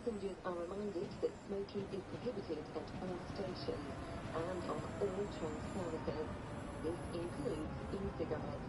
Passengers are reminded that smoking is prohibited at all stations and on all train services. This includes e-cigarettes.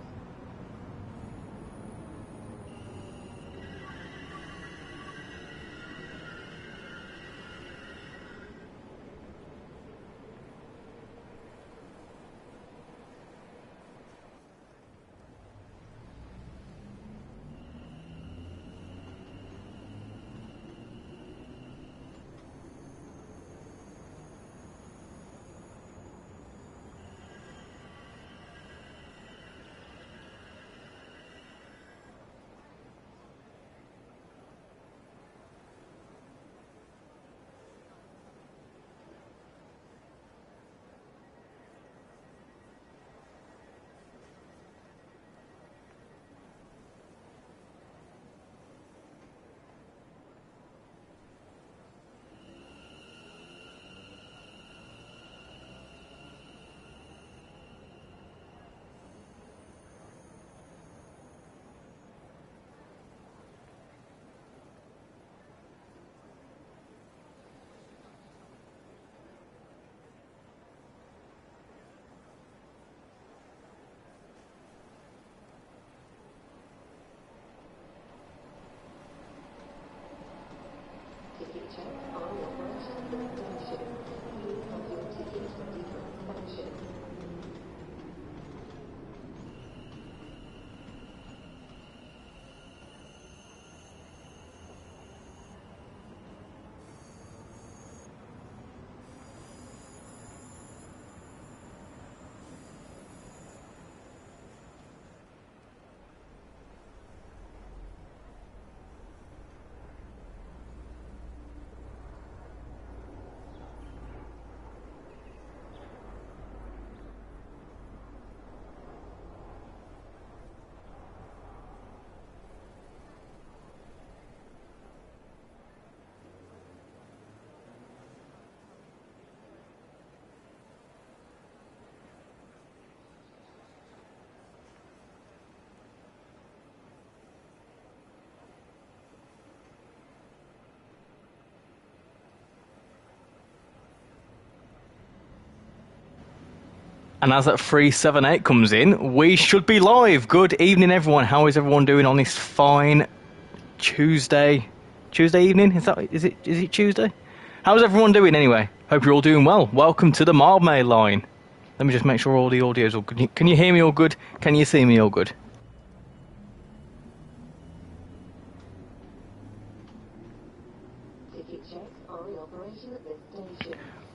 And as that 378 comes in, we should be live. Good evening, everyone. How is everyone doing on this fine Tuesday evening? Is it Tuesday? How's everyone doing anyway? Hope you're all doing well. Welcome to the Mildmay line. Let me just make sure all the audio is all good. Can you hear me all good? Can you see me all good?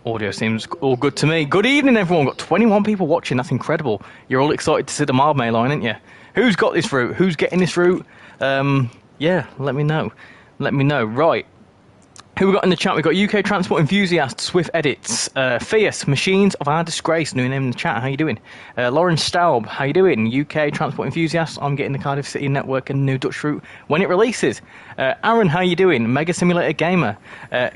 Audio seems all good to me. Good evening, everyone. Got 21 people watching. That's incredible. You're all excited to see the Mildmay line, aren't you? Who's got this route? Who's getting this route? Yeah, let me know. Let me know. Right. Who we got in the chat? We got UK Transport Enthusiast, Swift Edits, Fierce, Machines of Our Disgrace, new name in the chat. How you doing? Lauren Staub, how you doing? UK Transport Enthusiast, I'm getting the Cardiff City Network and new Dutch route when it releases. Aaron, how you doing? Mega Simulator Gamer,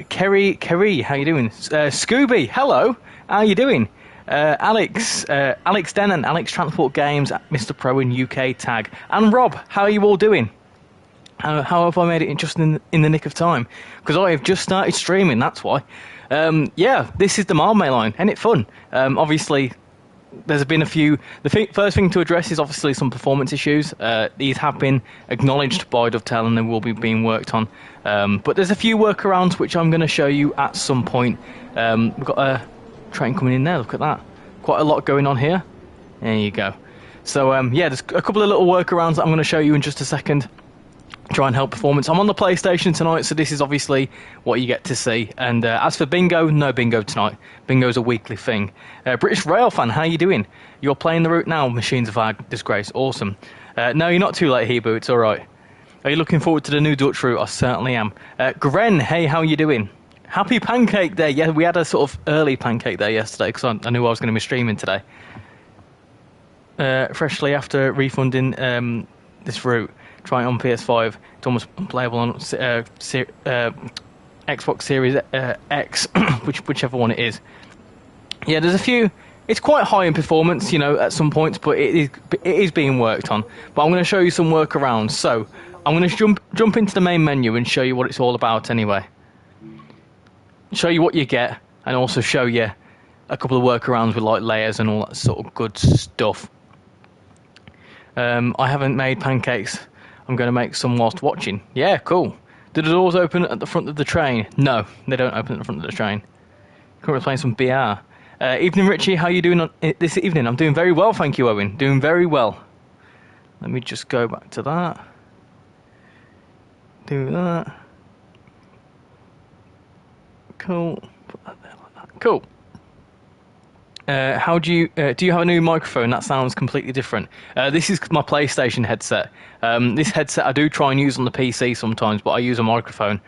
Kerry, how you doing? Scooby, hello, how you doing? Alex Denon, Alex Transport Games, Mr. Pro in UK Tag, and Rob, how are you all doing? How have I made it just in the nick of time? Because I have just started streaming, that's why. Yeah, this is the Mildmay line, and it's fun. Obviously, there's been a few... First thing to address is obviously some performance issues. These have been acknowledged by Dovetail, and they will be being worked on. But there's a few workarounds which I'm going to show you at some point. We've got a train coming in there, look at that. Quite a lot going on here. There you go. So, yeah, there's a couple of little workarounds that I'm going to show you in just a second. Try and help performance. I'm on the PlayStation tonight, so this is obviously what you get to see. And as for bingo, no bingo tonight. Bingo's a weekly thing. British Rail fan, how you doing? You're playing the route now, Machines of Our Disgrace. Awesome. No, you're not too late, Hebrew. It's all right. Are you looking forward to the new Dutch route? I certainly am. Gren, hey, how you doing? Happy Pancake Day. Yeah, we had a sort of early Pancake Day yesterday because I knew I was going to be streaming today. Freshly after refunding this route. Try it on PS5. It's almost unplayable on Xbox Series X, whichever one it is. Yeah, there's a few. It's quite high in performance, you know, at some points, but it is being worked on. But I'm going to show you some workarounds. So I'm going to jump into the main menu and show you what it's all about anyway. show you what you get, and also show you a couple of workarounds with like layers and all that sort of good stuff. I haven't made pancakes. I'm going to make some whilst watching. Yeah, cool. Do the doors open at the front of the train? No, they don't open at the front of the train. Currently playing some BR. Evening, Richie. How are you doing this evening? I'm doing very well, thank you, Owen. Doing very well. Let me just go back to that. Do that. Cool. Put that there like that. Cool. How do you have a new microphone? That sounds completely different. This is my PlayStation headset. This headset I do try and use on the PC sometimes, but I use a microphone.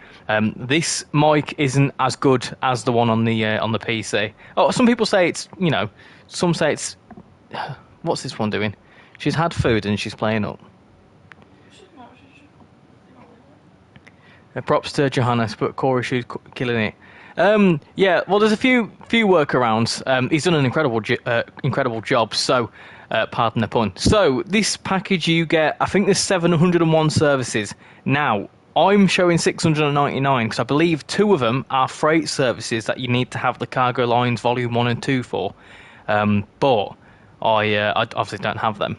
This mic isn't as good as the one on the PC. Oh, some people say it's, some say it's. What's this one doing? She's had food and she's playing up. Props to Johannes, but Corey she's killing it. Yeah, well, there's a few workarounds. He's done an incredible job. So, pardon the pun. So, this package you get, I think there's 701 services. Now, I'm showing 699 because I believe 2 of them are freight services that you need to have the cargo lines volume 1 and 2 for. But I obviously don't have them.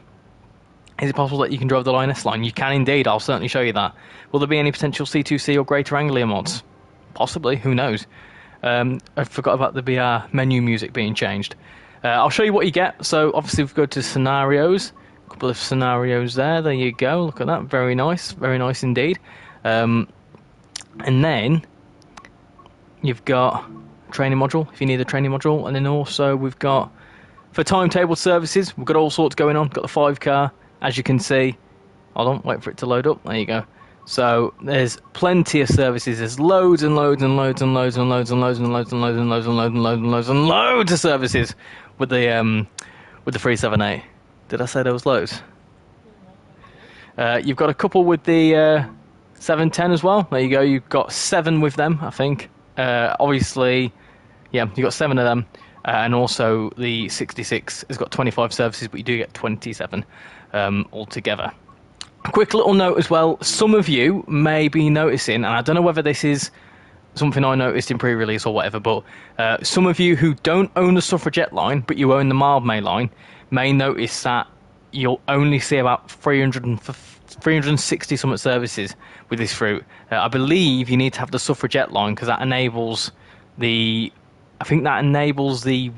Is it possible that you can drive the Line S line? You can indeed. I'll certainly show you that. Will there be any potential C2C or greater Anglia mods? Possibly. Who knows? I forgot about the BR menu music being changed. I'll show you what you get. So obviously we've got to scenarios. A couple of scenarios there. There you go. Look at that. Very nice. Very nice indeed. And then you've got a training module if you need a training module. And then also we've got, for timetable services, we've got all sorts going on. Got the 5 car. As you can see, hold on, wait for it to load up. There you go. So there's plenty of services. There's loads and loads and loads and loads and loads and loads and loads and loads and loads and loads and loads and loads and loads of services with the 378. Did I say there was loads? You've got a couple with the 710 as well. There you go. You've got 7 with them, I think. Obviously, yeah, you've got 7 of them. And also the 66 has got 25 services, but you do get 27 altogether. A quick little note as well. Some of you may be noticing, and I don't know whether this is something I noticed in pre-release or whatever, but some of you who don't own the Suffragette line, but you own the Mildmay line, may notice that you'll only see about 360 something services with this route. I believe you need to have the Suffragette line because that enables the... I think that enables the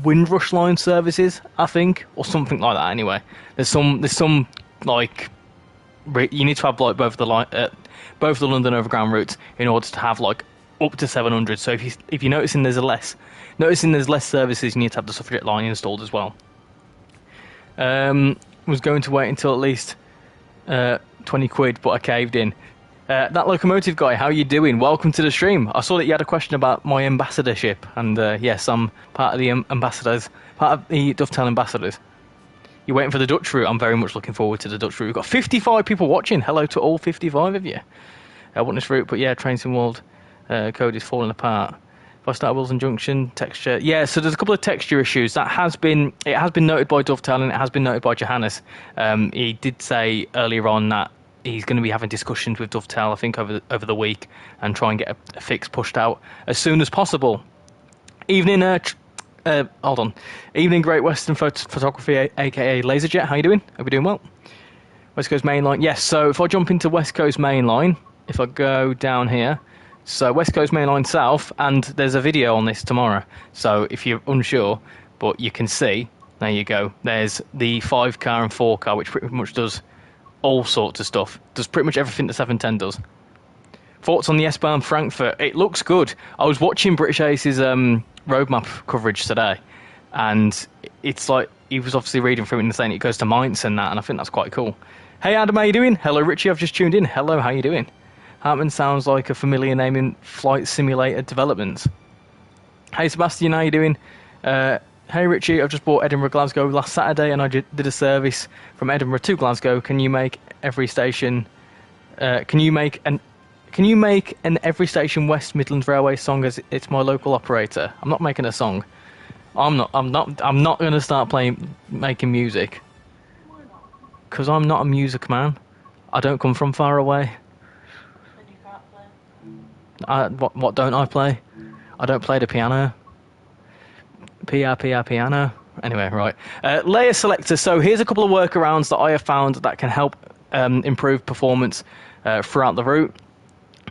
Windrush line services, I think, or something like that. Anyway, there's some like you need to have like both the London Overground routes in order to have like up to 700. So if you're noticing there's less services, you need to have the Suffragette line installed as well. Was going to wait until at least 20 quid, but I caved in. That locomotive guy, how you doing? Welcome to the stream. I saw that you had a question about my ambassadorship, and yes, I'm part of the ambassadors, part of the Dovetail ambassadors. You're waiting for the Dutch route. I'm very much looking forward to the Dutch route. We've got 55 people watching. Hello to all 55 of you. I want this route, but yeah, trainsimworld code is falling apart. If I start Wilson Junction, texture, yeah. So there's a couple of texture issues that has been noted by Dovetail and it has been noted by Johannes. He did say earlier on that he's going to be having discussions with Dovetail, I think, over the week, and try and get a fix pushed out as soon as possible. Evening, hold on. Evening, Great Western Photography, aka Laserjet. How you doing? Hope you're doing well. West Coast Main Line. Yes. So if I jump into West Coast Main Line, if I go down here, so West Coast Main Line South, and there's a video on this tomorrow. So if you're unsure, but you can see, there you go. There's the 5 car and 4 car, which pretty much does all sorts of stuff. Does pretty much everything the 710 does. Thoughts on the S-bound Frankfurt? It looks good. I was watching British Ace's roadmap coverage today, and it's like he was obviously reading through it and saying it goes to Mainz and that, and I think that's quite cool. Hey Adam, how you doing? Hello Richie, I've just tuned in. Hello, how you doing? Hartman sounds like a familiar name in flight simulator developments. Hey Sebastian, how you doing? Hey Richie, I've just bought Edinburgh Glasgow last Saturday and I did a service from Edinburgh to Glasgow. Can you make every station can you make an Every Station West Midlands Railway song as it's my local operator? I'm not making a song. I'm not going to start making music. Why not? Because I'm not a music man. I don't come from far away. Then you can't play. What don't I play? I don't play the piano. Piano. Anyway, right. Layer selector. So here's a couple of workarounds that I have found that can help improve performance throughout the route.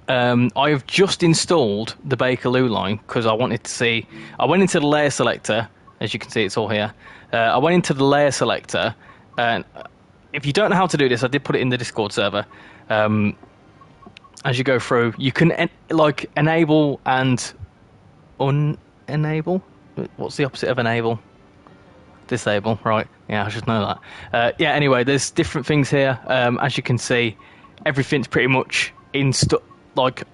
I've just installed the Bakerloo line because I wanted to see. I went into the layer selector. As you can see, it's all here. I went into the layer selector, and if you don't know how to do this, I did put it in the Discord server. As you go through, you can enable and unenable. What's the opposite of enable? Disable, right? Yeah, I should know that. Yeah. Anyway, there's different things here. As you can see, everything's pretty much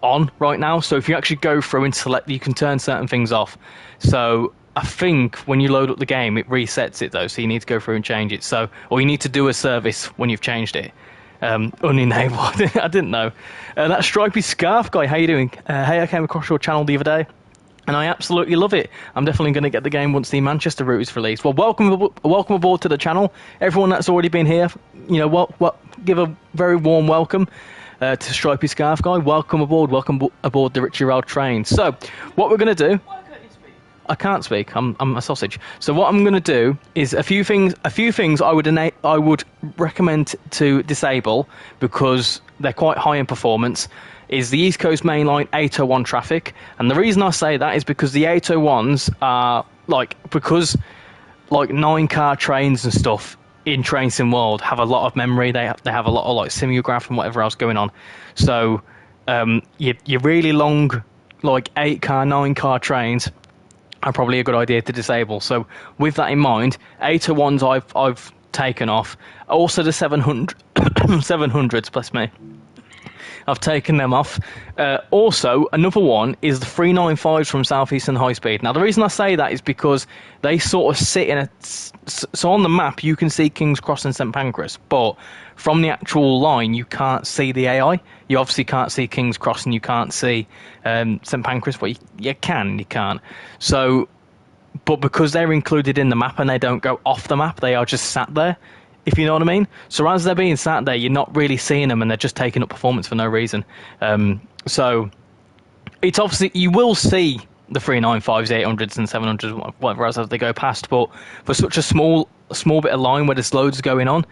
on right now. So if you actually go through and select, you can turn certain things off. So I think when you load up the game, it resets it though. So you need to go through and change it. Or you need to do a service when you've changed it. Unenable. I didn't know. That Stripey Scarf guy, how you doing? Hey, I came across your channel the other day, and I absolutely love it. I'm definitely going to get the game once the Manchester route is released. Well, welcome aboard to the channel. Everyone that's already been here, give a very warm welcome to Stripey Scarf guy. Welcome aboard. Welcome aboard the RichyRail train. So, what we're going to do. I can't speak. I'm a sausage. So what I'm going to do is a few things I would recommend to disable because they're quite high in performance. Is the East Coast Main Line 801 traffic, and the reason I say that is because the 801s are because 9-car trains and stuff in TrainSimWorld have a lot of memory. They have a lot of simulgraph and whatever else going on. So your really long 8-car, 9-car trains are probably a good idea to disable. So with that in mind, 801s I've taken off. Also the 700s, bless me. I've taken them off. Also, another one is the 395s from Southeastern High Speed. Now, the reason I say that is because they sort of sit in a... So on the map, you can see King's Cross and St Pancras, but from the actual line, you can't see the AI. You obviously can't see King's Cross and you can't see St Pancras, but you can't. So, but because they're included in the map and they don't go off the map, they are just sat there, if you know what I mean. So as they're being sat there, you're not really seeing them and they're just taking up performance for no reason. So it's obviously, you will see the 395s, 800s and 700s, whatever else as they go past, but for such a small bit of line where there's loads going on,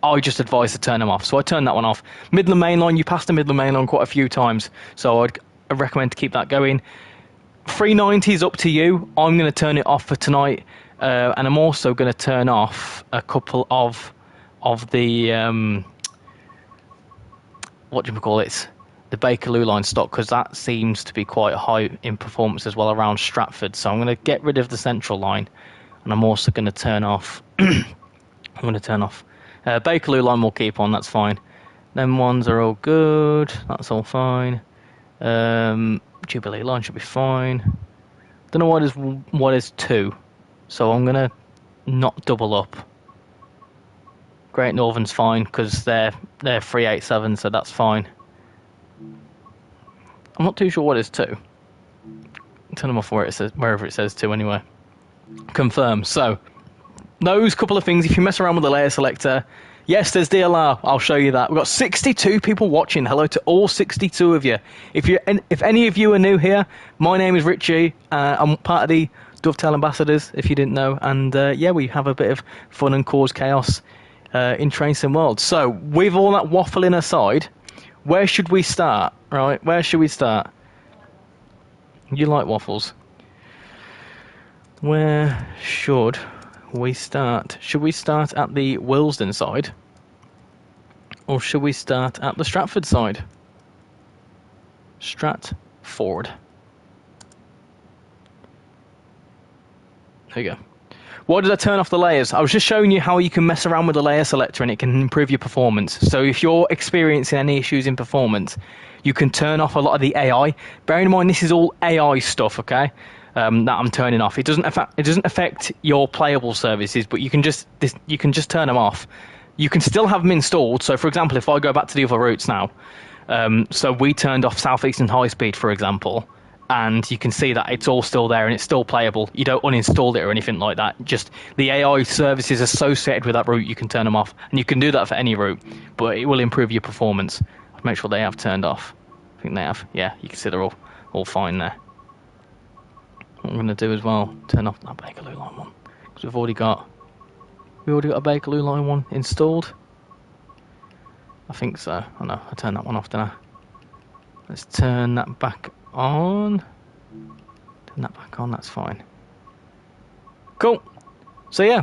I just advise to turn them off. So I turned that one off. Midland Main Line, you passed the Midland Main Line quite a few times, so I'd recommend to keep that going. 390 is up to you. I'm going to turn it off for tonight. And I'm also going to turn off a couple of the what do you call it? The Bakerloo line stock, because that seems to be quite high in performance as well around Stratford. So I'm going to get rid of the central line, and I'm also going to turn off. Bakerloo line. We'll keep on. That's fine. Them ones are all good. That's all fine. Jubilee line should be fine. Don't know what is 2. So I'm going to not double up. Great Northern's fine because they're 387, so that's fine. I'm not too sure what is 2. Turn them off wherever it says 2 anyway. Confirm. So those couple of things, if you mess around with the layer selector, yes, there's DLR. I'll show you that. We've got 62 people watching. Hello to all 62 of you. If any of you are new here, my name is Richie. I'm part of the Dovetail Ambassadors, if you didn't know, and we have a bit of fun and cause chaos in TrainSimWorld. So, with all that waffling aside, where should we start? Right, where should we start? You like waffles? Where should we start? Should we start at the Willesden side, or should we start at the Stratford side? Stratford. There you go. Why did I turn off the layers? I was just showing you how you can mess around with the layer selector and it can improve your performance. So if you're experiencing any issues in performance, you can turn off a lot of the AI. Bearing in mind, this is all AI stuff, okay? That I'm turning off. It doesn't affect your playable services, but you can just turn them off. You can still have them installed. So, for example, if I go back to the other routes now, so we turned off Southeastern High Speed, for example. And you can see that it's all still there and it's still playable. You don't uninstall it or anything like that. Just the AI services associated with that route, you can turn them off. And you can do that for any route, but it will improve your performance. Make sure they have turned off. I think they have. Yeah, you can see they're all fine there. What I'm going to do as well, turn off that Bakerloo line one, because we've already got a Bakerloo line one installed. I think so. Oh no, I turned that one off, didn't I? Let's turn that back on. Turn that back on, that's fine. Cool. So yeah.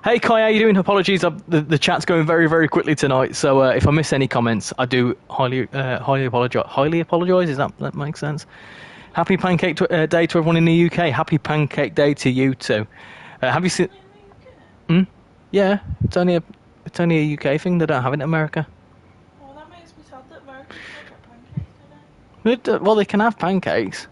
Hey Kai, how you doing? Apologies, the chat's going very, very quickly tonight, so if I miss any comments, I do highly apologise. Highly apologise, is that makes sense? Happy Pancake Day to everyone in the UK. Happy Pancake Day to you too. Have you seen... Yeah, it's only a UK thing. They don't have it in America. Well, that makes me sad that Americans don't get pancakes, do they? Well, they can have pancakes.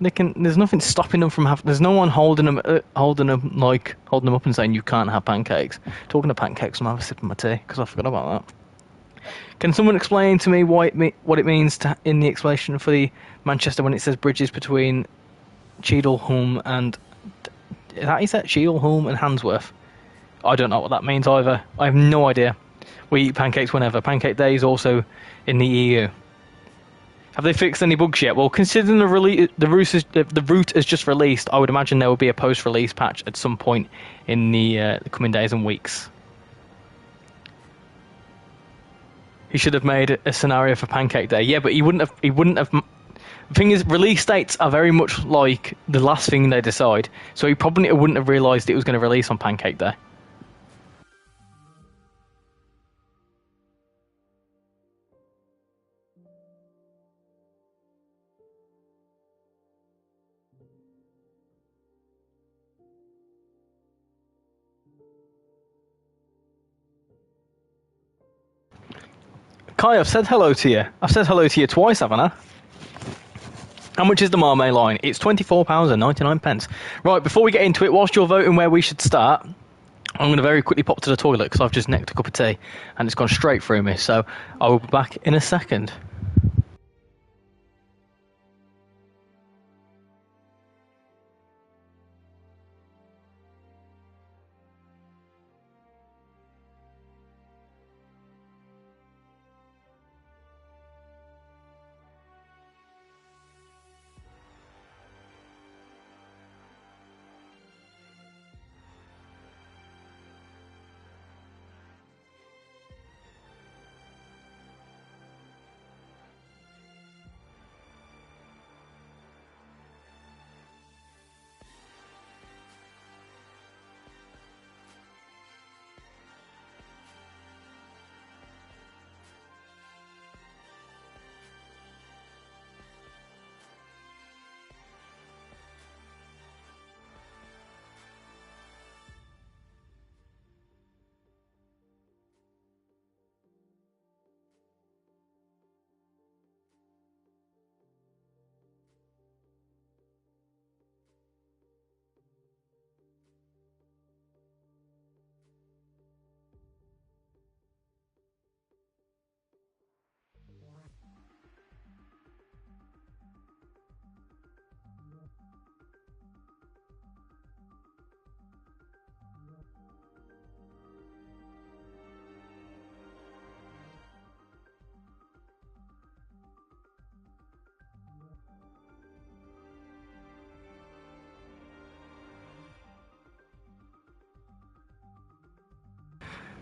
They can. There's nothing stopping them from having. There's no one holding them up and saying you can't have pancakes. Talking of pancakes, I'm having a sip of my tea because I forgot about that. Can someone explain to me what it means in the explanation for the Manchester when it says bridges between Cheadleham and is that Cheadleham and Handsworth? I don't know what that means either. I have no idea. We eat pancakes whenever. Pancake Day is also in the EU. Have they fixed any bugs yet? Well, considering the route is just released, I would imagine there will be a post-release patch at some point in the coming days and weeks. He should have made a scenario for Pancake Day. Yeah, but he wouldn't have. The thing is, release dates are very much like the last thing they decide. So he probably wouldn't have realised it was going to release on Pancake Day. Kai, I've said hello to you. I've said hello to you twice, haven't I? How much is the Mildmay line? It's £24.99. Right, before we get into it, whilst you're voting where we should start, I'm going to very quickly pop to the toilet because I've just necked a cup of tea and it's gone straight through me. So I will be back in a second.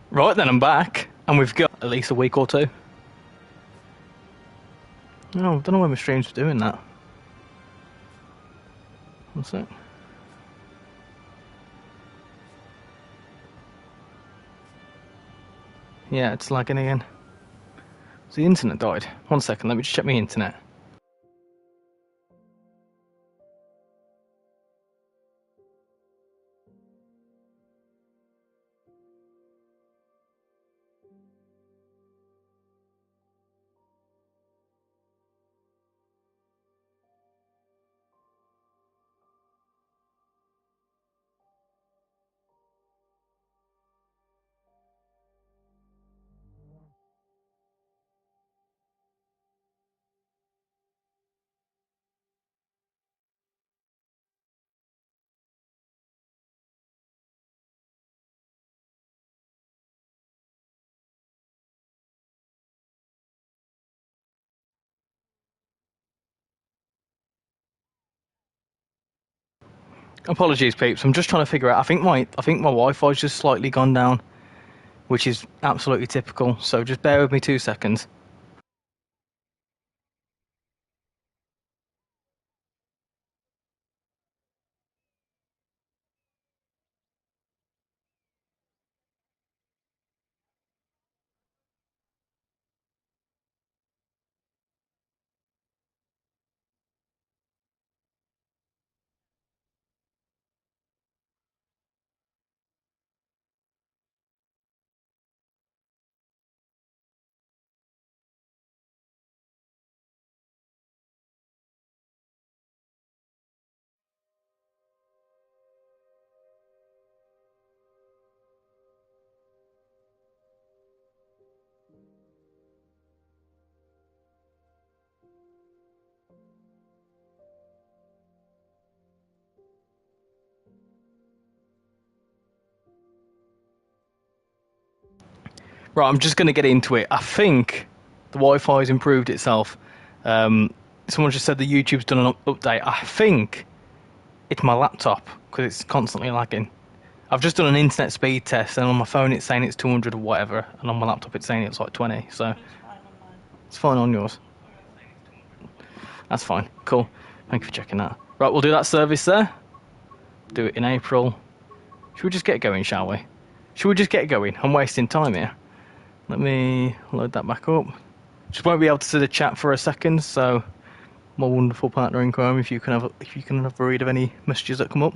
Right then, I'm back, and we've got at least a week or two. Oh, I don't know when my stream's doing that. What's it? Yeah, it's lagging again. So the internet died. 1 second, let me just check my internet. Apologies, peeps. I'm just trying to figure out. I think my Wi-Fi's just slightly gone down, which is absolutely typical. So just bear with me 2 seconds. Right, I'm just going to get into it. I think the Wi-Fi has improved itself. Someone just said the YouTube's done an update. I think it's my laptop because it's constantly lagging. I've just done an internet speed test, and on my phone it's saying it's 200 or whatever, and on my laptop it's saying it's like 20. So It's fine on mine. it's fine on yours. That's fine. Cool. Thank you for checking that. Right, we'll do that service there. Do it in April. Should we just get going, shall we? Should we just get going? I'm wasting time here. Let me load that back up. Just won't be able to see the chat for a second, so my wonderful partner in crime, if you can have a read of any messages that come up.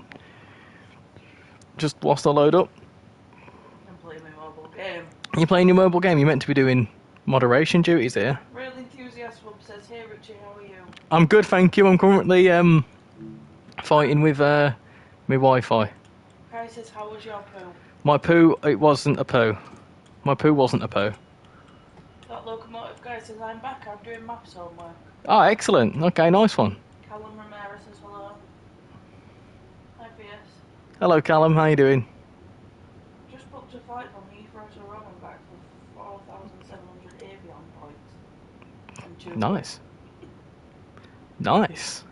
Just whilst I load up. I'm playing my mobile game. You're playing your mobile game. You're meant to be doing moderation duties here. Real Enthusiast Wub says, "Hey Richie, how are you?" I'm good, thank you. I'm currently fighting with my Wi-Fi. Harry says, "How was your poo?" My poo, it wasn't a poo. My poo wasn't a poo. That locomotive guy says, "I'm back. I'm doing maths homework." Oh, excellent. Okay, nice one. Callum Ramirez says, "Hello." Hi PS. Hello, Callum. How you doing? Just booked a flight from Heathrow to Rome and back for 4,700 avion points. And 2 Nice. Nice.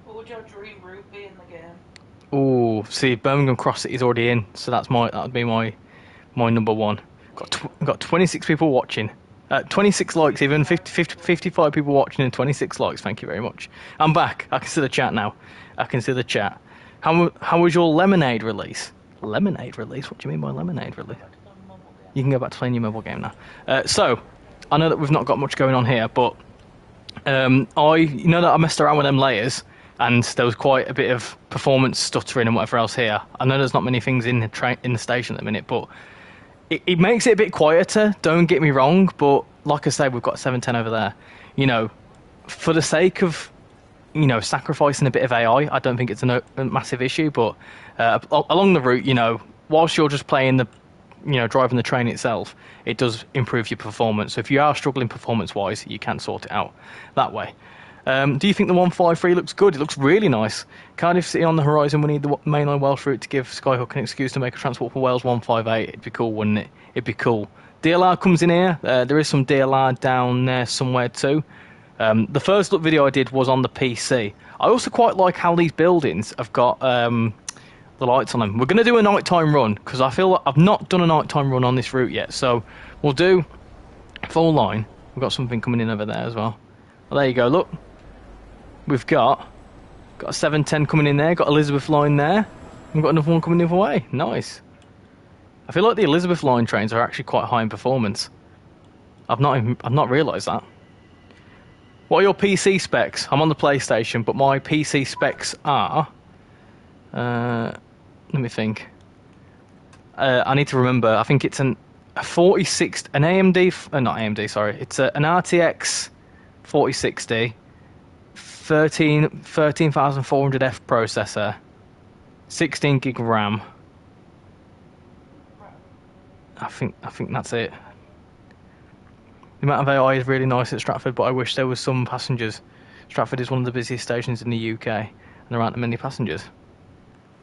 What would your dream route be in the game? Oh, see, Birmingham Cross City is already in, so that'd be my number one. Got 26 people watching. 26 likes even, 55 people watching and 26 likes. Thank you very much. I'm back. I can see the chat now. I can see the chat. How was your Lemonade release? Lemonade release? What do you mean by Lemonade release? You can go back to playing your mobile game now. So, I know that we've not got much going on here, but I messed around with them layers, and there was quite a bit of performance stuttering and whatever else here. I know there's not many things in the station at the minute, but it makes it a bit quieter, don't get me wrong, but like I say, we've got 710 over there. You know, for the sake of, sacrificing a bit of AI, I don't think it's a massive issue, but along the route, whilst you're just playing driving the train itself, it does improve your performance. So if you are struggling performance-wise, you can sort it out that way. Do you think the 153 looks good? It looks really nice. Cardiff City on the horizon. We need the mainline Welsh route to give Skyhook an excuse to make a transport for Wales 158. It'd be cool, wouldn't it? It'd be cool. DLR comes in here. There is some DLR down there somewhere too. The first look video I did was on the PC. I also quite like how these buildings have got the lights on them. We're going to do a nighttime run because I feel like I've not done a nighttime run on this route yet. So we'll do full line. We've got something coming in over there as well. Well, there you go. Look. We've got a 710 coming in there, got Elizabeth line there. We've got another one coming the other way. Nice. I feel like the Elizabeth line trains are actually quite high in performance. I've not realised that. What are your PC specs? I'm on the PlayStation, but my PC specs are. Let me think. I need to remember. I think it's a 46, an AMD, not AMD. Sorry, it's an RTX 4060. 13,400F processor, 16 gig RAM. I think that's it. The amount of AI is really nice at Stratford, but I wish there was some passengers. Stratford is one of the busiest stations in the UK, and there aren't many passengers.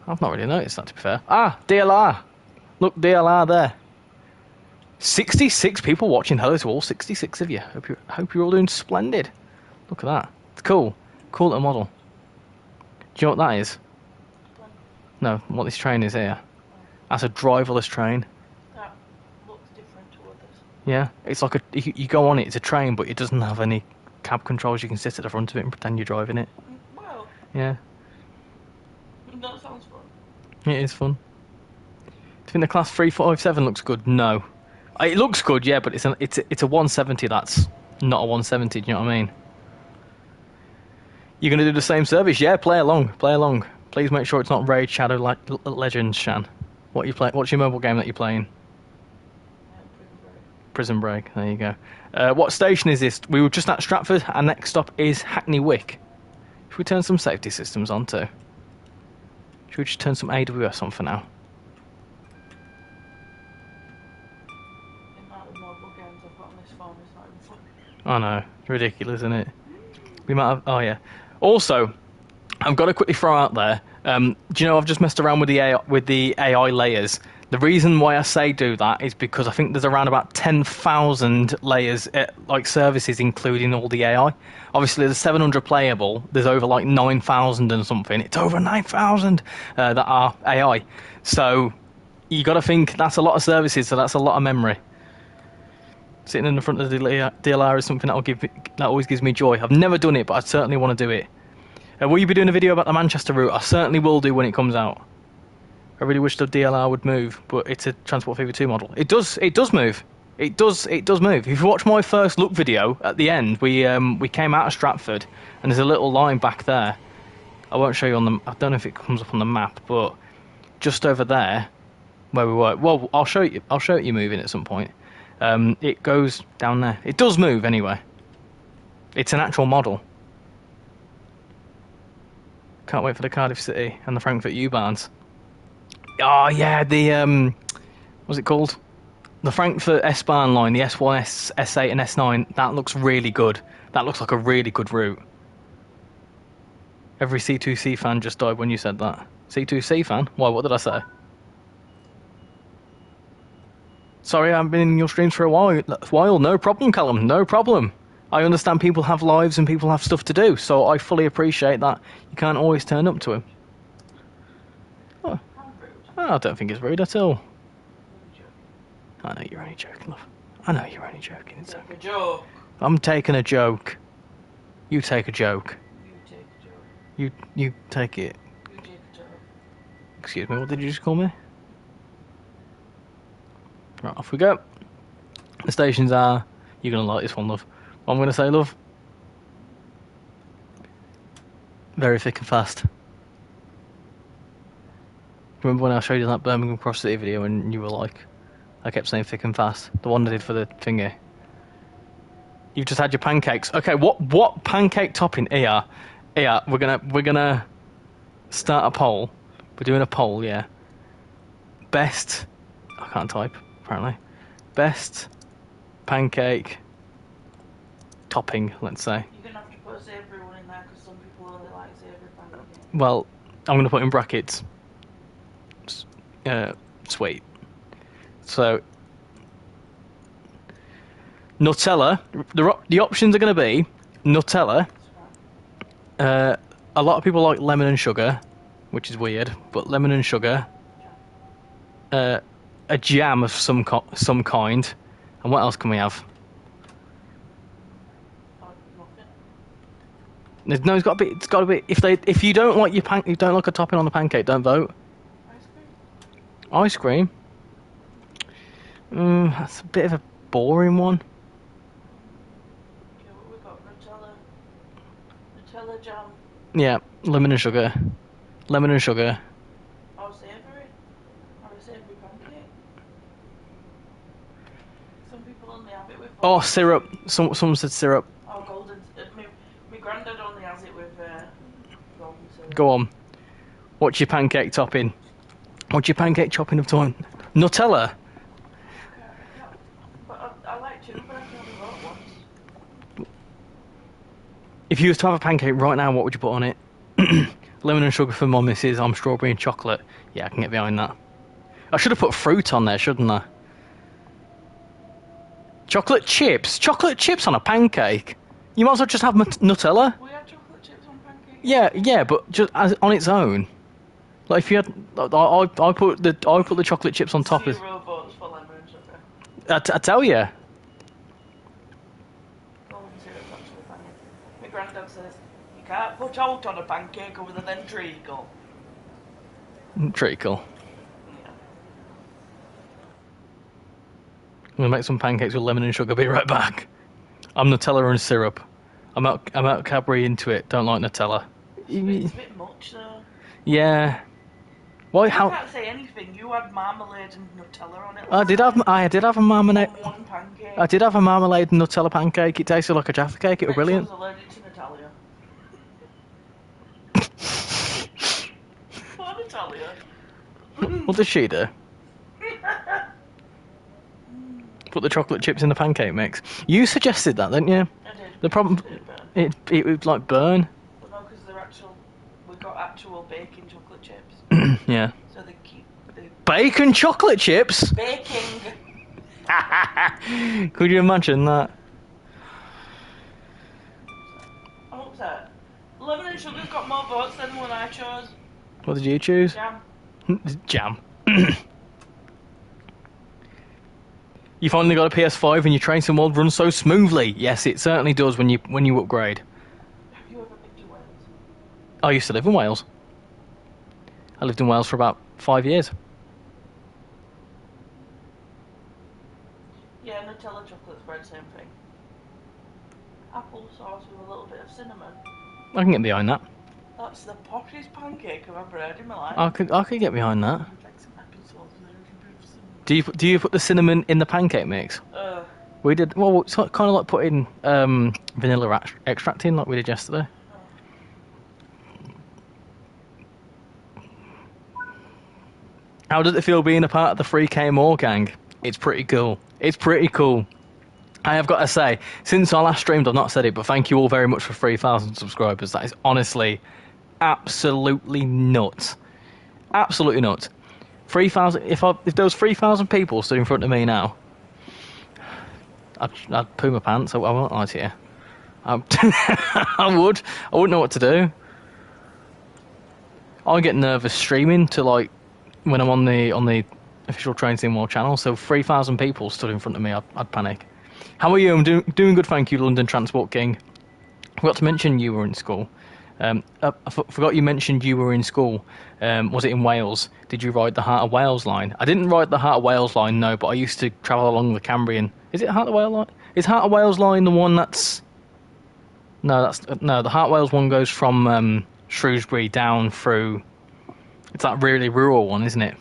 I've not really noticed that, to be fair. Ah, DLR. Look, DLR there. 66 people watching. Hello to all 66 of you. Hope you're all doing splendid. Look at that. It's cool. Cool little model. Do you know what that is? No, what this train is here. That's a driverless train. That looks different to others. Yeah, it's like you go on it. It's a train, but it doesn't have any cab controls. You can sit at the front of it and pretend you're driving it. Well, Yeah, that sounds fun. it is fun. Do you think the class 357 looks good? No, it looks good, yeah, but it's a 170. That's not a 170. Do you know what I mean? You're gonna do the same service? Yeah, play along. Play along. Please make sure it's not Raid Shadow Legends, Shan. What you play? What's your mobile game that you're playing? Prison Break. There you go. What station is this? We were just at Stratford. Our next stop is Hackney Wick. Should we turn some safety systems on too? Should we just turn some AWS on for now? The amount of mobile games I've got on this phone is not even funny. I know. It's ridiculous, isn't it? We might have... Oh, yeah. Also, I've got to quickly throw out there, do you know I've just messed around with the AI layers. The reason why I say do that is because I think there's around about 10,000 layers, like services, including all the AI. Obviously, there's 700 playable. There's over like 9,000 and something. It's over 9,000 that are AI. So you got to think that's a lot of services. So that's a lot of memory. Sitting in the front of the DLR is something that always gives me joy. I've never done it, but I certainly want to do it. Will you be doing a video about the Manchester route? I certainly will do when it comes out. I really wish the DLR would move, but it's a Transport Fever 2 model. It does move. It does move. If you watch my first look video at the end, we came out of Stratford, and there's a little line back there. I won't show you on the. I don't know if it comes up on the map, but just over there, where we were. Well, I'll show it you moving at some point. It goes down there. It does move anyway. It's an actual model. Can't wait for the Cardiff City and the Frankfurt U-Bahns. Oh yeah, the what's it called? The Frankfurt S-Bahn line, the S1, S8 and S9, that looks really good. That looks like a really good route. Every C2C fan just died when you said that. C2C fan? Why, what did I say? Sorry, I haven't been in your streams for a while. No problem, Callum, no problem. I understand people have lives and people have stuff to do, so I fully appreciate that you can't always turn up to him. Oh, I don't think it's rude at all. I know you're only joking, love. I know you're only joking. It's okay. A joke. I'm taking a joke. You take a joke. You take a joke. You take it. You take a joke. Excuse me, what did you just call me? Right, off we go. The stations are... You're going to like this one, love. What I'm going to say, love? Very thick and fast. Remember when I showed you that Birmingham Cross City video and you were like... I kept saying thick and fast. The one I did for the thingy. You've just had your pancakes. Okay, what pancake topping? Here, we're gonna start a poll. We're doing a poll, yeah. Best... I can't type, apparently. Best pancake topping, let's say. You're gonna have to put savoury one in there because some people only like savoury pancakes. Well, I'm gonna put in brackets. Sweet. So, Nutella. The options are going to be Nutella. A lot of people like lemon and sugar, which is weird, but lemon and sugar. A jam of some kind, and what else can we have? No, it's got to be. If you don't like you don't like a topping on the pancake, don't vote. Ice cream. That's a bit of a boring one. Okay, what we got? Nutella jam. Yeah, lemon and sugar. Lemon and sugar. Oh, savoury. Or a savoury pancake. Some people only have it with. Oh, syrup. Someone said syrup. Oh, golden. My granddad only has it with golden syrup. Go on. What's your pancake topping? What's your pancake chopping of time? Nutella. I like two, but I can only vote once. If you was to have a pancake right now, what would you put on it? Lemon and sugar for my missus. I'm strawberry and chocolate. Yeah, I can get behind that. I should have put fruit on there, shouldn't I? Chocolate chips? Chocolate chips on a pancake? You might as well just have Nutella. We have chocolate chips on pancakes. Yeah, but just on its own. Like if you had, I put the chocolate chips on top of. 0 votes for lemon and sugar. I tell you, Golden syrup's actually banging. My granddad says, you can't put out on a pancake other than treacle. treacle. Yeah. I'm gonna make some pancakes with lemon and sugar. Be right back. I'm Nutella and syrup. I'm out Cadbury into it. Don't like Nutella. It's a bit much though. Yeah. Why? You How? can't say anything. You had marmalade and Nutella on it. I did have a marmalade. On one pancake. I did have a marmalade and Nutella pancake. It tasted like a Jaffa cake. It was brilliant. I was allergic to Natalia. What Natalia? What did she do? Put the chocolate chips in the pancake mix. You suggested that, didn't you? I did. The problem, It did burn. it would like burn. But no, because they're actual. We got actual baking chocolate chips. Yeah. So they keep the Bacon chocolate chips. baking. Could you imagine that? I'm upset. Lemon and sugar's got more votes than the one I chose. What did you choose? Jam. Jam. You finally got a PS5 and your trainsimworld runs so smoothly. Yes, it certainly does when you upgrade. Have you ever been to Wales? I used to live in Wales. I lived in Wales for about 5 years. Yeah, Nutella chocolate spread, same thing. Apple sauce with a little bit of cinnamon. I can get behind that. That's the poshest pancake I've ever had in my life. I could get behind that. With like some apple sauce and a little bit of cinnamon. Do you put the cinnamon in the pancake mix? We did. Well, it's kind of like putting vanilla extract in, like we did yesterday. How does it feel being a part of the 3K More gang? It's pretty cool. It's pretty cool. I have got to say, since I last streamed, I've not said it, but thank you all very much for 3,000 subscribers. That is honestly absolutely nuts. Absolutely nuts. 3,000. If there was 3,000 people stood in front of me now, I'd poo my pants. I won't lie to you. I would. I wouldn't know what to do. I get nervous streaming to like when I'm on the official trainsimworld channel. So 3,000 people stood in front of me, I'd panic. How are you? I'm doing good, thank you, London Transport King. Forgot to mention you were in school. I forgot you mentioned you were in school. Was it in Wales? Did you ride the Heart of Wales line? I didn't ride the Heart of Wales line, no, but I used to travel along the Cambrian. Is it Heart of Wales line? Is Heart of Wales line the one that's... No, the Heart of Wales one goes from Shrewsbury down through... It's that really rural one, isn't it?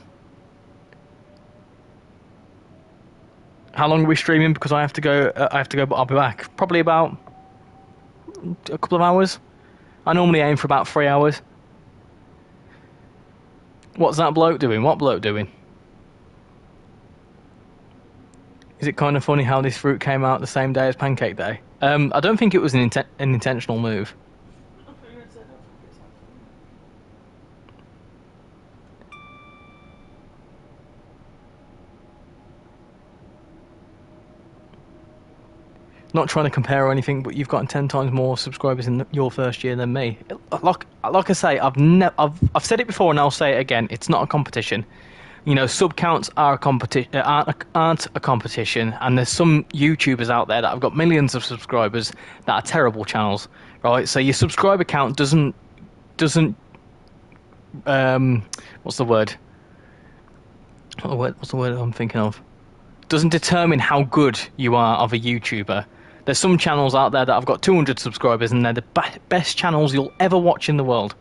How long are we streaming? Because I have to go, but I'll be back. Probably about a couple of hours. I normally aim for about 3 hours. What's that bloke doing? What bloke doing? Is it kind of funny how this fruit came out the same day as Pancake Day? I don't think it was an intentional move. Not trying to compare or anything, but you've gotten 10 times more subscribers in your first year than me. Like I say, I've said it before and I'll say it again. It's not a competition. You know, sub counts are aren't a competition, and there's some YouTubers out there that have got millions of subscribers that are terrible channels, right? So your subscriber count doesn't what's the word? What's the word I'm thinking of? Doesn't determine how good you are of a YouTuber. There's some channels out there that have got 200 subscribers and they're the best channels you'll ever watch in the world.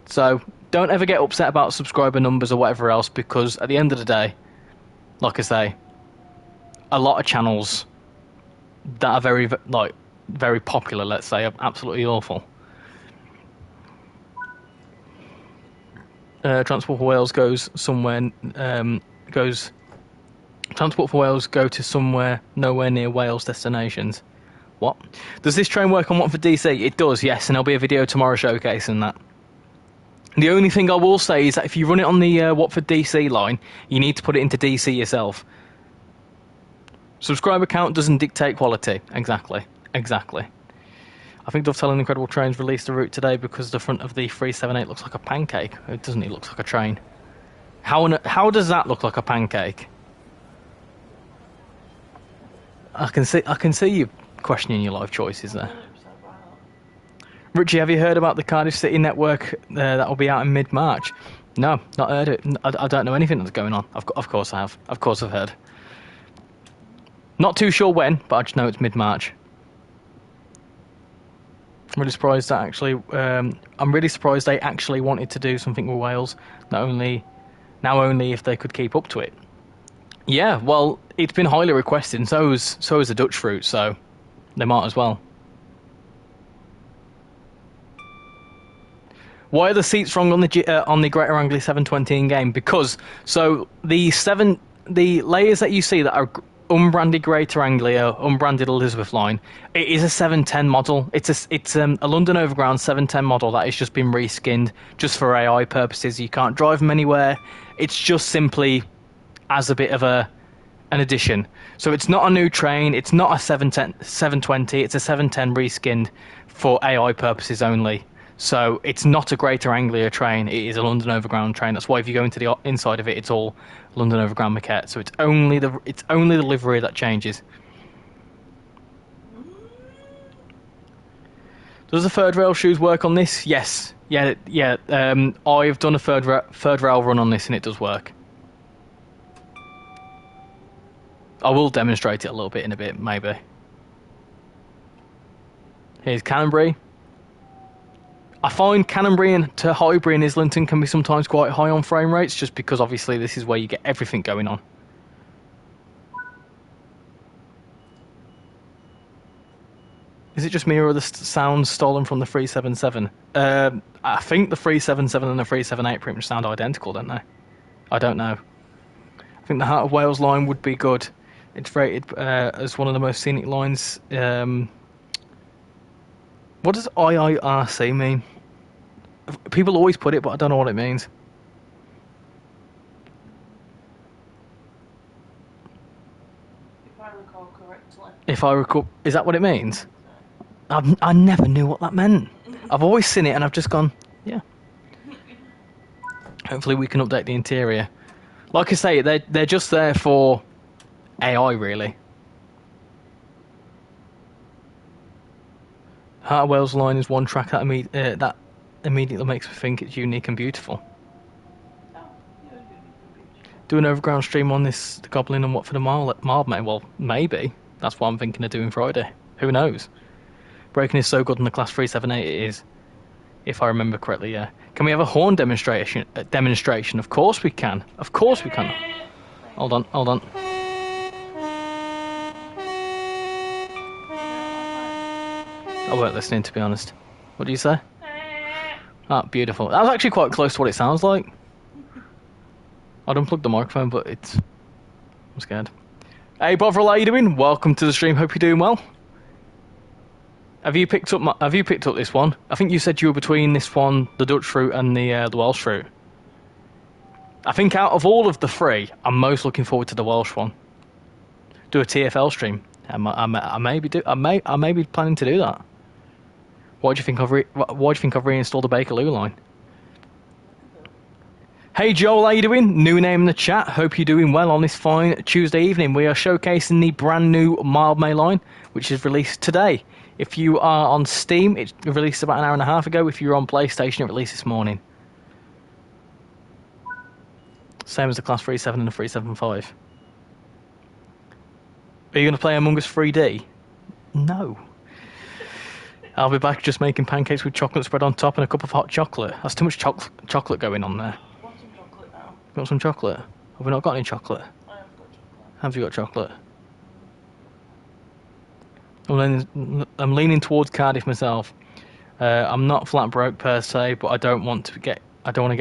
So don't ever get upset about subscriber numbers or whatever else, because at the end of the day, like I say, a lot of channels that are very popular, let's say, are absolutely awful. Transport for Wales goes somewhere, Transport for Wales go to somewhere nowhere near Wales destinations. What? Does this train work on Watford DC? It does, yes, and there'll be a video tomorrow showcasing that. The only thing I will say is that if you run it on the Watford DC line, you need to put it into DC yourself. Subscriber count doesn't dictate quality. Exactly. I think Dovetail Incredible Trains released a route today because the front of the 378 looks like a pancake. It doesn't. It looks like a train. How does that look like a pancake? I can see you questioning your life choices there. 100% right. Richie, have you heard about the Cardiff City network that will be out in mid-March? No, not heard it. I don't know anything that's going on. Of course I have. Of course I've heard. Not too sure when, but I just know it's mid-March. I'm really surprised that I'm really surprised they actually wanted to do something with Wales. Now only if they could keep up to it. Yeah, well, it's been highly requested, and so is the Dutch route, so they might as well. Why are the seats wrong on the Greater Anglia 720 in game? Because the layers that you see that are unbranded Greater Anglia, unbranded Elizabeth line, it is a 710 model. It's a London Overground 710 model that has just been reskinned just for AI purposes. You can't drive them anywhere. It's just simply as a bit of an addition. So it's not a new train. It's not a 720. It's a 710 reskinned for AI purposes only. So it's not a Greater Anglia train. It is a London Overground train. That's why if you go into the inside of it, it's all London Overground maquette. So it's only the livery that changes. Does the third rail shoes work on this? Yes. Yeah. I've done a third rail run on this, and it does work. I will demonstrate it a little bit in a bit, maybe. Here's Canterbury. I find Canterbury to Highbury and Islington can be sometimes quite high on frame rates, just because obviously this is where you get everything going on. Is it just me, or are the sounds stolen from the 377? I think the 377 and the 378 pretty much sound identical, don't they? I don't know. I think the Heart of Wales line would be good. It's rated as one of the most scenic lines. What does IIRC mean? People always put it, but I don't know what it means. If I recall correctly. If I recall, is that what it means? I never knew what that meant. I've always seen it, and I've just gone, yeah. Hopefully, we can update the interior. Like I say, they're just there for AI, really. Heart of Wales line is one track that immediately makes me think it's unique and beautiful. Oh, you're unique and beautiful. Do an overground stream on this, the Goblin and Watford and Mildmay? Well, maybe. That's what I'm thinking of doing Friday. Who knows? Braking is so good on the Class 378 it is. If I remember correctly, yeah. Can we have a horn demonstration? Of course we can. Of course we can. Hold on. I weren't listening, to be honest. What do you say? Ah, beautiful. That was actually quite close to what it sounds like. I'd unplugged the microphone, but I'm scared. Hey, Bovril, how you doing? Welcome to the stream. Hope you're doing well. Have you picked up this one? I think you said you were between this one, the Dutch route, and the Welsh route. I think out of all of the three, I'm most looking forward to the Welsh one. Do a TFL stream. I may be planning to do that. Why do you think I've reinstalled the Bakerloo line? Hey Joel, how you doing? New name in the chat. Hope you're doing well on this fine Tuesday evening. We are showcasing the brand new Mildmay line, which is released today. If you are on Steam, it released about an hour and a half ago. If you're on PlayStation, it released this morning. Same as the Class 37 and the 375. Are you going to play Among Us 3D? No. I'll be back just making pancakes with chocolate spread on top and a cup of hot chocolate. That's too much chocolate going on there. I want some chocolate now. You want some chocolate? Have we not got any chocolate? I have got chocolate. Have you got chocolate? I'm leaning towards Cardiff myself. I'm not flat broke per se, but I don't want to get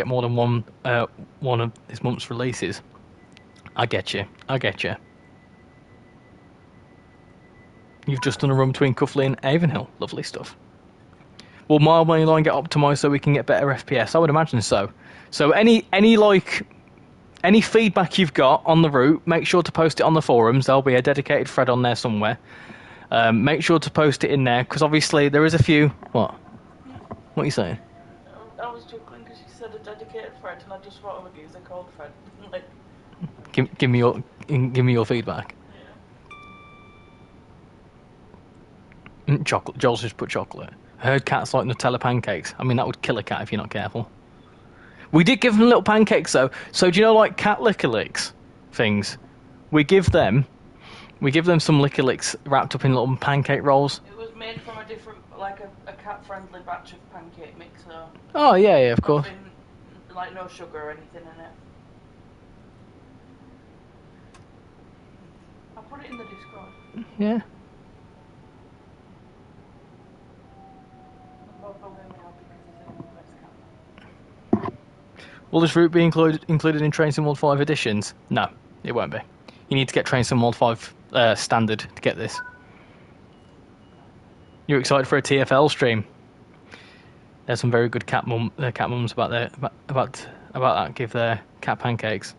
more than one of this month's releases. I get you. You've just done a run between Cuffley and Avonhill. Lovely stuff. Will Mildmay line get optimised so we can get better FPS? I would imagine so. So any feedback you've got on the route, make sure to post it on the forums. There'll be a dedicated thread on there somewhere. Make sure to post it in there, because obviously there is a few... What? What are you saying? I was chuckling because you said a dedicated friend, and I just thought of a geezer called Fred. Like, Give me your feedback. yeah. Chocolate. Joel's just put chocolate. I heard cats like Nutella pancakes. I mean, that would kill a cat if you're not careful. We did give them little pancakes, though. So do you know, like, cat licker licks things? We give them some licker licks wrapped up in little pancake rolls. It was made from a different, like a cat-friendly batch of pancake mix, so... Oh, yeah, of course. Nothing, like no sugar or anything in it. I'll put it in the Discord. Yeah. Will this route be included in Train Sim World 5 editions? No, it won't be. You need to get Train Sim World 5 standard to get this. You're excited for a TFL stream? There's some very good cat mums about that. Give their cat pancakes.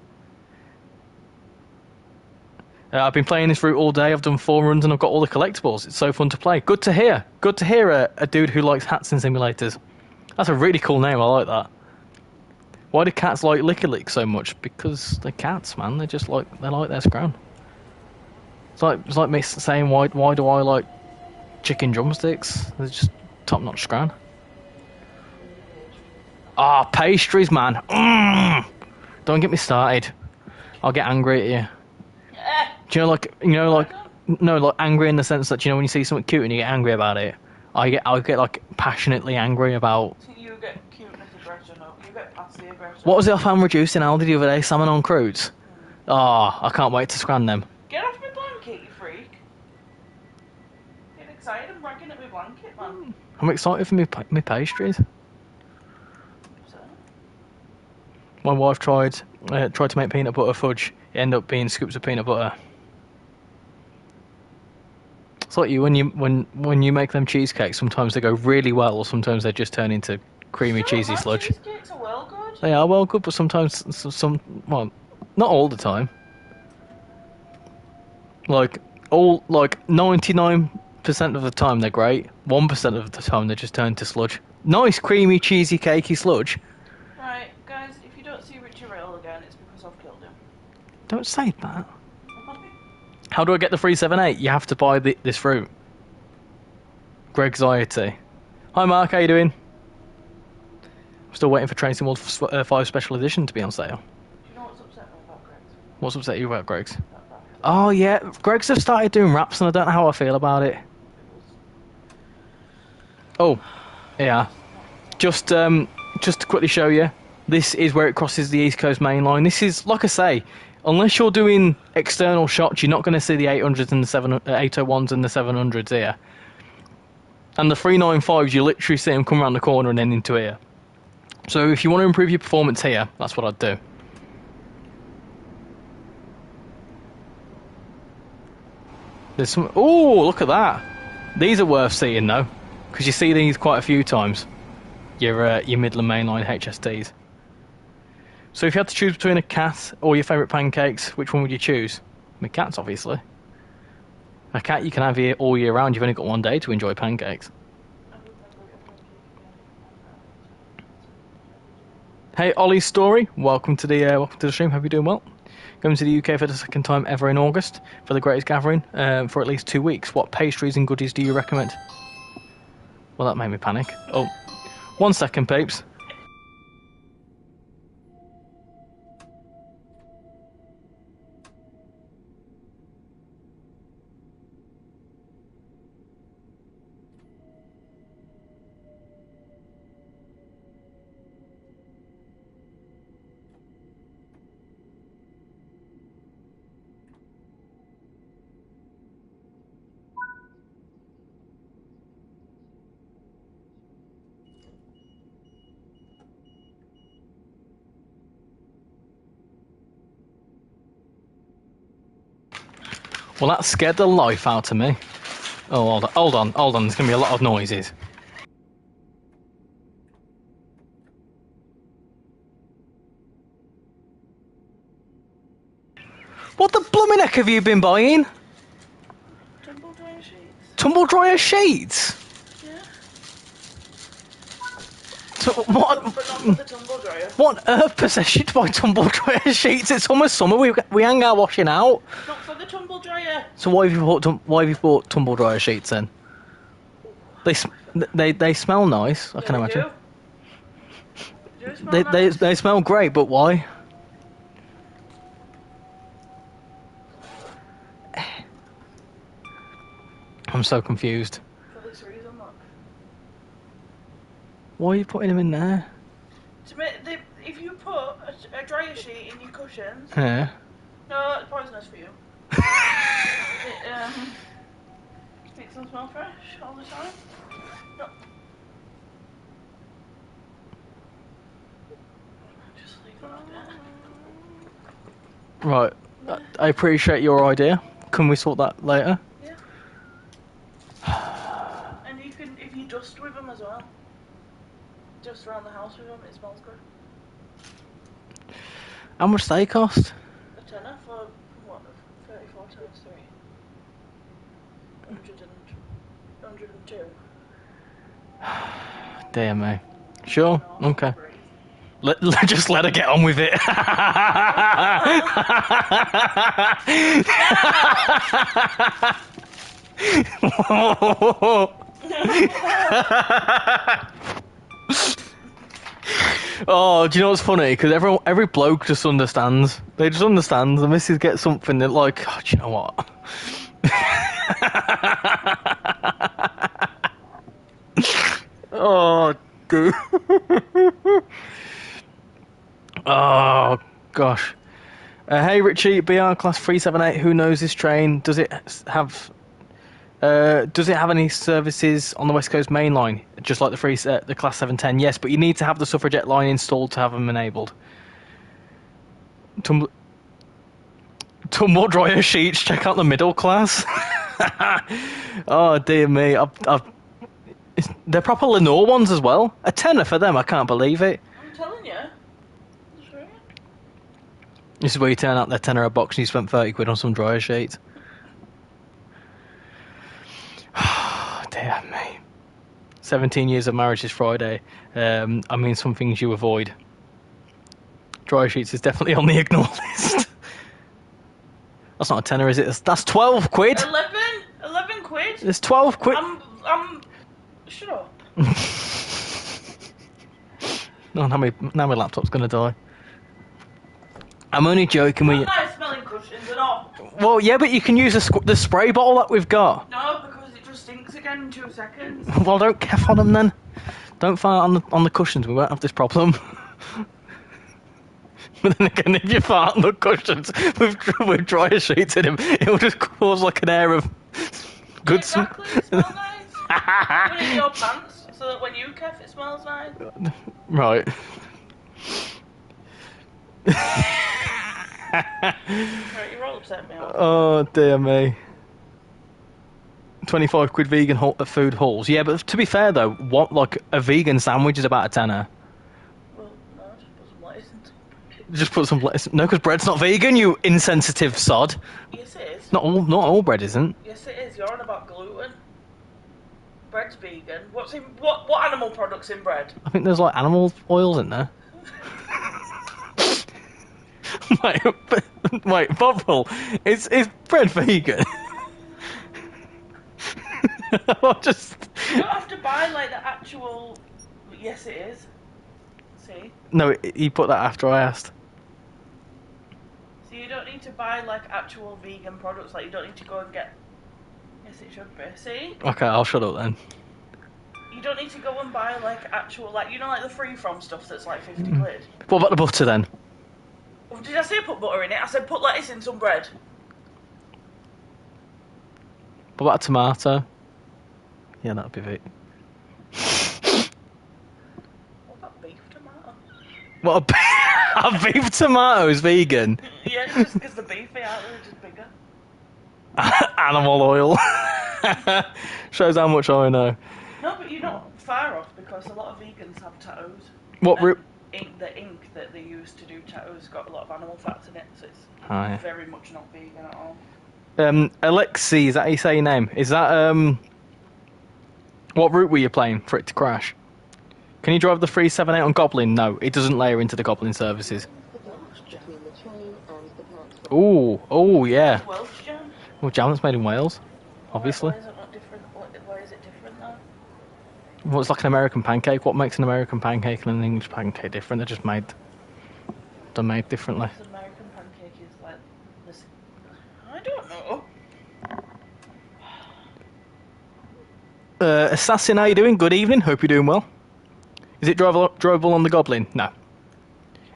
I've been playing this route all day. I've done 4 runs and I've got all the collectibles. It's so fun to play. Good to hear. Good to hear a dude who likes hats and simulators. That's a really cool name. I like that. Why do cats like Licker Lick so much? Because they're cats, man. They like their scrown. It's like me saying why do I like chicken drumsticks? They're just top notch scrown. Ah, pastries, man. Don't get me started. I'll get angry at you. Do you know, like angry in the sense that, you know, when you see something cute and you get angry about it, I get like passionately angry about. You get cuteness aggression, or you get passive aggression. What was it I found reduced in Aldi the other day? Salmon on crudes. I can't wait to scran them. Get off my blanket, you freak! Get excited and bragging at my blanket, man. I'm excited for me pastries. So? My wife tried to make peanut butter fudge. It ended up being scoops of peanut butter. It's like you when you make them cheesecakes. Sometimes they go really well. Sometimes they just turn into creamy cheesy sludge. Cheesecakes are well good. They are well good, but sometimes well, not all the time. Like 99% of the time they're great. 1% of the time they just turn to sludge. Nice creamy cheesy cakey sludge. Right, guys, if you don't see RichyRail again, it's because I've killed him. Don't say that. How do I get the 378? You have to buy this route. Gregxiety. Hi Mark, how you doing? I'm still waiting for Train Sim World 5 Special Edition to be on sale. Do you know what's upset me about Greg's? What's upset you about Greg's? Oh yeah, Greg's have started doing raps and I don't know how I feel about it. Oh, yeah. Just to quickly show you, this is where it crosses the East Coast main line. This is, like I say, unless you're doing external shots, you're not going to see the 800s and the 801s and the 700s here. And the 395s, you literally see them come around the corner and then into here. So if you want to improve your performance here, that's what I'd do. There's some... Oh, look at that. These are worth seeing, though, because you see these quite a few times. Your Midland mainline HSTs. So if you had to choose between a cat or your favourite pancakes, which one would you choose? I mean, cats, obviously. A cat you can have here all year round. You've only got one day to enjoy pancakes. Hey, Ollie's Story. Welcome to the stream. Hope you're doing well. Going to the UK for the second time ever in August for the greatest gathering for at least 2 weeks. What pastries and goodies do you recommend? Well, that made me panic. Oh, 1 second, peeps. Well, that scared the life out of me. Oh, hold on. There's going to be a lot of noises. What the blooming heck have you been buying? Tumble drying sheets. tumble dryer sheets. Yeah. So But not for the tumble dryer. What on earth possessed you to buy tumble dryer sheets? It's almost summer. We hang out washing out. Not for the tumble dryer. So why have you bought tumble dryer sheets then? They smell nice. I can imagine. They do smell nice. They smell great, but why? I'm so confused. For this reason, look. Why are you putting them in there? To make if you put a dryer sheet in your cushions, Yeah. no, it's poisonous for you. It makes them smell fresh all the time. No. Just leave it like that. Right. I appreciate your idea. Can we sort that later? Yeah. And you can, if you dust with them as well. Dust around the house with them, it smells good. How much do they cost? A tenner for, what, 34 times 3? 102. Dear me. Sure. Okay. Just let her get on with it. Oh, do you know what's funny? Because every bloke just understands. They just understand. The missus gets something, they're like, oh, do you know what? Oh, dude. Oh, gosh. Hey, Richie, BR class 378. Who knows this train? Does it have any services on the West Coast main line, just like the class 710? Yes, but you need to have the suffragette line installed to have them enabled. Tumble dryer sheets. Check out the middle class. Oh dear me, they're proper Lenore ones as well. A tenner for them. I can't believe it. I'm telling you. That's right. This is where you turn out their tenner a box and you spent 30 quid on some dryer sheets. Oh, dear me. 17 years of marriage this Friday. I mean, some things you avoid. Dryer sheets is definitely on the ignore list. That's not a tenner, is it? That's 12 quid. 11 quid? There's 12 quid. Shut up. Oh, now my laptop's going to die. I'm only joking with you. Nice smelling cushions and all. Well, yeah, but you can use the spray bottle that we've got. No, because it just stinks again in 2 seconds. Well, don't keff on them then. Don't fart on the cushions. We won't have this problem. But then again, if you fart on the cushions with dryer sheets in them, it will just cause like an air of good Exactly, it smells nice. Put it in your pants so that when you keff it smells nice. Right. Right, you're all upset me off. Oh dear me. 25 quid vegan food hauls. Yeah, but to be fair though, what like a vegan sandwich is about a tenner. Well, no, just put some lettuce into it. Just put some lettuce. No, because bread's not vegan. You insensitive sod. Yes, it is. Not all bread isn't. Yes, it is. You're on about gluten. Bread's vegan. What animal products in bread? I think there's like animal oils in there. Wait, Bovril, is bread vegan? Just... You don't have to buy like the actual. Yes, it is. See? No, he put that after I asked. So you don't need to buy like actual vegan products. Like you don't need to go and get. Yes, it should be. See? Okay, I'll shut up then. You don't need to go and buy like actual like like the free from stuff that's like 50 quid. What about the butter then? Oh, did I say put butter in it? I said put lettuce in some bread. What about a tomato? Yeah, that'd be it. What about beef tomato? What a beef tomato is vegan? Yeah, just because the beef they are just bigger. Animal oil. Shows how much I know. No, but you're not far off because a lot of vegans have tattoos. What The ink that they use to do tattoos got a lot of animal fats in it, so it's yeah. very much not vegan at all. Alexi, is that how you say your name? Is that What route were you playing for it to crash? Can you drive the 378 on Goblin? No, it doesn't layer into the Goblin services. Between the train and the platform. Oh, yeah. It's Welsh jam. Well, jam that's made in Wales, obviously. Why is it not different? Why is it different though? Well, it's like an American pancake. What makes an American pancake and an English pancake different? They're made differently. The American pancake is like this. I don't know. Assassin, how you doing? Good evening. Hope you're doing well. Is it drivable on the Goblin? No.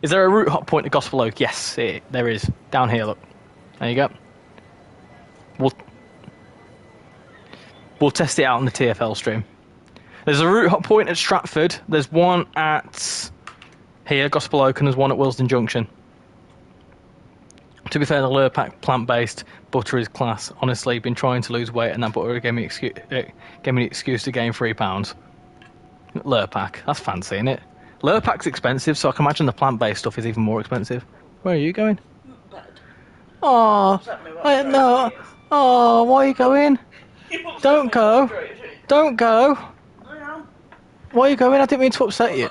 Is there a route hot point at Gospel Oak? Yes, there is. Down here, look. There you go. We'll test it out on the TFL stream. There's a route hot point at Stratford. There's one at here, Gospel Oak, and there's one at Willesden Junction. To be fair, the Lurpak plant-based butter is class. Honestly, been trying to lose weight, and that butter gave me the excuse to gain £3. Lurpak, that's fancy, isn't it? Lurpak's expensive, so I can imagine the plant-based stuff is even more expensive. Where are you going? Bad. Oh, no. Oh, why are you going? Don't go. Don't go. Why are you going? I didn't mean to upset you.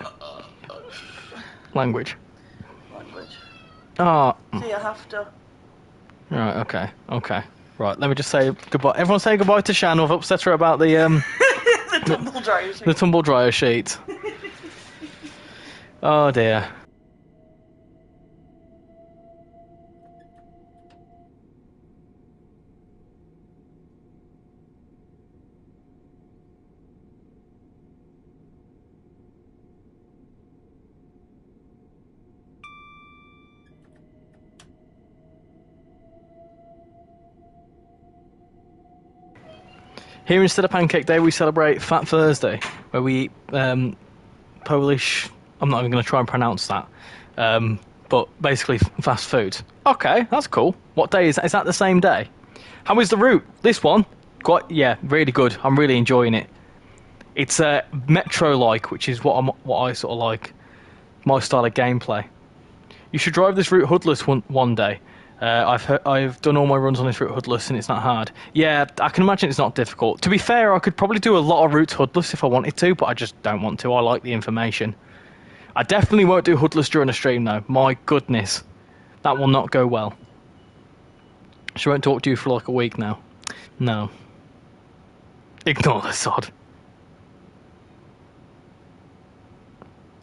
Language. Oh. See, I have to. Right, okay. Right, let me just say goodbye. Everyone say goodbye to Shan. I've upset her about the The tumble dryer sheet. the tumble dryer sheet. Oh dear. Here instead of Pancake Day, we celebrate Fat Thursday, where we eat Polish. I'm not even going to try and pronounce that, but basically fast food. Okay, that's cool. What day is that? Is that the same day? How is the route? This one, yeah, really good. I'm really enjoying it. It's Metro-like, which is what I sort of like, my style of gameplay. You should drive this route hoodless one day. I've done all my runs on this route hoodless and it's not hard. Yeah, I can imagine it's not difficult. To be fair, I could probably do a lot of routes hoodless if I wanted to, but I just don't want to. I like the information. I definitely won't do hoodless during a stream though. My goodness, that will not go well. She won't talk to you for like a week now. No. Ignore the sod.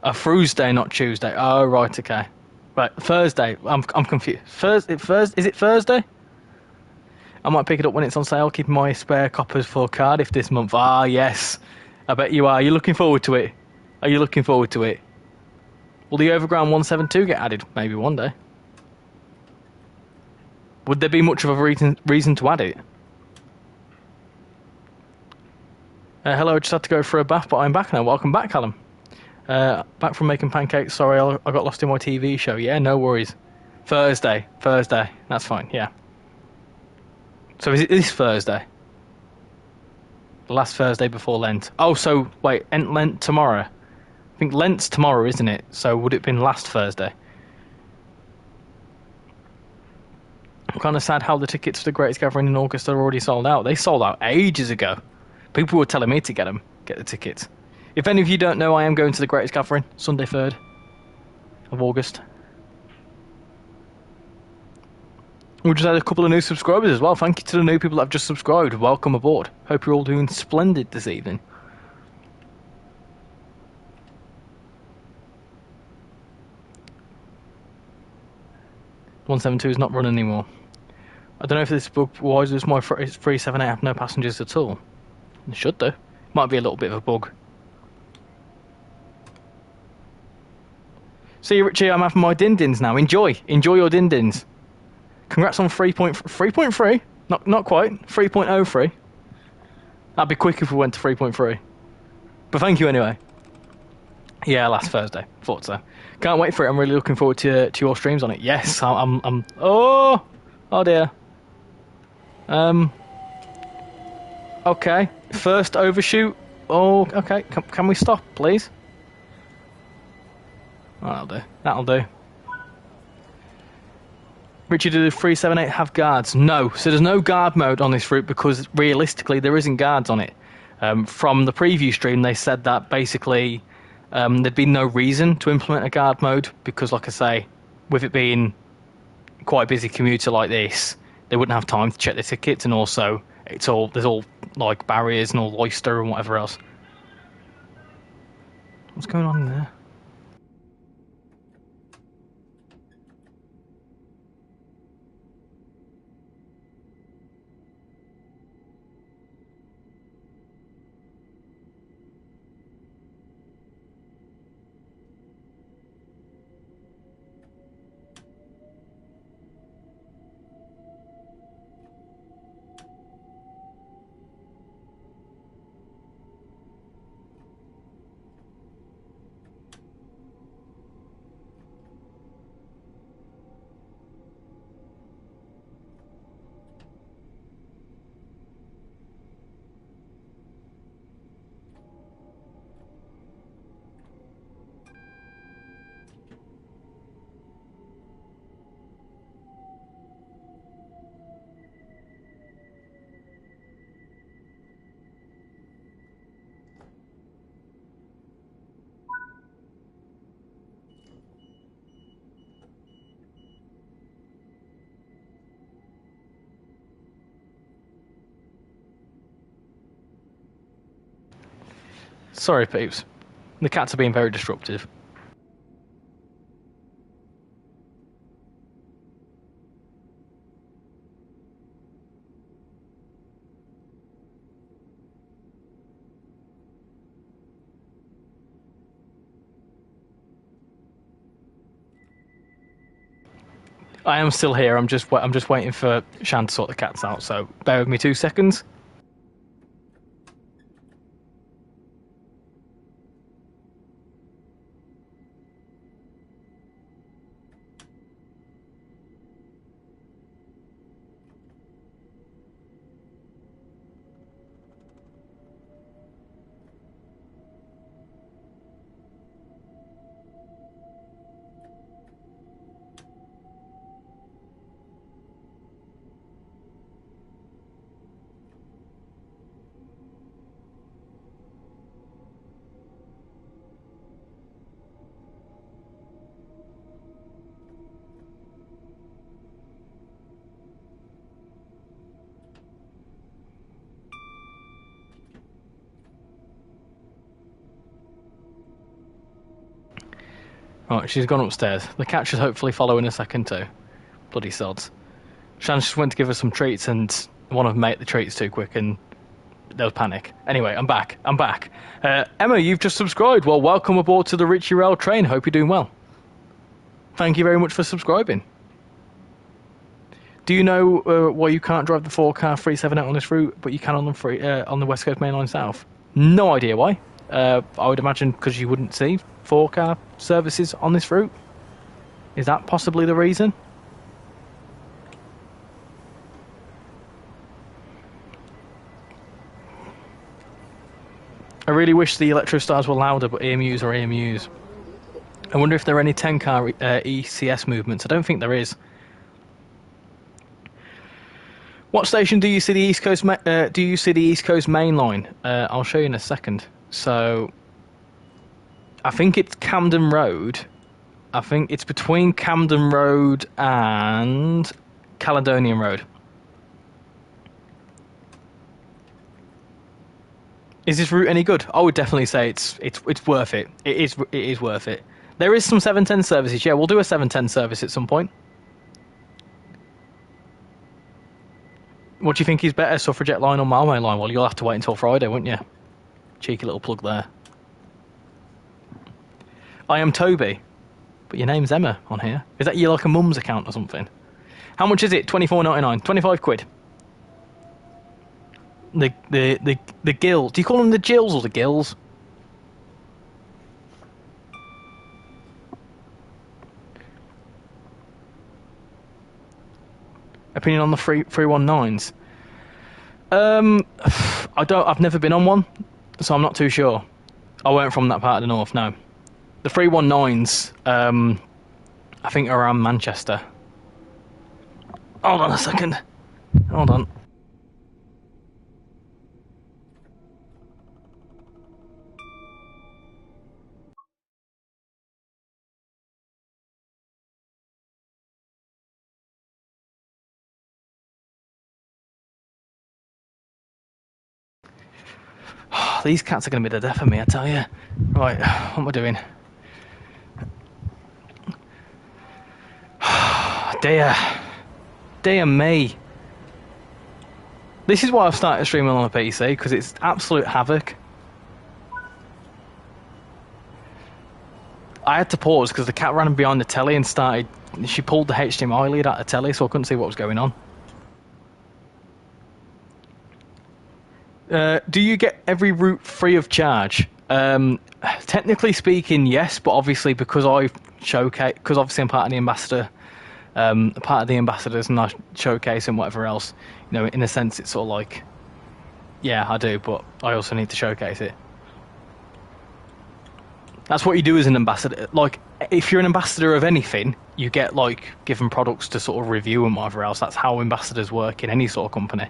A Thursday, not Tuesday. Oh, right, okay. Right, Thursday. I'm confused. Is it Thursday? I might pick it up when it's on sale. Keeping my spare coppers for Cardiff this month. Ah, yes. I bet you are. Are you looking forward to it? Are you looking forward to it? Will the Overground 172 get added? Maybe one day. Would there be much of a reason to add it? Hello, I just had to go for a bath, but I'm back now. Welcome back, Callum. Back from making pancakes. Sorry, I got lost in my TV show. Yeah, no worries. Thursday. That's fine, yeah. So is it this Thursday? The last Thursday before Lent. Oh, so, wait, Lent tomorrow? I think Lent's tomorrow, isn't it? So would it have been last Thursday? I'm kind of sad how the tickets for the Greatest Gathering in August are already sold out. They sold out ages ago. People were telling me to get the tickets. If any of you don't know, I am going to the Greatest Gathering, Sunday 3rd of August. We just had a couple of new subscribers as well. Thank you to the new people that have just subscribed. Welcome aboard. Hope you're all doing splendid this evening. .172 is not running anymore. I don't know if this bug, why does my 378 have no passengers at all? It should do. Might be a little bit of a bug. See you, Richie, I'm having my din-dins now. Enjoy your din-dins. Congrats on 3.3. Not quite. 3.03. That'd be quick if we went to 3.3. But thank you anyway. Yeah, last Thursday. Thought so. Can't wait for it. I'm really looking forward to your streams on it. Yes, I'm oh dear. Okay. First overshoot. Oh, okay. Can we stop, please? Oh, that'll do. Richard, do the 378 have guards? No. So there's no guard mode on this route because realistically there isn't guards on it. From the preview stream, they said that basically there'd be no reason to implement a guard mode because, like I say, with it being quite a busy commuter like this, they wouldn't have time to check the tickets, and also there's all like barriers and all oyster and whatever else. What's going on in there? Sorry, peeps. The cats are being very disruptive. I am still here. I'm just waiting for Shan to sort the cats out. So bear with me 2 seconds. Right, she's gone upstairs. The cat should hopefully follow in a second too. Bloody sods. Shan just went to give us some treats, and one of them ate the treats too quick, and there was panic. Anyway, I'm back. Emma, you've just subscribed. Well, welcome aboard to the RichyRail train. Hope you're doing well. Thank you very much for subscribing. Do you know why you can't drive the 4-car 378 on this route, but you can on the West Coast Main Line South? No idea why. I would imagine because you wouldn't see 4-car services on this route. Is that possibly the reason? I really wish the Electro Stars were louder, but EMUs are EMUs. I wonder if there are any 10-car ECS movements. I don't think there is. What station do you see the East Coast? Do you see the East Coast Main Line? I'll show you in a second. So, I think it's Camden Road. I think it's between Camden Road and Caledonian Road. Is this route any good? I would definitely say it's worth it. It is worth it. There is some 710 services. Yeah, we'll do a 710 service at some point. What do you think is better, Suffragette Line or Mildmay Line? Well, you'll have to wait until Friday, won't you? Cheeky little plug there. I am Toby, but your name's Emma on here. Is that your like a mum's account or something? How much is it? £24.99. 25 quid. The gills. Do you call them the gills or the gills? Opinion on the 319s? I've never been on one, so I'm not too sure. I weren't from that part of the north, no. The 319s, I think are around Manchester. Hold on a second. Hold on. these cats are going to be the death of me, I tell you. Right, what am I doing? Dear me. This is why I've started streaming on a PC, because it's absolute havoc. I had to pause because the cat ran behind the telly and she pulled the HDMI lead out of the telly, so I couldn't see what was going on. Do you get every route free of charge? Technically speaking, yes, but obviously because obviously I'm part of the ambassador, part of the ambassadors and I showcase and whatever else, you know, in a sense it's sort of like, yeah, I do, but I also need to showcase it. That's what you do as an ambassador. Like, if you're an ambassador of anything, you get, like, given products to sort of review and whatever else. That's how ambassadors work in any sort of company.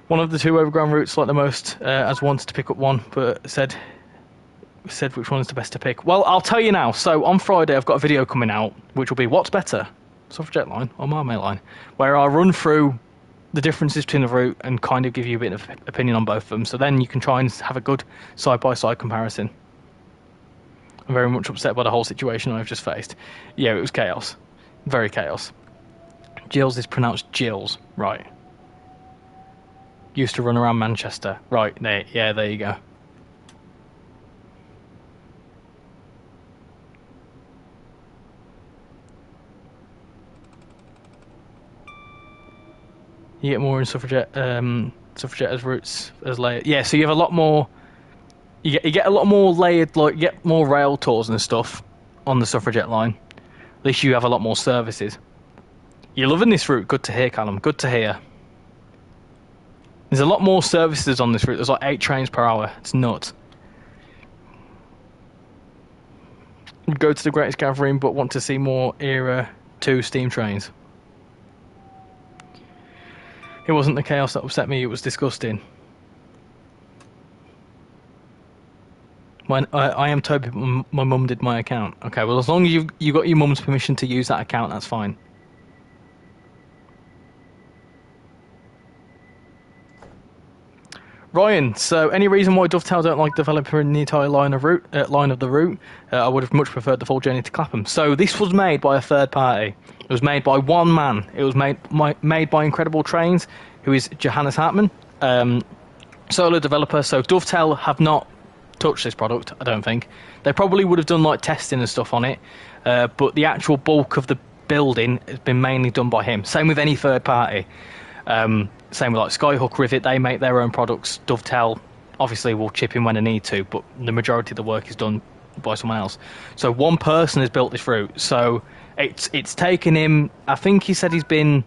One of the two overground routes, like the most, has wanted to pick up one, but said which one is the best to pick. Well, I'll tell you now. So, on Friday, I've got a video coming out, which will be what's better, Suffragette line or Mildmay line, where I'll run through the differences between the route and kind of give you a bit of opinion on both of them, so then you can try and have a good side-by-side comparison. I'm very much upset by the whole situation I've just faced. Yeah, it was chaos. Very chaos. Jills is pronounced Jills. Right. Used to run around Manchester. Right, there you go. You get more in Suffragette as routes as layered. Yeah, so you have a lot more. You get a lot more layered, like you get more rail tours and stuff on the Suffragette line. At least you have a lot more services. You're loving this route. Good to hear, Callum. Good to hear. There's a lot more services on this route. There's like 8 trains per hour. It's nuts. Go to the Greatest Gathering, but want to see more Era 2 steam trains. It wasn't the chaos that upset me, it was disgusting. When I am Toby, my mum did my account. Okay, well, as long as you got your mum's permission to use that account, that's fine. Ryan, so any reason why Dovetail don't like developing the entire line of the route? I would have much preferred the full journey to Clapham. So this was made by a third party. It was made by one man. It was made by Incredible Trains, who is Johannes Hartmann, solo developer. So Dovetail have not touched this product, I don't think. They probably would have done like testing and stuff on it, but the actual bulk of the building has been mainly done by him. Same with any third party. Same with like Skyhook, Rivet, they make their own products. Dovetail obviously will chip in when they need to, but the majority of the work is done by someone else. So one person has built this route. So it's taken him, I think he said he's been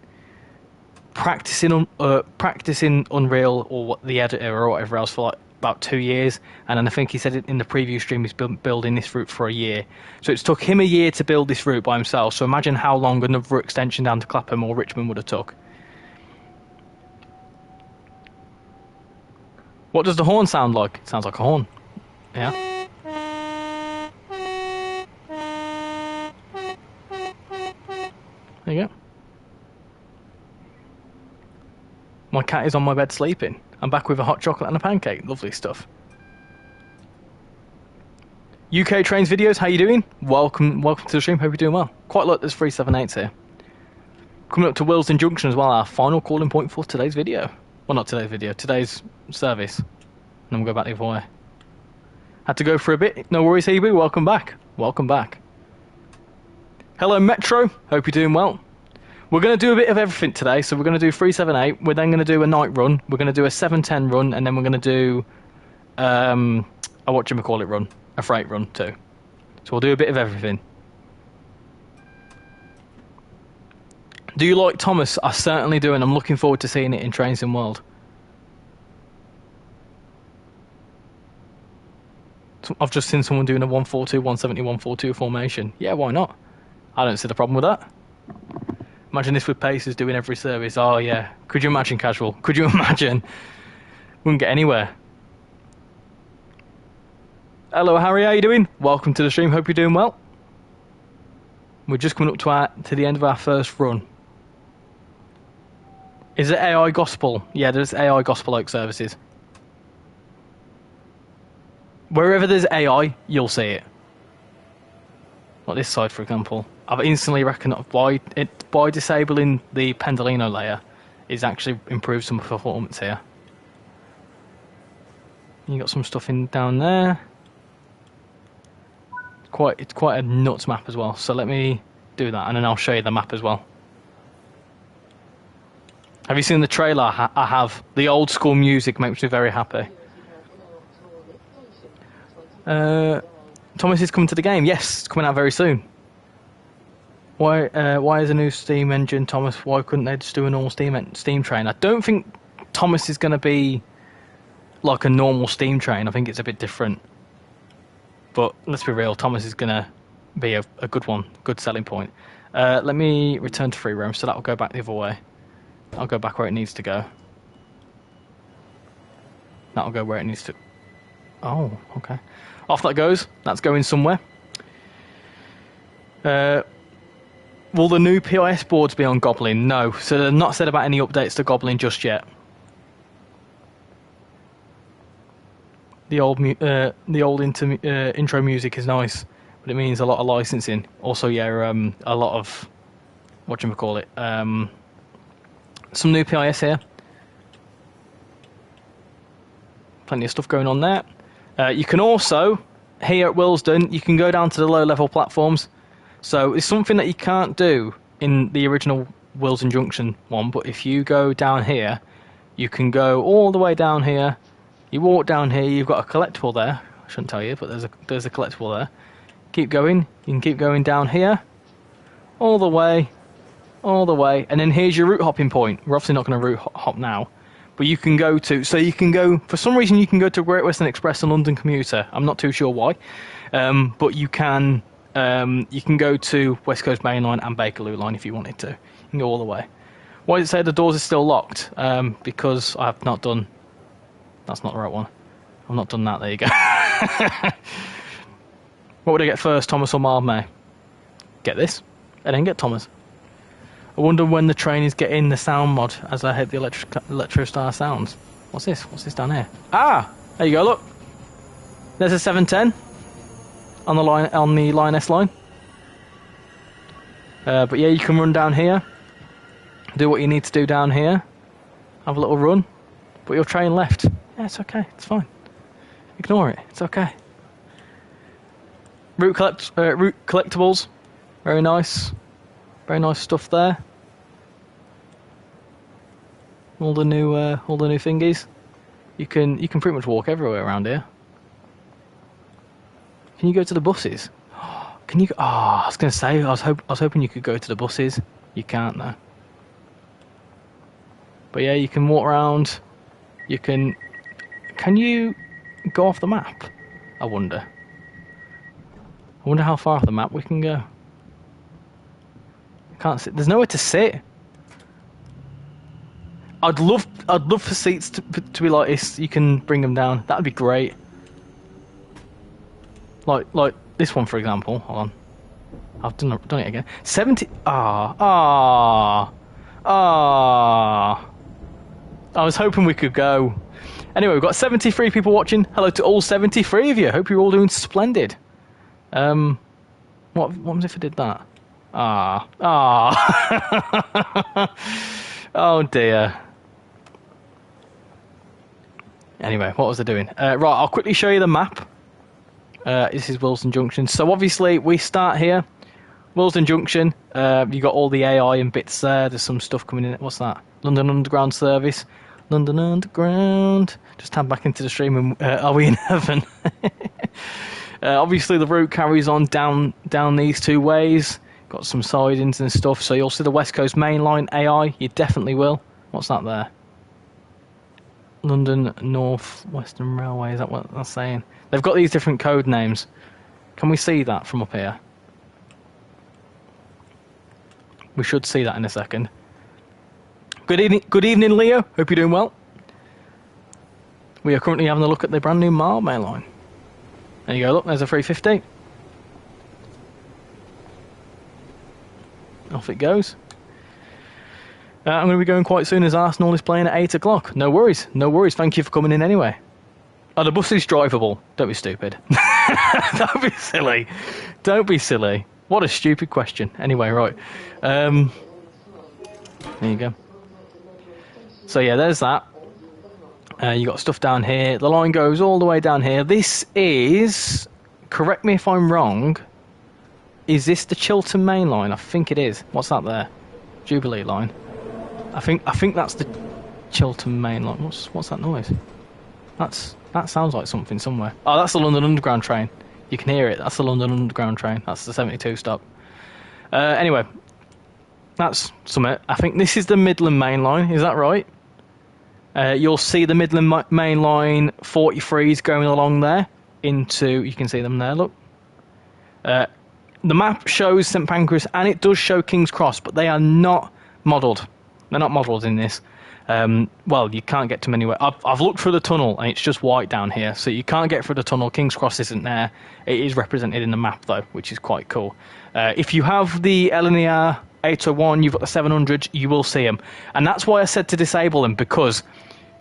practicing Unreal or the editor or whatever else for like about 2 years, and then I think he said in the preview stream he's been building this route for a year. So it's took him a year to build this route by himself. So imagine how long another extension down to Clapham or Richmond would have took. What does the horn sound like? It sounds like a horn. Yeah. There you go. My cat is on my bed sleeping. I'm back with a hot chocolate and a pancake. Lovely stuff. UK Trains videos, how you doing? Welcome to the stream. Hope you're doing well. Quite like there's 378s here. Coming up to Willesden Junction as well, our final calling point for today's video. Well, not today's video, today's service. And then we'll go back the other way. Had to go for a bit. No worries, Hebe. Welcome back. Welcome back. Hello, Metro. Hope you're doing well. We're going to do a bit of everything today. So we're going to do 378. We're then going to do a night run. We're going to do a 710 run. And then we're going to do a whatchamacallit run. A freight run too. So we'll do a bit of everything. Do you like Thomas? I certainly do, and I'm looking forward to seeing it in TrainsimWorld. So I've just seen someone doing a 142, 170, 142 formation. Yeah, why not? I don't see the problem with that. Imagine this with Pacers doing every service. Oh, yeah. Could you imagine, Casual? Could you imagine? Wouldn't get anywhere. Hello, Harry. How you doing? Welcome to the stream. Hope you're doing well. We're just coming up to the end of our first run. Is it AI Gospel? Yeah, there's AI Gospel Oak services. wherever there's AI, you'll see it. Like this side, for example. I've instantly reckoned by disabling the Pendolino layer, it's actually improved some performance here. You got some stuff in down there. It's quite a nuts map as well. So let me do that, and then I'll show you the map as well. Have you seen the trailer? I have. The old school music makes me very happy. Thomas is coming to the game. Yes, it's coming out very soon. Why is a new Steam engine, Thomas? Why couldn't they just do a normal Steam train? I don't think Thomas is going to be like a normal Steam train. I think it's a bit different. But let's be real, Thomas is going to be a good one, good selling point. Let me return to free roam, so that will go back the other way. I'll go back where it needs to go. That'll go where it needs to... Oh, okay. Off that goes. That's going somewhere. Will the new PIS boards be on Goblin? No. So they've not said about any updates to Goblin just yet. The old intro music is nice, but it means a lot of licensing. Also, yeah, a lot of... whatchamacallit? Some new PIS here. Plenty of stuff going on there. You can also, here at Willesden, you can go down to the low-level platforms. So it's something that you can't do in the original Willesden Junction one, but if you go down here, you can go all the way down here. You walk down here, you've got a collectible there. I shouldn't tell you, but there's a collectible there. Keep going. You can keep going down here, all the way, and then here's your route hopping point. We're obviously not going to route hop now, but you can go to, so you can go, for some reason you can go to Great Western Express and London Commuter. I'm not too sure why, but you can go to West Coast Main Line and Bakerloo Line if you wanted to. You can go all the way. Why does it say the doors are still locked? Because I have not done, that's not the right one. I've not done that, there you go. What would I get first, Thomas or Mildmay? Get this, and then get Thomas. I wonder when the train is getting the sound mod as I hit the Electrostar sounds. What's this? What's this down here? Ah! There you go, look. There's a 710 on the line, on the Line S line. But yeah, you can run down here. Do what you need to do down here. Have a little run. But your train left. Yeah, it's okay. It's fine. Ignore it. It's okay. Route collectibles. Very nice. Very nice stuff there. All the new thingies. You can pretty much walk everywhere around here. Can you go to the buses? Can you? Oh, I was going to say I was hoping you could go to the buses. You can't though. But yeah, you can walk around. You can. Can you go off the map? I wonder. I wonder how far off the map we can go. Can't sit. There's nowhere to sit. I'd love for seats to be like this. You can bring them down. That'd be great. Like this one, for example. Hold on. I've done it again. 70. I was hoping we could go. Anyway, we've got 73 people watching. Hello to all 73 of you. Hope you're all doing splendid. What happens if I did that? Oh dear. Anyway, what was I doing? Right, I'll quickly show you the map. This is Willesden Junction. So obviously we start here. Willesden Junction. You got all the AI and bits there. There's some stuff coming in. What's that? London Underground service. London Underground. Just tab back into the stream and are we in heaven? Obviously the route carries on down these two ways. Got some sidings and stuff, so you'll see the West Coast Main Line AI. You definitely will. What's that there? London North Western Railway. Is that what that's saying? They've got these different code names. Can we see that from up here? We should see that in a second. Good evening, Leo. Hope you're doing well. We are currently having a look at the brand new Mildmay line. There you go. Look, there's a 350. Off it goes. I'm going to be going quite soon as Arsenal is playing at 8 o'clock. No worries. No worries. Thank you for coming in anyway. Oh, the bus is drivable. Don't be stupid. Don't be silly. Don't be silly. What a stupid question. Anyway, right. There you go. So yeah, there's that. You got stuff down here. The line goes all the way down here. This is, correct me if I'm wrong, is this the Chiltern Main Line? I think it is. What's that there? Jubilee Line. I think that's the Chiltern Main Line. What's that noise? That sounds like something somewhere. Oh, that's the London Underground train. You can hear it. That's the London Underground train. That's the 72 stop. Anyway, that's something. I think this is the Midland Main Line. Is that right? You'll see the Midland Main Line 43s going along there into. You can see them there. Look. The map shows St Pancras and it does show King's Cross, but they are not modelled. They're not modelled in this. Well, you can't get to them anywhere. I've looked through the tunnel and it's just white down here, so you can't get through the tunnel. King's Cross isn't there. It is represented in the map though, which is quite cool. If you have the LNER 801, you've got the 700, you will see them, and that's why I said to disable them, because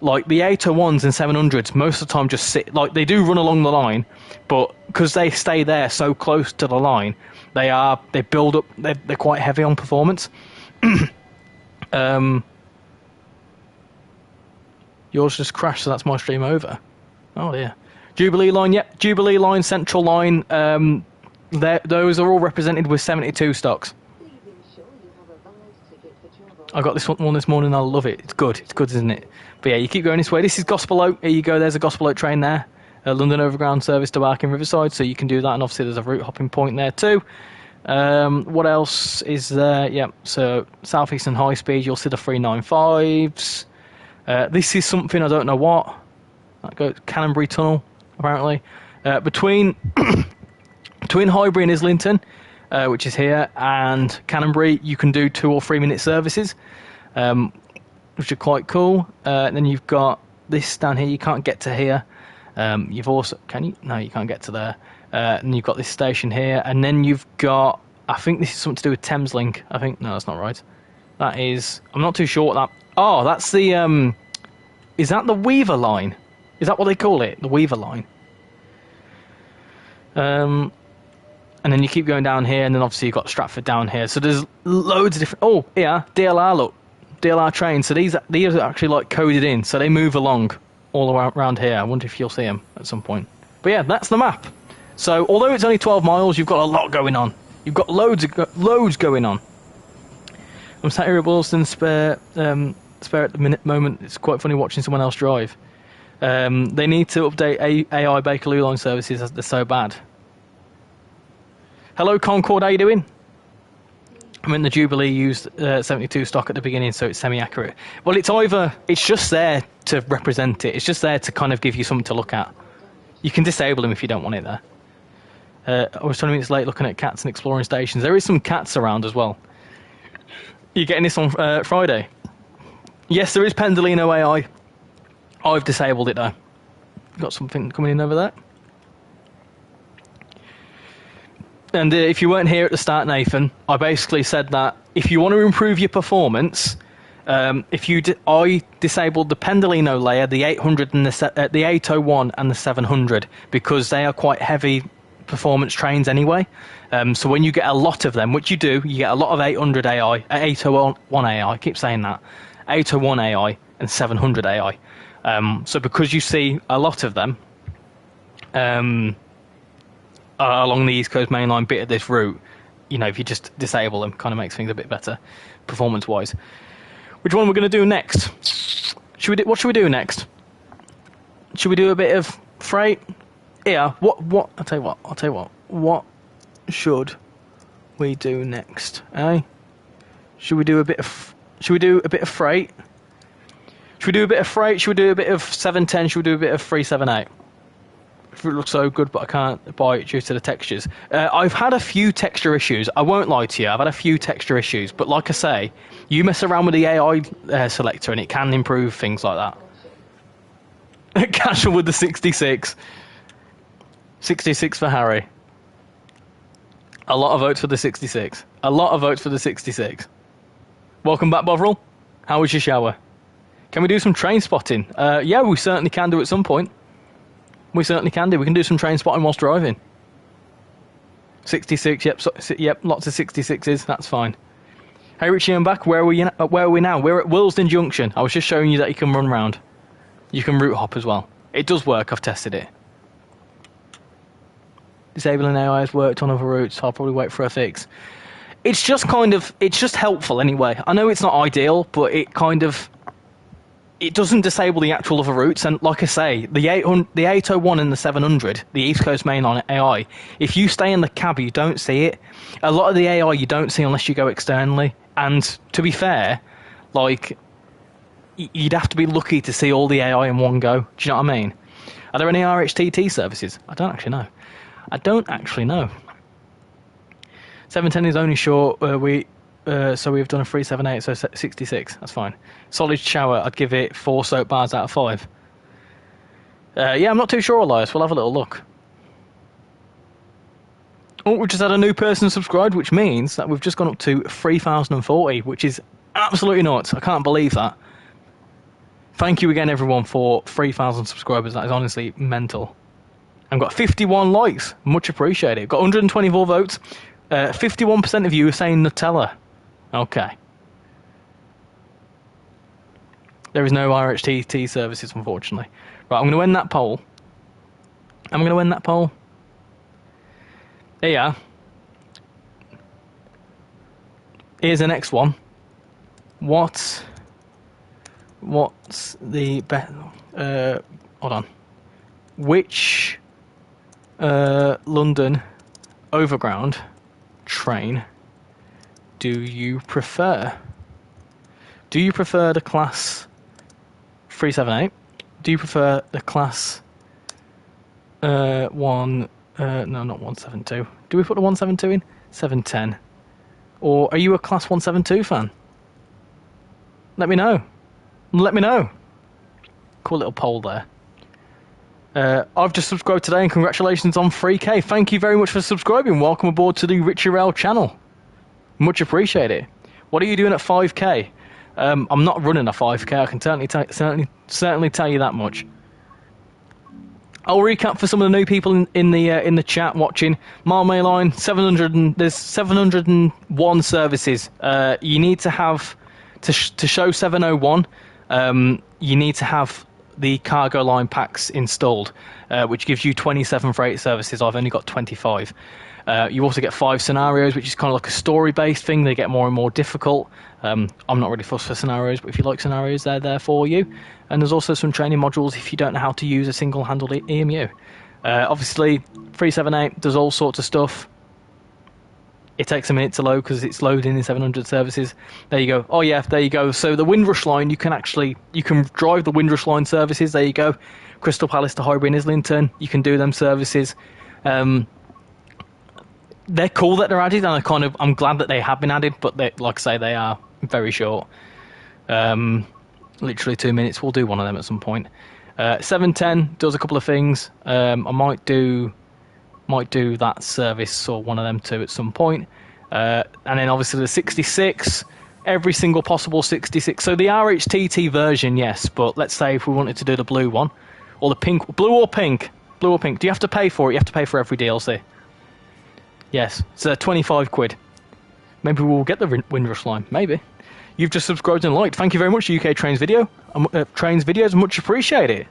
like the 801s and 700s most of the time just sit, like they do run along the line, but because they stay there so close to the line, they build up, they're quite heavy on performance. Yours just crashed, so that's my stream over. Oh dear. Jubilee Line, yep. Jubilee Line, Central Line. Those are all represented with 72 stocks. I got this one this morning. I love it. It's good. It's good, isn't it? But yeah, you keep going this way. This is Gospel Oak. Here you go. There's a Gospel Oak train there. London Overground service to Barking Riverside, so you can do that. And obviously there's a route hopping point there too. What else is there? Yeah, so South Eastern High Speed. You'll see the 395s. This is something I don't know what. That goes Canonbury Tunnel, apparently. Between Highbury and Islington, which is here, and Canonbury, you can do 2 or 3 minute services, which are quite cool. Then you've got this down here. You can't get to here. You've also, can you? No, you can't get to there. And you've got this station here, and then you've got, I think this is something to do with Thameslink. I think, no, that's not right. That is, I'm not too sure what that. Oh, that's the, is that the Weaver Line? Is that what they call it? The Weaver Line. And then you keep going down here, and then obviously you've got Stratford down here. So there's loads of different, oh, yeah, DLR, look. DLR trains. So these are actually like coded in, so they move along all around here. I wonder if you'll see them at some point. But yeah, that's the map. So although it's only 12 miles, you've got a lot going on. You've got loads going on. I'm sat here at Wilson, spare at the moment. It's quite funny watching someone else drive. They need to update AI Bakerloo line services as they're so bad. Hello Concord, how you doing? I mean, the Jubilee used 72 stock at the beginning, so it's semi-accurate. Well, it's just there to represent it. It's just there to kind of give you something to look at. You can disable them if you don't want it there. I was 20 minutes late looking at cats and exploring stations. There is some cats around as well. You're getting this on Friday? Yes, there is Pendolino AI. I've disabled it though. Got something coming in over there. And if you weren't here at the start, Nathan, I basically said that if you want to improve your performance, I disabled the Pendolino layer, the 800 and the 801 and the 700, because they are quite heavy performance trains anyway. So when you get a lot of them, which you do, you get a lot of 800 AI, 801 AI, I keep saying that, 801 AI and 700 AI. So because you see a lot of them along the East Coast Main Line bit of this route, you know, if you just disable them, kind of makes things a bit better performance-wise. Which one we're going to do next? What should we do next? Should we do a bit of freight? Yeah. What? I'll tell you what. What should we do next? Eh? Should we do a bit of freight? Should we do a bit of freight? Should we do a bit of 710? Should we do a bit of 378? It looks so good, but I can't buy it due to the textures. I've had a few texture issues. I won't lie to you. I've had a few texture issues, but like I say, you mess around with the AI selector and it can improve things like that. Casual with the 66. 66 for Harry. A lot of votes for the 66. A lot of votes for the 66. Welcome back, Bovril. How was your shower? Can we do some train spotting? Yeah, we certainly can do at some point. we certainly can do. We can do some train spotting whilst driving. 66, yep, lots of 66s, that's fine. Hey Richie, I'm back. Where are we now? We're at Willesden Junction. I was just showing you that you can run round. You can route hop as well. It does work, I've tested it. Disabling AI has worked on other routes. I'll probably wait for a fix. It's just it's just helpful anyway. I know it's not ideal, but it doesn't disable the actual other routes. And like I say, the 801 and the 700, the East Coast Mainline AI, if you stay in the cab, you don't see it. A lot of the AI you don't see unless you go externally. And to be fair, like, you'd have to be lucky to see all the AI in one go. Do you know what I mean? Are there any RHTT services? I don't actually know. 710 is only short. So we've done a 378, so 66. That's fine. Solid shower, I'd give it 4 soap bars out of 5. Yeah, I'm not too sure, Elias. We'll have a little look. Oh, we just had a new person subscribed, which means that we've just gone up to 3,040, which is absolutely nuts. I can't believe that. Thank you again, everyone, for 3,000 subscribers. That is honestly mental. I've got 51 likes. Much appreciated. Got 124 votes. 51% of you are saying Nutella. Okay. There is no RHTT services, unfortunately. Right, I'm going to end that poll. There you are. Here's the next one. What's the best? Hold on. Which London Overground train do you prefer? Do you prefer the class 378? Do you prefer the class no, not 172. Do we put the 172 in? 710. Or are you a class 172 fan? Let me know. Cool little poll there. I've just subscribed today, and congratulations on 3K. Thank you very much for subscribing. Welcome aboard to the RichyRail channel. Much appreciated. What are you doing at 5K? I'm not running a 5K. I can certainly tell you that much. I'll recap for some of the new people in the chat watching. Mildmay line 700. There's 701 services. You need to have to show 701. You need to have the cargo line packs installed, which gives you 27 freight services. I've only got 25. You also get 5 scenarios, which is kind of like a story-based thing. They get more and more difficult. I'm not really fussed for scenarios, but if you like scenarios, they're there for you. And there's also some training modules if you don't know how to use a single-handled EMU. Obviously, 378 does all sorts of stuff. It takes a minute to load because it's loading in 700 services. There you go. Oh yeah, there you go. So the Windrush line, you can drive the Windrush line services. There you go. Crystal Palace to Highbury and Islington, you can do them services. They're cool that they're added, and I'm glad that they have been added. But like I say, they are very short. Literally 2 minutes. We'll do one of them at some point. 710 does a couple of things. I might do that service or one of them too at some point. And then obviously the 66, every single possible 66. So the RHTT version, yes, but let's say if we wanted to do the blue one, or the pink, blue or pink. Do you have to pay for it? You have to pay for every DLC. Yes, so 25 quid. Maybe we'll get the Windrush line, maybe. You've just subscribed and liked. Thank you very much, UK Trains Trains Videos, much appreciated.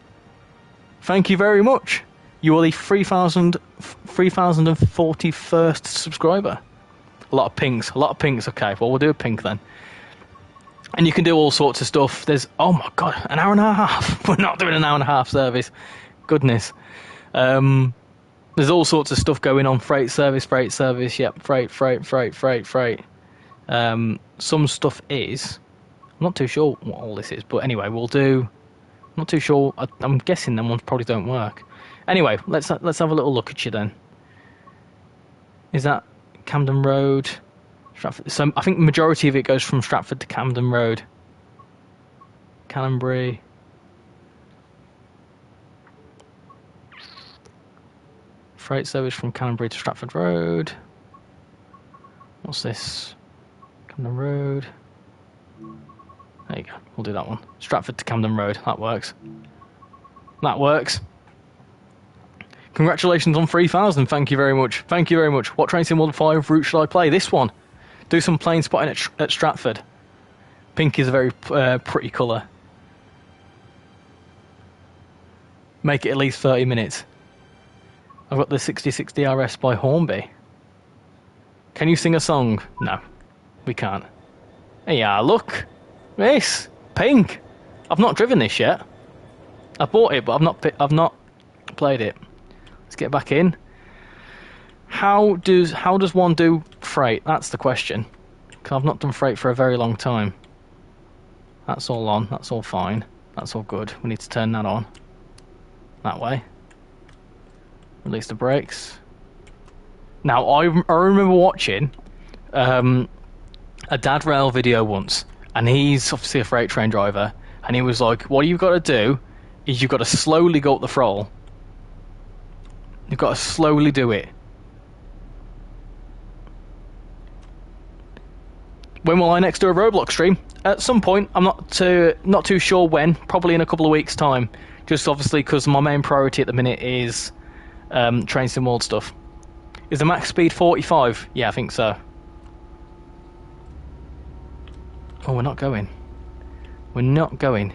Thank you very much. You are the 3,041st subscriber. A lot of pinks. Okay, well, we'll do a pink then. And you can do all sorts of stuff. There's, oh my god, an hour and a half. We're not doing an hour and a half service. Goodness. There's all sorts of stuff going on. Freight service. Yep, freight. Some stuff is, I'm not too sure what all this is, but anyway, we'll do. I'm not too sure. I'm guessing them ones probably don't work. Anyway, let's have a little look at you then. Is that Camden Road, Stratford? So I think the majority of it goes from Stratford to Camden Road. Canonbury. Freight service from Canonbury to Stratford Road. What's this? Camden Road. There you go. We'll do that one. Stratford to Camden Road. That works. Congratulations on 3,000. Thank you very much. Thank you very much. What Train Sim World 5 route should I play? This one. Do some plane spotting at Stratford. Pink is a very pretty colour. Make it at least 30 minutes. I've got the 6060 RS by Hornby. Can you sing a song? No, we can't. Hey, look. This. Pink. I've not driven this yet. I bought it, but I've not played it. Let's get back in. How does one do freight? That's the question. Because I've not done freight for a very long time. That's all on. That's all fine. That's all good. We need to turn that on. That way. Release the brakes. Now, I remember watching a RichyRail video once, and he's obviously a freight train driver, and he was like, what you've got to do is you've got to slowly go up the throttle. You've got to slowly do it. When will I next do a Roblox stream? At some point. I'm not too sure when. Probably in a couple of weeks' time. Just obviously because my main priority at the minute is Train Sim World stuff. Is the max speed 45? Yeah, I think so. Oh, we're not going. We're not going.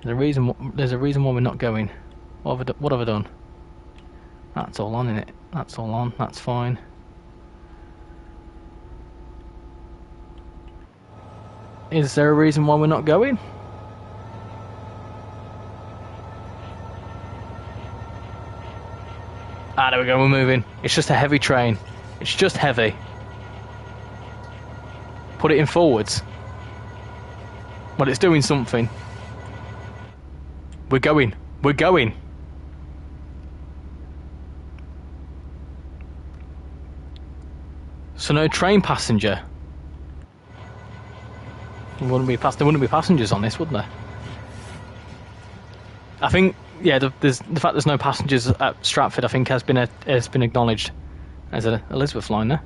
There's a reason why we're not going. What have I done? That's all on, innit? That's all on. That's fine. Is there a reason why we're not going? Ah, there we go, we're moving. It's just a heavy train. It's just heavy. Put it in forwards. Well, it's doing something. We're going. We're going. So no train passenger. There wouldn't be passengers on this, would there? I think, yeah, the fact there's no passengers at Stratford, I think, has been acknowledged as an Elizabeth line there.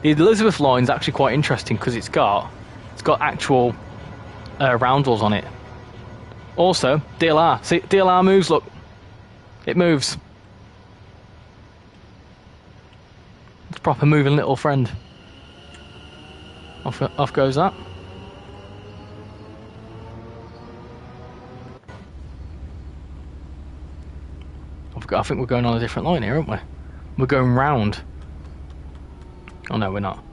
The Elizabeth line's actually quite interesting because it's got actual roundels on it. Also, DLR. See, DLR moves. Look, it moves. It's a proper moving little friend. Off goes that. I think we're going on a different line here, aren't we? We're going round. Oh no, we're not.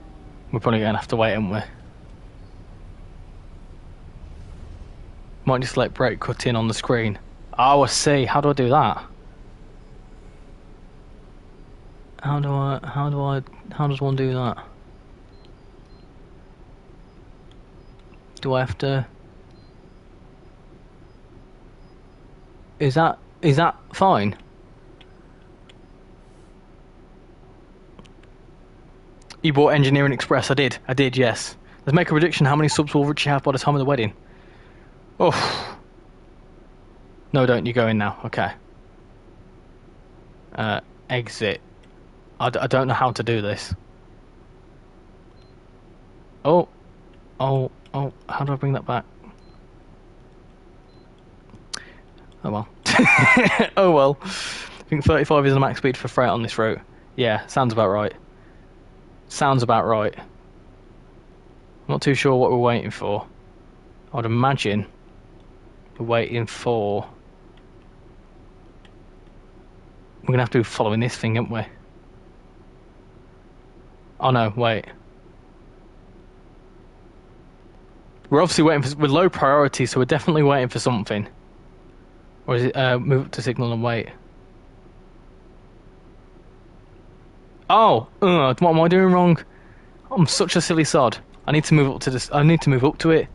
We're probably going to have to wait, aren't we? Might just let brake cut in on the screen. Oh, I see. How do I do that? How does one do that? Do I have to... Is that fine? You bought Engineering Express. I did, yes. Let's make a prediction. How many subs will Richie have by the time of the wedding? Oh. No, don't. You go in now. Okay. Exit. I don't know how to do this. Oh. How do I bring that back? Oh well. Oh well. I think 35 is the max speed for freight on this route. Yeah, sounds about right. Sounds about right. I'm not too sure what we're waiting for. I would imagine we're waiting for... We're going to have to be following this thing, aren't we? Oh no, wait. We're obviously waiting for... We're low priority, so we're definitely waiting for something. Or is it move up to signal and wait? Oh, what am I doing wrong? I'm such a silly sod. I need to move up to this. I need to move up to it.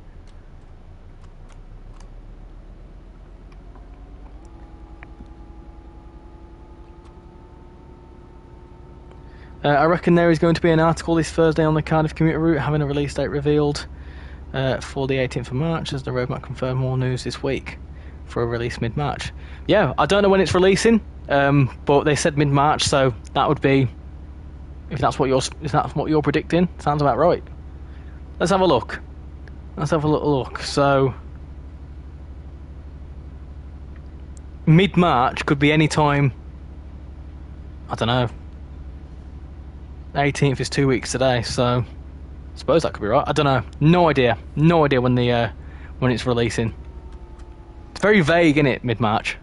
I reckon there is going to be an article this Thursday on the Cardiff commuter route having a release date revealed for the 18th of March, as the roadmap confirmed more news this week for a release mid-March. Yeah, I don't know when it's releasing, but they said mid-March, so that would be... If that's what you're predicting, sounds about right. Let's have a look. Let's have a little look. So, mid-March could be any time I don't know. 18th is 2 weeks today, so I suppose that could be right. I don't know. No idea. No idea when when it's releasing. It's very vague, isn't it? Mid-March.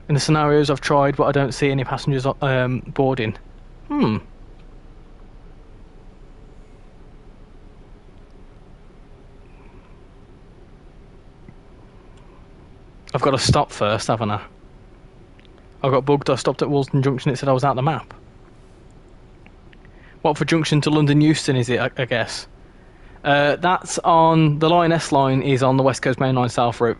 In the scenarios I've tried, but I don't see any passengers boarding. I've got to stop first, haven't I? I got bugged. I stopped at Woolston Junction. It said I was out the map. Watford Junction to London Euston, is it? I guess. That's on the Line S line. Is on the West Coast Main Line South route.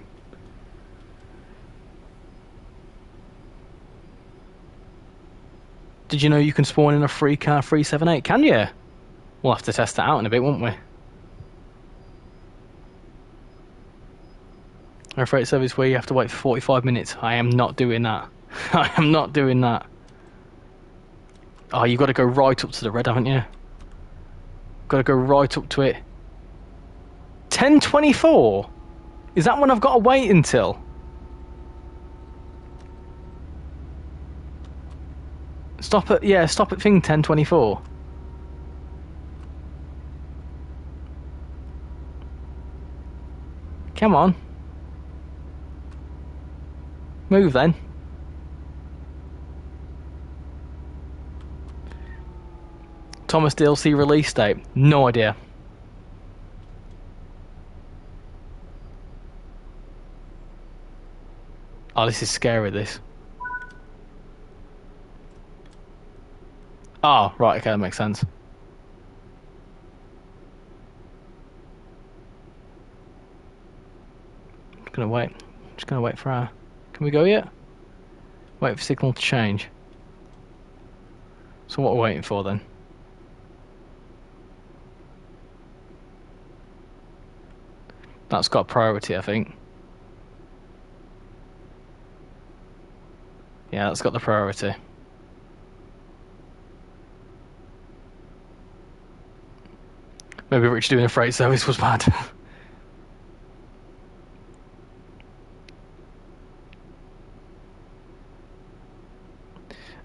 Did you know you can spawn in a free car 378? Can you? We'll have to test that out in a bit, won't we? A freight service where you have to wait for 45 minutes. I am not doing that. I am not doing that. Oh, you've got to go right up to the red, haven't you? Got to go right up to it. 10:24? Is that when I've got to wait until? Stop at thing 10:24. Come on. Move then. Thomas DLC release date? No idea. Oh, this is scary, this. Oh, right, okay, that makes sense. Just gonna wait. Just gonna wait for our... Can we go yet? Wait for signal to change. So what are we waiting for then? That's got priority, I think. Yeah, that's got the priority. Maybe Rich doing a freight service was bad.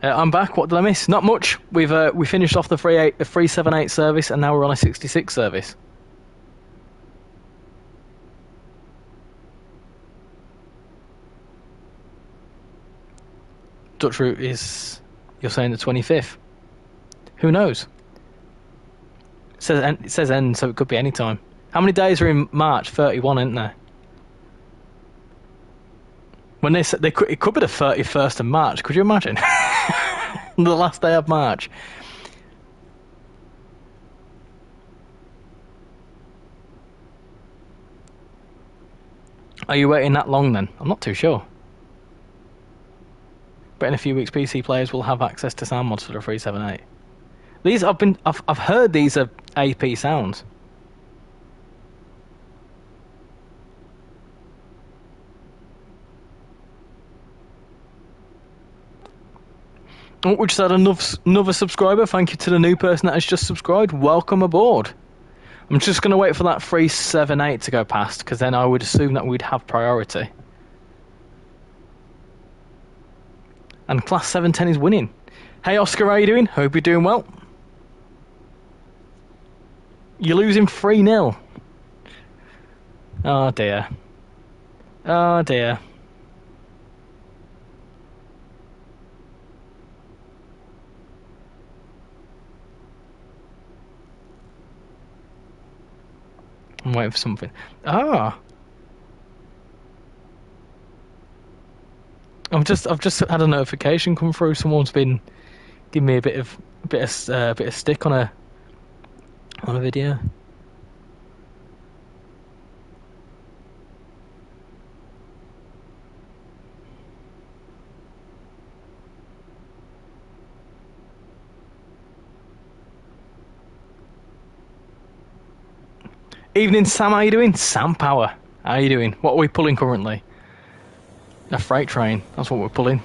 I'm back. What did I miss? Not much. We finished off the 378 service, and now we're on a 66 service. Dutch route is, you're saying, the 25th. Who knows? It says end, so it could be any time. How many days are in March? 31, isn't there? When they said it could be the 31st of March. Could you imagine? The last day of March. Are you waiting that long then? I'm not too sure. But in a few weeks, PC players will have access to sound mods for the 378. These I've heard these are AP sounds. Oh, we just had another subscriber. Thank you to the new person that has just subscribed. Welcome aboard. I'm just going to wait for that 378 to go past, because then I would assume that we'd have priority. And Class 710 is winning. Hey Oscar, how you doing? Hope you're doing well. You're losing 3-0. Oh dear. Oh dear. I'm waiting for something. Ah. I've just had a notification come through. Someone's been giving me a bit of stick on a video. Evening, Sam. How you doing? Sam Power. How you doing? What are we pulling currently? A freight train. That's what we're pulling.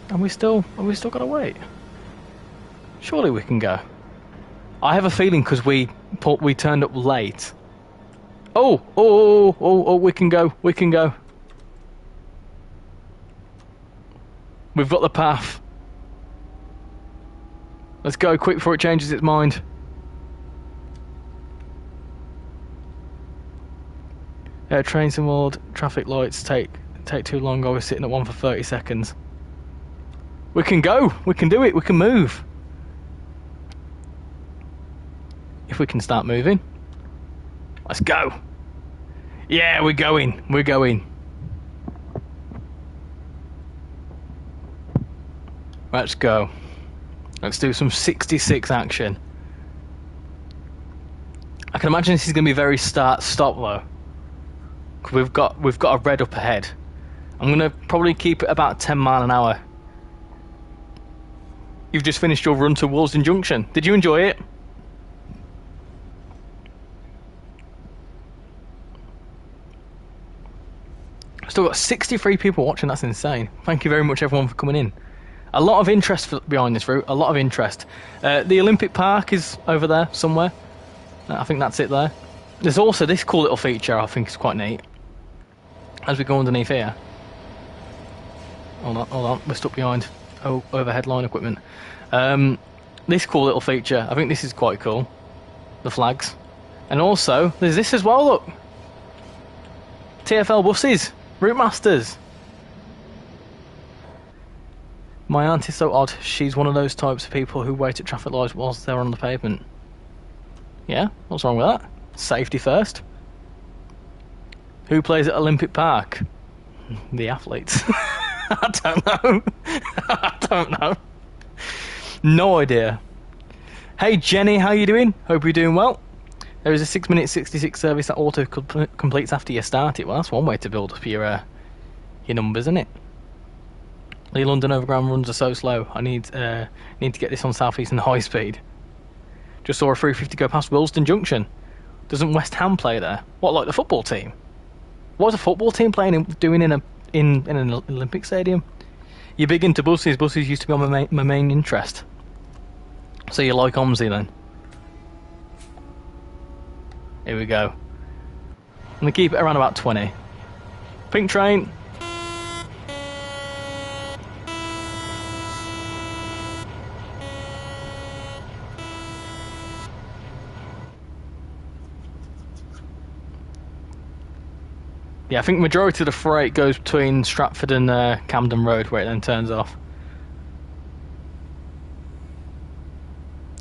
And we still gotta wait. Surely we can go. I have a feeling because we turned up late. Oh, we can go. We can go. We've got the path. Let's go quick before it changes its mind. TrainsimWorld traffic lights take too long. I was sitting at one for 30 seconds. We can go. We can do it. We can move. If we can start moving. Let's go. Yeah, we're going. We're going. Let's go. Let's do some 66 action. I can imagine this is going to be very start-stop though. We've got a red up ahead. I'm going to probably keep it about 10 mile an hour. You've just finished your run to Willesden Junction. Did you enjoy it? Still got 63 people watching. That's insane. Thank you very much everyone for coming in. A lot of interest behind this route. A lot of interest. The Olympic Park is over there somewhere. I think that's it there. There's also this cool little feature I think is quite neat. As we go underneath here. Hold on. We're stuck behind overhead line equipment. This cool little feature. I think this is quite cool. The flags. And also, there's this as well, look. TfL buses. Route Masters. My aunt is so odd. She's one of those types of people who wait at traffic lights whilst they're on the pavement. Yeah, what's wrong with that? Safety first. Who plays at Olympic Park? The athletes. I don't know. I don't know. No idea. Hey Jenny, how you doing? Hope you're doing well. There is a 6-minute 66 service that auto completes after you start it. Well, that's one way to build up your numbers, isn't it? The London Overground runs are so slow. I need to get this on South Eastern high speed. Just saw a 350 go past Willesden Junction. Doesn't West Ham play there? What, like the football team? What's a football team doing in an Olympic stadium? You're big into buses. Buses used to be on my main interest. So you like OMSI then? Here we go. I'm going to keep it around about 20. Pink train. Yeah, I think majority of the freight goes between Stratford and Camden Road, where it then turns off.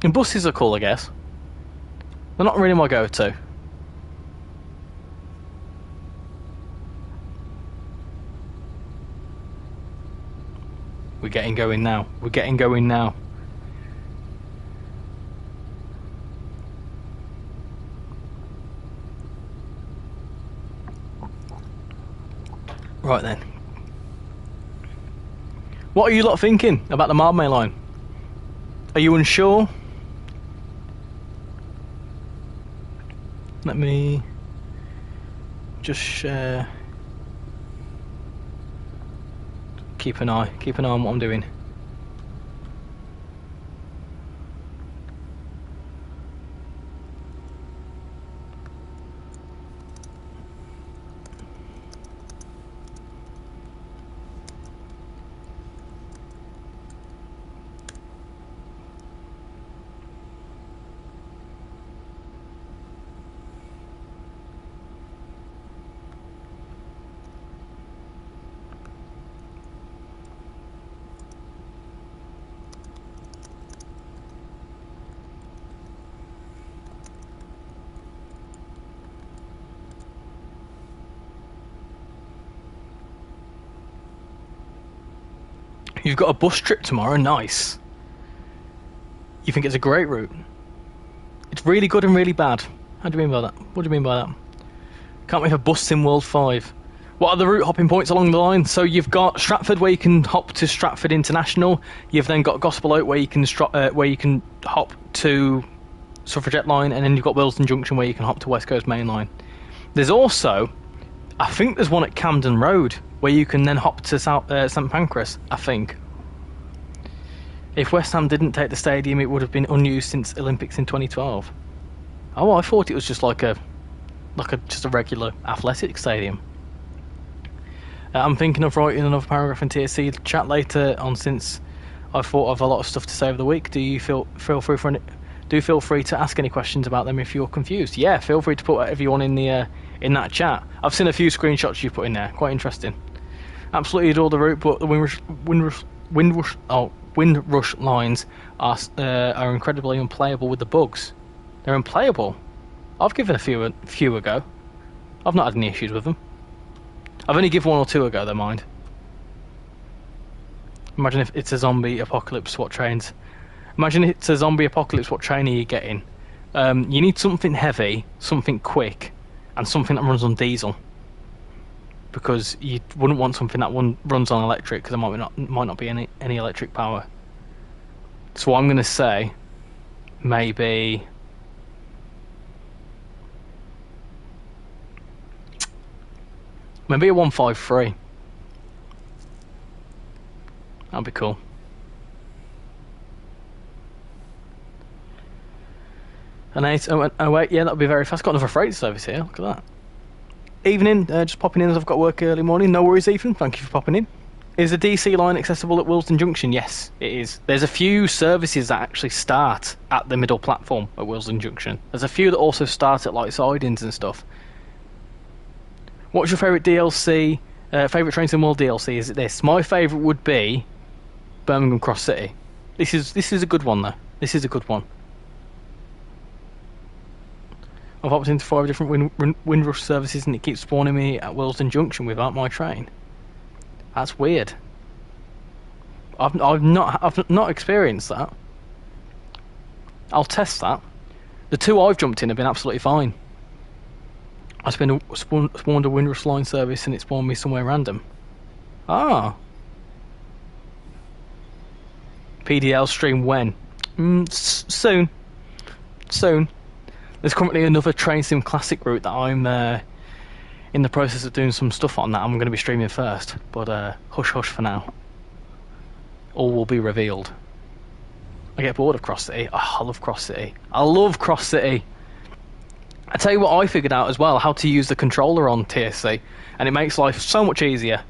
And buses are cool, I guess. They're not really my go-to. We're getting going now. We're getting going now. Right then. What are you lot thinking about the Mildmay line? Are you unsure? Let me just share. Keep an eye on what I'm doing. You've got a bus trip tomorrow, nice. You think it's a great route? It's really good and really bad. How do you mean by that? What do you mean by that? Can't we have bus in World 5? What are the route hopping points along the line? So you've got Stratford where you can hop to Stratford International. You've then got Gospel Oak where you can hop to Suffragette Line, and then you've got Willesden Junction where you can hop to West Coast Main Line. There's also, I think there's one at Camden Road where you can then hop to St Pancras, I think. If West Ham didn't take the stadium, it would have been unused since Olympics in 2012. Oh, I thought it was just just a regular athletic stadium. I'm thinking of writing another paragraph in TSC chat later on, since I've thought of a lot of stuff to say over the week. Do you feel free to ask any questions about them if you're confused? Yeah, feel free to put whatever you want in the in that chat. I've seen a few screenshots you put in there, quite interesting. Absolutely adore the route, but the Windrush lines are incredibly unplayable with the bugs. They're unplayable. I've given a few a go. I've not had any issues with them. I've only given 1 or 2 a go, though, mind. Imagine if it's a zombie apocalypse, what trains... Imagine it's a zombie apocalypse, what train are you getting? You need something heavy, something quick, and something that runs on diesel. Because you wouldn't want something that runs on electric, because there might not be any electric power. So what I'm going to say, maybe... Maybe a 153. That'd be cool. An 808, yeah, that'd be very fast. Got another freight service here, look at that. Evening, just popping in as I've got work early morning. No worries, Ethan, thank you for popping in. Is the DC line accessible at Willesden Junction? Yes, it is. There's a few services that actually start at the middle platform at Willesden Junction. There's a few that also start at like sidings and stuff. What's your favourite DLC? Favourite Train Sim World DLC? Is it this? My favourite would be Birmingham Cross City. This is a good one though. This is a good one. I've opted into 5 different Windrush services and it keeps spawning me at Willesden Junction without my train. That's weird. I've not experienced that. I'll test that. The 2 I've jumped in have been absolutely fine. I spawned a Windrush line service and it spawned me somewhere random. Ah. PDL stream when? Soon. Soon. There's currently another Train Sim Classic route that I'm in the process of doing some stuff on that I'm going to be streaming first. But hush hush for now. All will be revealed. I get bored of Cross City. Oh, I love Cross City. I love Cross City. I tell you what I figured out as well, how to use the controller on TSC, and it makes life so much easier.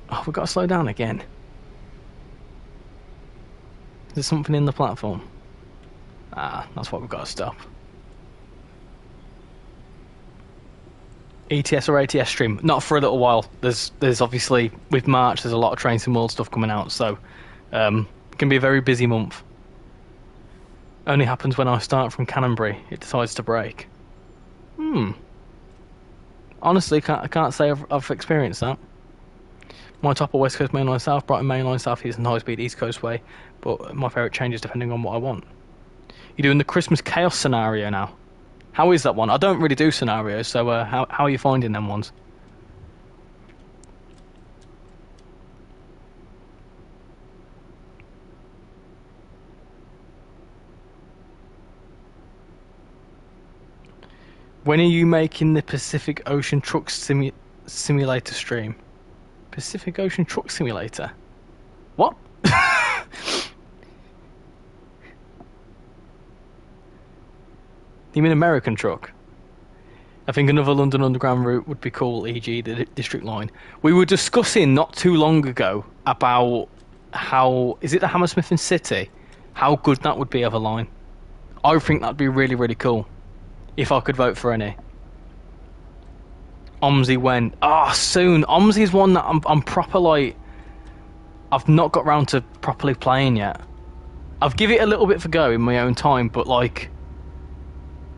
Oh, we've got to slow down again. There's something in the platform. Ah, that's what we've got to stop. ETS or ATS stream? Not for a little while. There's obviously, with March, there's a lot of Train Sim World stuff coming out, so it can be a very busy month. Only happens when I start from Canonbury. It decides to break. Honestly, I can't say I've experienced that. My top are West Coast Mainline South, Brighton Mainline South East and High Speed East Coast Way, but my favourite changes depending on what I want. You're doing the Christmas Chaos scenario now. How is that one? I don't really do scenarios, so how are you finding them ones? When are you making the Pacific Ocean Truck Simulator stream? Pacific Ocean Truck Simulator? What? You mean American truck? I think another London Underground route would be cool, e.g. the District Line. We were discussing not too long ago about how... Is it the Hammersmith and City? How good that would be of a line. I think that'd be really, really cool. If I could vote for any. OMSI when? Soon. OMSI's one that I'm proper like... I've not got round to properly playing yet. I've given it a little bit of a go in my own time, but like...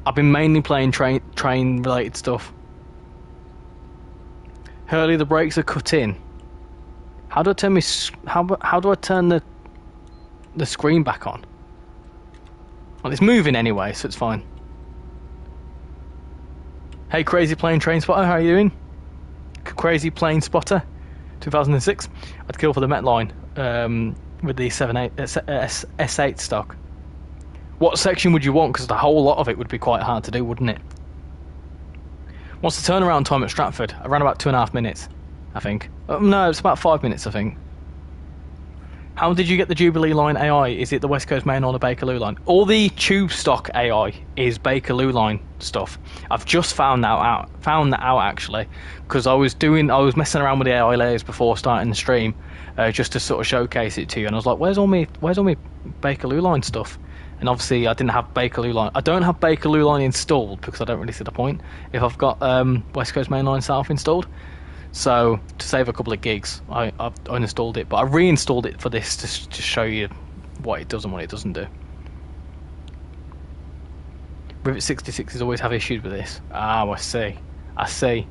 I've been mainly playing train related stuff. Hurley, the brakes are cut in. How do I turn how do I turn the screen back on? Well, it's moving anyway, so it's fine. Hey, Crazy Plane Train Spotter, how are you doing? Crazy Plane Spotter, 2006. I'd kill for the Met line with the S8 stock. What section would you want? Because the whole lot of it would be quite hard to do, wouldn't it? What's the turnaround time at Stratford? Around about 2.5 minutes, I think. No, it's about 5 minutes, I think. How did you get the Jubilee line AI? Is it the West Coast Main or the Bakerloo line? All the tube stock AI is Bakerloo line stuff. I've just found that out actually, because I was messing around with the AI layers before starting the stream, just to sort of showcase it to you. And I was like, where's all my Bakerloo line stuff? And obviously I didn't have Bakerloo line. I don't have Bakerloo line installed because I don't really see the point if I've got West Coast Main Line South installed. So to save a couple of gigs, I uninstalled it, but I reinstalled it for this to show you what it does and what it doesn't do. Rivet 66s always have issues with this. Ah, I see.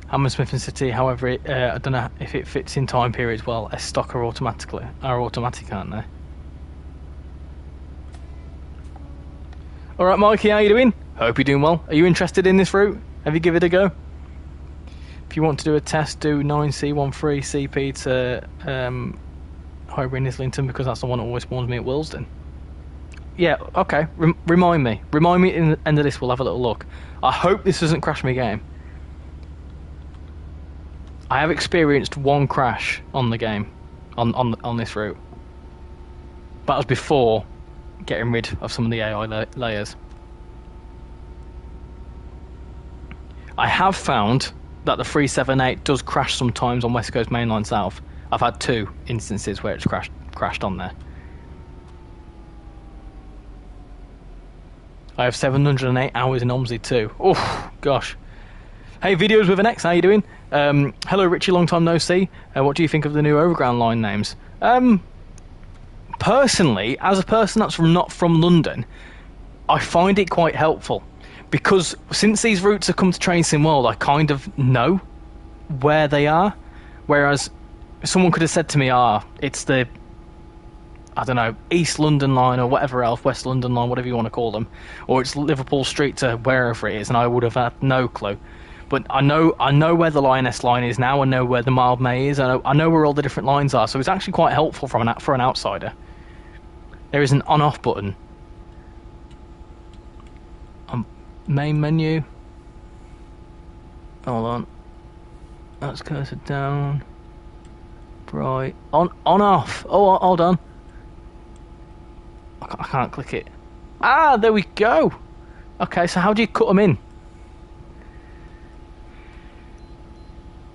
Hammersmith and City, however, I don't know if it fits in time periods well. S stock are automatic, aren't they? All right, Mikey, how you doing? Hope you're doing well. Are you interested in this route? Have you give it a go? If you want to do a test, do 9C13 CP to Highbury and Islington, because that's the one that always spawns me at Willesden. Yeah, okay. Remind me in the end of this. We'll have a little look. I hope this doesn't crash my game. I have experienced one crash on the game, on this route. That was before getting rid of some of the AI layers. I have found that the 378 does crash sometimes on West Coast Mainline South. I've had 2 instances where it's crashed on there. I have 708 hours in OMSI too. Oh gosh. Hey, Videos with an X, how you doing? Hello Richie, long time no see. What do you think of the new overground line names? Personally, as a person that's not from London, I find it quite helpful, because since these routes have come to TrainSimWorld, I kind of know where they are. Whereas someone could have said to me, it's the, I don't know, East London line or whatever else, West London line, whatever you want to call them, or it's Liverpool Street to wherever it is, and I would have had no clue. But I know where the Lioness line is now. I know where the Mildmay is. I know where all the different lines are. So it's actually quite helpful for an outsider. There is an on-off button. Main menu. Hold on. That's cursor down. Bright. On-off. Oh, hold on. I can't click it. Ah, there we go. Okay, so how do you cut them in?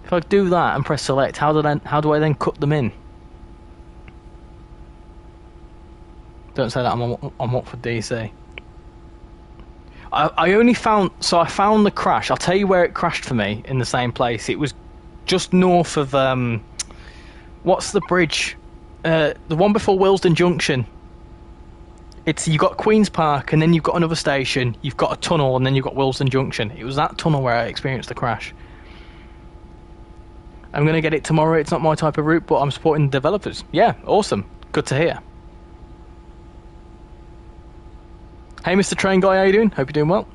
If I do that and press select, how do I then cut them in? Don't say that I'm on Watford DC. I only found, so I found the crash. I'll tell you where it crashed for me in the same place. It was just north of what's the bridge? The one before Willesden Junction. You've got Queen's Park, and then you've got another station. You've got a tunnel, and then you've got Willesden Junction. It was that tunnel where I experienced the crash. I'm going to get it tomorrow. It's not my type of route, but I'm supporting the developers. Yeah, awesome. Good to hear. Hey, Mr. Train Guy, how you doing? Hope you're doing well.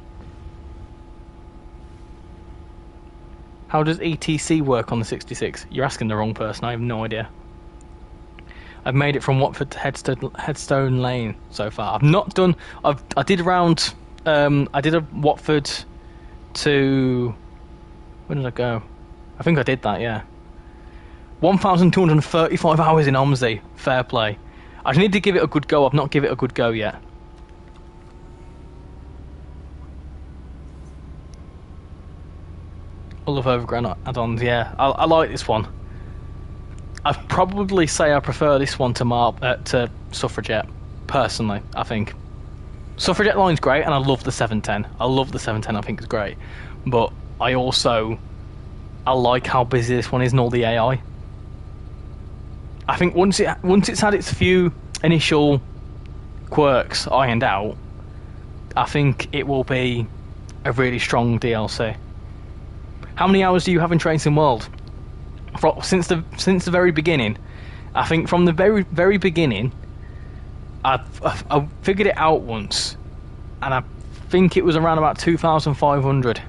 How does ETC work on the 66? You're asking the wrong person. I have no idea. I've made it from Watford to Headstone Lane so far. I've not done... I did around... I did a Watford to... Where did I go? I think I did that, yeah. 1,235 hours in OMSI. Fair play. I need to give it a good go. I've not given it a good go yet. I love overground add-ons, yeah. I like this one. I'd probably say I prefer this one to Suffragette, personally, I think. Suffragette line's great, and I love the 710. I love the 710, I think it's great. But I like how busy this one is and all the AI. I think once it's had its few initial quirks ironed out, I think it will be a really strong DLC. How many hours do you have in TrainSimWorld? Since the very beginning. I think from the very beginning, I figured it out once, and I think it was around about 2,500,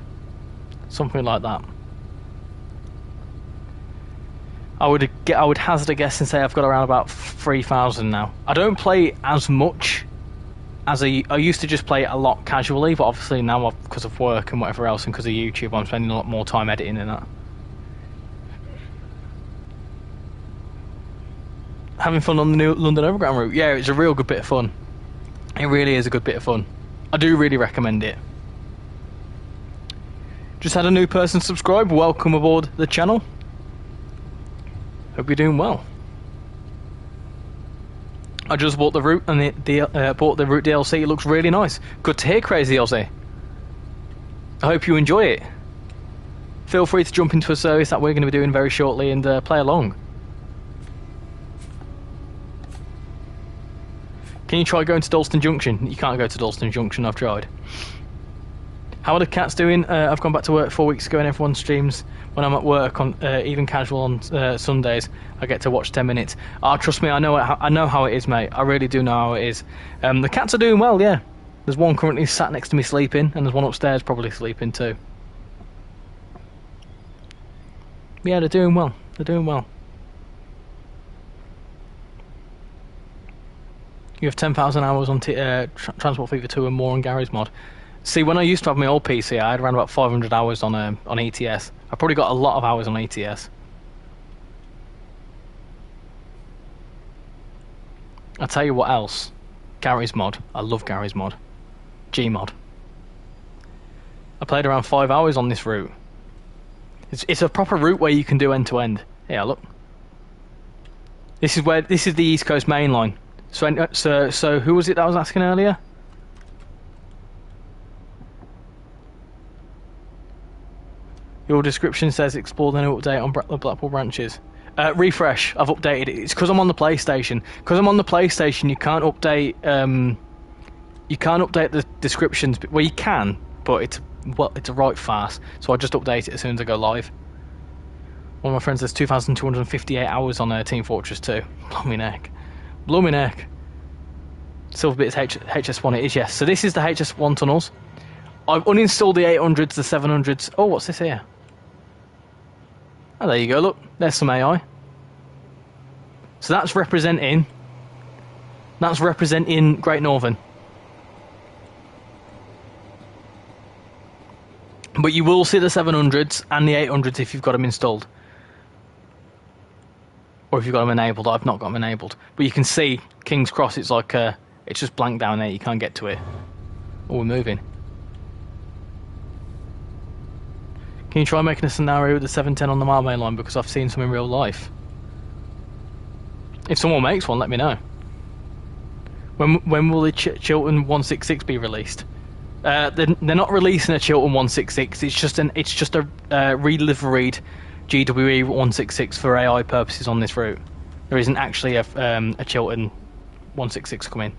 something like that. I would hazard a guess and say I've got around about 3,000 now. I don't play as much as I used to. Just play it a lot casually, but obviously now because of work and whatever else, and because of YouTube, I'm spending a lot more time editing and that. Having fun on the new London Overground route. Yeah, it's a real good bit of fun. It really is a good bit of fun. I do really recommend it. Just had a new person subscribe. Welcome aboard the channel. Hope you're doing well. I just bought the route and bought the route DLC. It looks really nice. Good to hear, Crazy Aussie. I hope you enjoy it. Feel free to jump into a service that we're going to be doing very shortly and play along. Can you try going to Dalston Junction? You can't go to Dalston Junction, I've tried. How are the cats doing? I've gone back to work 4 weeks ago and everyone streams when I'm at work, on even casual on Sundays. I get to watch 10 minutes. Trust me, I know how it is, mate. I really do know how it is. The cats are doing well, yeah. There's one currently sat next to me sleeping, and there's one upstairs probably sleeping too. Yeah, they're doing well. They're doing well. You have 10,000 hours on Transport Fever 2 and more on Gary's mod. See, when I used to have my old PC, I had around about 500 hours on ETS. I probably got a lot of hours on ETS. I'll tell you what else. Gary's mod. I love Gary's mod. Gmod. I played around 5 hours on this route. It's a proper route where you can do end to end. Yeah, look. This is the East Coast main line. So who was it that I was asking earlier? Your description says explore the new update on the Blackpool branches. Refresh. I've updated it. It's because I'm on the PlayStation. Because I'm on the PlayStation, you can't update. You can't update the descriptions. Well, you can, but it's a right farce. So I just update it as soon as I go live. One of my friends has 2,258 hours on Team Fortress 2. Blow me neck. Blow me neck. Silverbit's HS1 it is, yes. So this is the HS1 tunnels. I've uninstalled the 800s, the 700s. Oh, what's this here? Oh, there you go, look. There's some AI. So that's representing Great Northern. But you will see the 700s and the 800s if you've got them installed. Or if you've got them enabled. I've not got them enabled. But you can see King's Cross, it's like it's just blank down there, you can't get to it. Oh, we're moving. Can you try making a scenario with the 710 on the Mildmay line, because I've seen some in real life? If someone makes one, let me know. When will the Chiltern 166 be released? They're not releasing a Chiltern 166. It's just a reliveried GWE 166 for AI purposes on this route. There isn't actually a Chiltern 166 coming.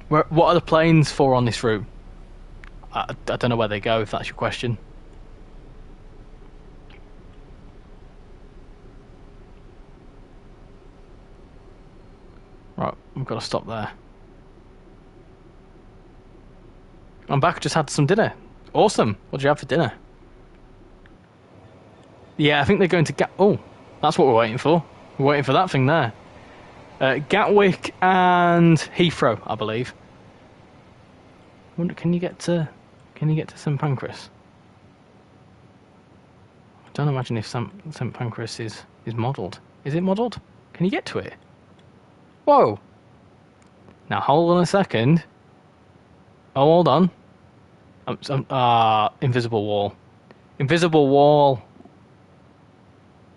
What are the planes for on this route? I don't know where they go, if that's your question. Right, we've got to stop there. I'm back, just had some dinner. Awesome. What did you have for dinner? Yeah, I think they're going to oh, that's what we're waiting for. We're waiting for that thing there. Gatwick and Heathrow, I believe. I wonder, can you get to St Pancras? I don't imagine if St Pancras is modelled. Is it modelled? Can you get to it? Whoa! Now hold on a second. Oh, hold on. Invisible wall. Invisible wall.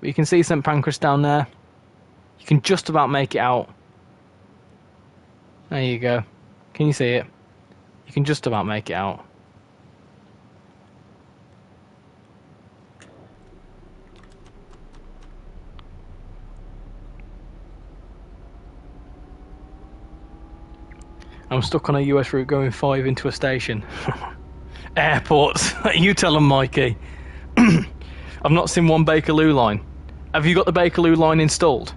But you can see St Pancras down there. You can just about make it out. There you go. Can you see it? You can just about make it out. I'm stuck on a US route going 5 into a station. Airports. You tell them, Mikey. I've not seen one Bakerloo line. Have you got the Bakerloo line installed?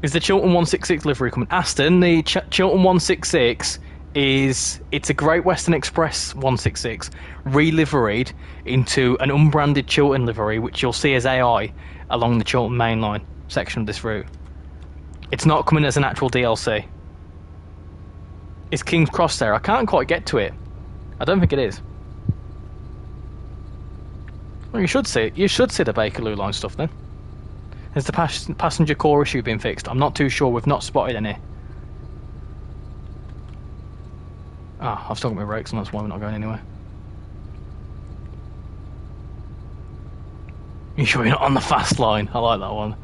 Is the Chiltern 166 livery coming? Aston, the Chiltern 166 it's a Great Western Express 166 re-liveried into an unbranded Chiltern livery, which you'll see as AI along the Chiltern main line section of this route. It's not coming as an actual DLC. Is King's Cross there? I can't quite get to it. I don't think it is. Well, you should see it. You should see the Bakerloo line stuff then. Has the passenger core issue been fixed? I'm not too sure. We've not spotted any. Ah, I've still got my brakes and that's why we're not going anywhere. You sure you're not on the fast line? I like that one.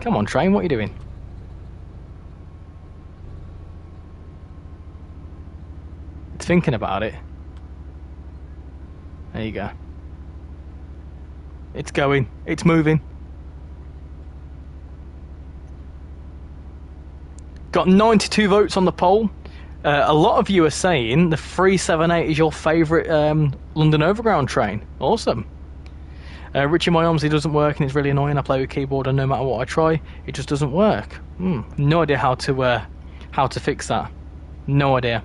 Come on, train, what are you doing? It's thinking about it. There you go. It's going. It's moving. Got 92 votes on the poll. A lot of you are saying the 378 is your favourite London Overground train. Awesome. Richie, my obviously doesn't work and it's really annoying. I play with keyboard and no matter what I try, it just doesn't work. No idea how to fix that. No idea.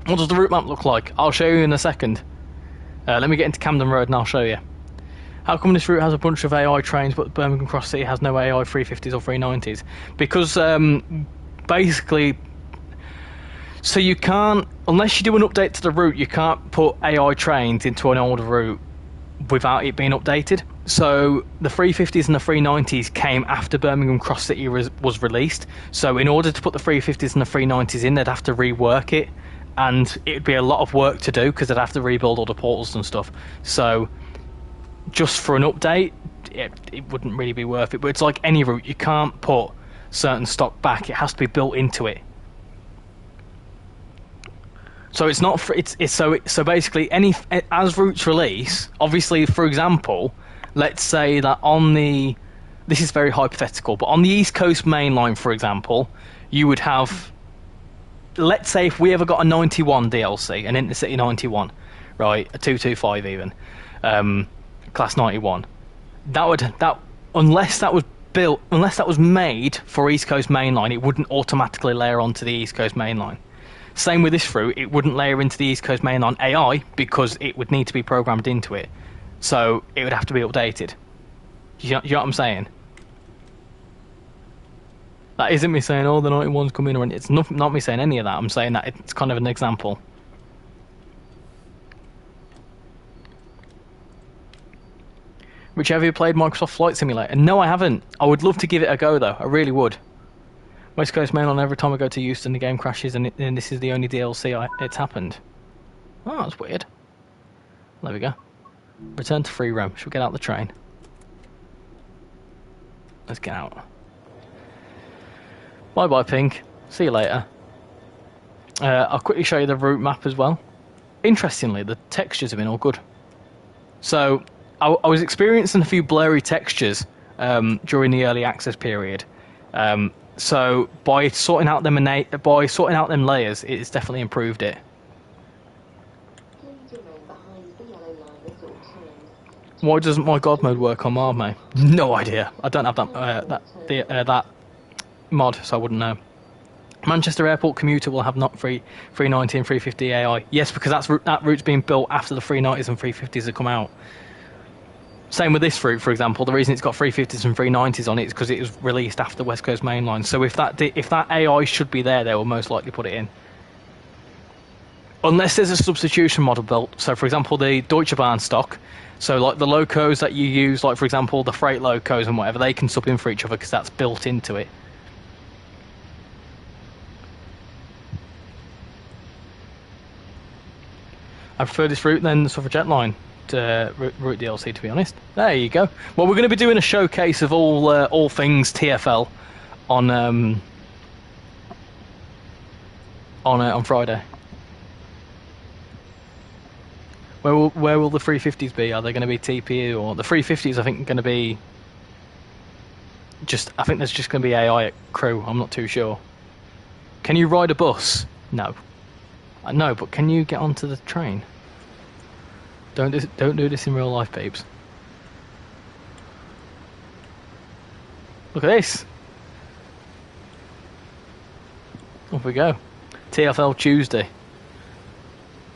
What does the route map look like? I'll show you in a second. Let me get into Camden Road and I'll show you. How come this route has a bunch of AI trains but Birmingham Cross City has no AI 350s or 390s? Because basically, so you can't, unless you do an update to the route, you can't put AI trains into an older route without it being updated. So the 350s and the 390s came after Birmingham Cross City was released. So in order to put the 350s and the 390s in, they'd have to rework it, and it'd be a lot of work to do because they'd have to rebuild all the portals and stuff. So just for an update, it wouldn't really be worth it. But it's like any route, you can't put certain stock back. It has to be built into it. So it's not for, so basically as routes release, obviously, for example, let's say that on the, this is very hypothetical, but on the East Coast Main Line, for example, you would have, let's say if we ever got a 91 DLC, an Intercity 91, right, a 225 even, class 91, unless that was made for East Coast Main Line, it wouldn't automatically layer onto the East Coast Main Line. Same with this route, it wouldn't layer into the East Coast Main Line AI because it would need to be programmed into it. So it would have to be updated. You know what I'm saying? That isn't me saying, oh, the 91's coming, or it's not me saying any of that. I'm saying that it's kind of an example. Rich, have you played Microsoft Flight Simulator? No, I haven't. I would love to give it a go, though. I really would. West Coast Main Line, every time I go to Euston, the game crashes, and this is the only DLC it's happened. Oh, that's weird. There we go. Return to free roam. Should we get out the train? Let's get out. Bye-bye, Pink. See you later. I'll quickly show you the route map as well. Interestingly, the textures have been all good. So, I was experiencing a few blurry textures during the early access period. So by sorting out them layers, it's definitely improved it. Why doesn't my God mode work on Mildmay? No idea. I don't have that mod, so I wouldn't know. Manchester Airport commuter will have not 390 and 350 AI. Yes, because that route's been built after the 390s and 350s have come out. Same with this route, for example. The reason it's got 350s and 390s on it is because it was released after West Coast Main Line. So if that AI should be there, they will most likely put it in. Unless there's a substitution model built. So, for example, the Deutsche Bahn stock. So, like the locos that you use, like for example, the freight locos and whatever, they can sub in for each other because that's built into it. I prefer this route than the Suffragette line. Route DLC, to be honest. There you go. Well, we're going to be doing a showcase of all things TFL on Friday. Where will the 350s be? Are they going to be TPU, or the 350s? I think going to be just. I think there's just going to be AI at crew. I'm not too sure. Can you ride a bus? No. No, but can you get onto the train? Don't do this in real life, peeps. Look at this. Off we go. TFL Tuesday.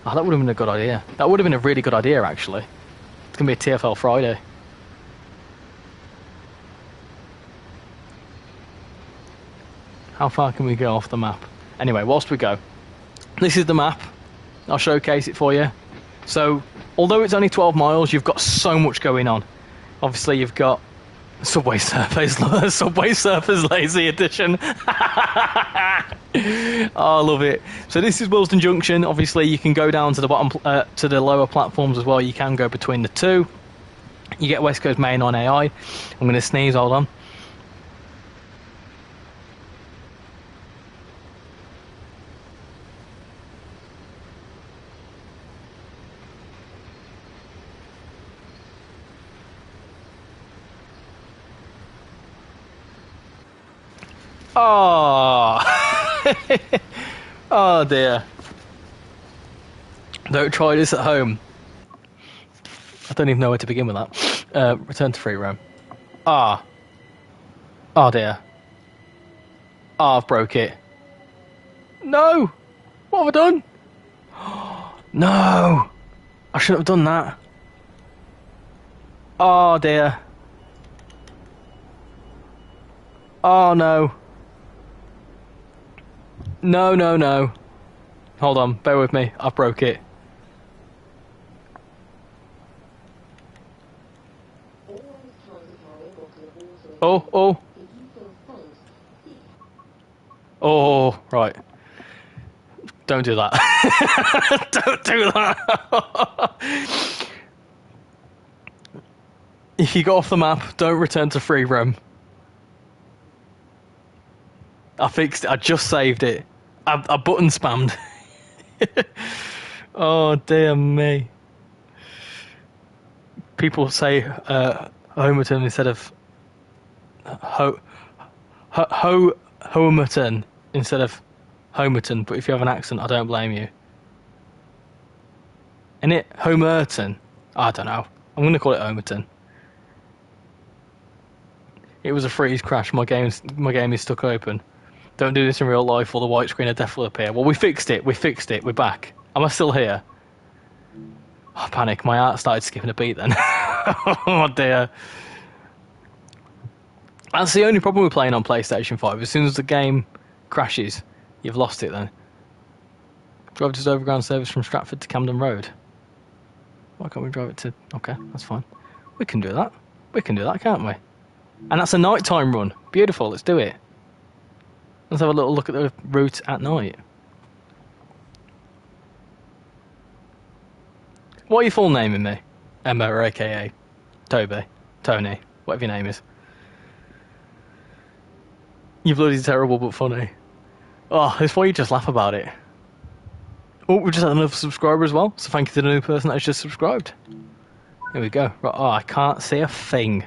Oh, that would have been a good idea. That would have been a really good idea, actually. It's going to be a TFL Friday. How far can we go off the map? Anyway, whilst we go, this is the map. I'll showcase it for you. So, although it's only 12 miles, you've got so much going on. Obviously, you've got Subway Surfers, Subway Surfers Lazy Edition. Oh, I love it. So this is Willesden Junction. Obviously, you can go down to the bottom, to the lower platforms as well. You can go between the two. You get West Coast Main on AI. I'm going to sneeze. Hold on. Oh, oh dear. Don't try this at home. I don't even know where to begin with that. Return to free roam. Ah. Oh dear. Ah, I've broke it. No! What have I done? No! I shouldn't have done that. Oh dear. Oh no. No, no, no. Hold on, bear with me. I broke it. Oh, oh. Oh, right. Don't do that. Don't do that. If you go off the map, don't return to free roam. I fixed it. I just saved it. I button spammed. Oh, dear me. People say Homerton instead of Homerton instead of Homerton, but if you have an accent, I don't blame you. Isn't it Homerton? I don't know. I'm going to call it Homerton. It was a freeze crash. My game is stuck open. Don't do this in real life or the white screen will definitely appear. Well, we fixed it. We fixed it. We're back. Am I still here? Oh, panic. My heart started skipping a beat then. Oh, dear. That's the only problem with playing on PlayStation 5. As soon as the game crashes, you've lost it then. Drive to overground service from Stratford to Camden Road. Why can't we drive it to... Okay, that's fine. We can do that. We can do that, can't we? And that's a nighttime run. Beautiful. Let's do it. Let's have a little look at the route at night. What are you full naming me? Emma or AKA Toby, Tony, whatever your name is. You're bloody terrible but funny. Oh, it's why you just laugh about it. Oh, we just had another subscriber as well, so thank you to the new person that has just subscribed. Here we go. Right, oh, I can't see a thing.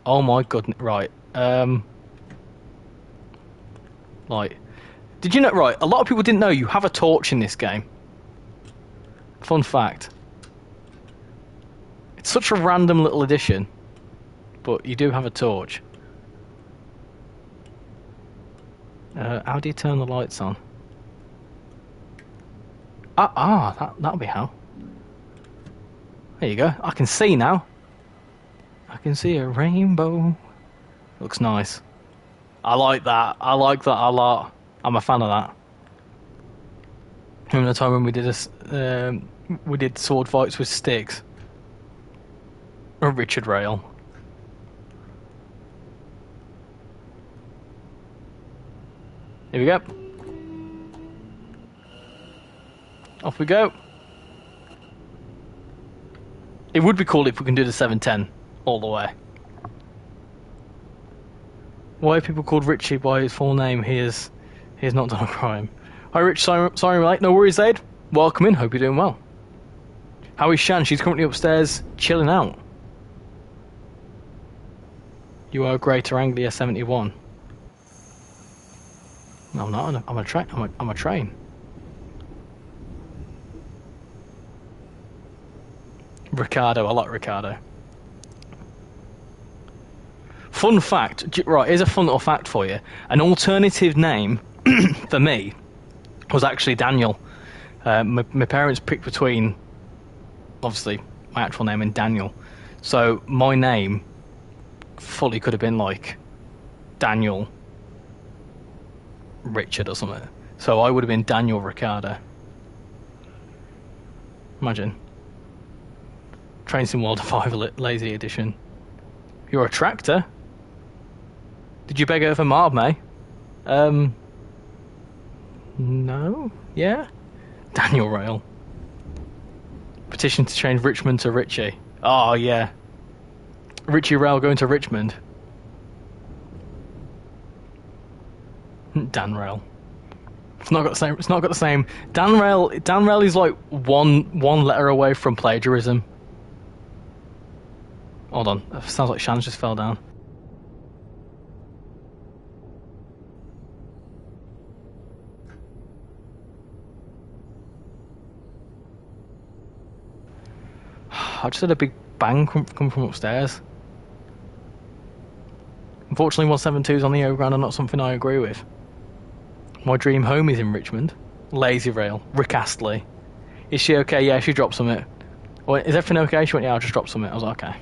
Oh my goodness. Right. Like, did you know? Right, a lot of people didn't know you have a torch in this game. Fun fact. It's such a random little addition, but you do have a torch. How do you turn the lights on? That'll be how. There you go. I can see now. I can see a rainbow. Looks nice. I like that. I like that a lot. I'm a fan of that. Remember the time when we did sword fights with sticks? Or RichyRail. Here we go. Off we go. It would be cool if we can do the 710 all the way. Why are people called Richie by his full name? He has not done a crime. Hi Rich, sorry mate, no worries Aid. Welcome in, hope you're doing well. How is Shan? She's currently upstairs chilling out. You are Greater Anglia 71. No, I'm not. I'm a train. Ricardo, I like Ricardo. Fun fact, right, here's a fun little fact for you. An alternative name for me was actually Daniel. My parents picked between, obviously, my actual name and Daniel. So my name fully could have been like Daniel Richard or something. So I would have been Daniel Ricardo. Imagine. TrainsimWorld 5 Lazy Edition. You're a tractor. Did you beg over Mildmay? No. Yeah. Daniel Rail. Petition to change Richmond to Richie. Oh yeah. RichyRail going to Richmond. Dan Rail. It's not got the same. It's not got the same. Dan Rail is like one letter away from plagiarism. Hold on. It sounds like Shan's just fell down. I just had a big bang come from upstairs. Unfortunately, 172s on the overground are not something I agree with. My dream home is in Richmond. Lazy Rail. Rick Astley. Is she okay? Yeah, she dropped something. Well, is everything okay? She went, yeah, I'll just drop something. I was like, okay.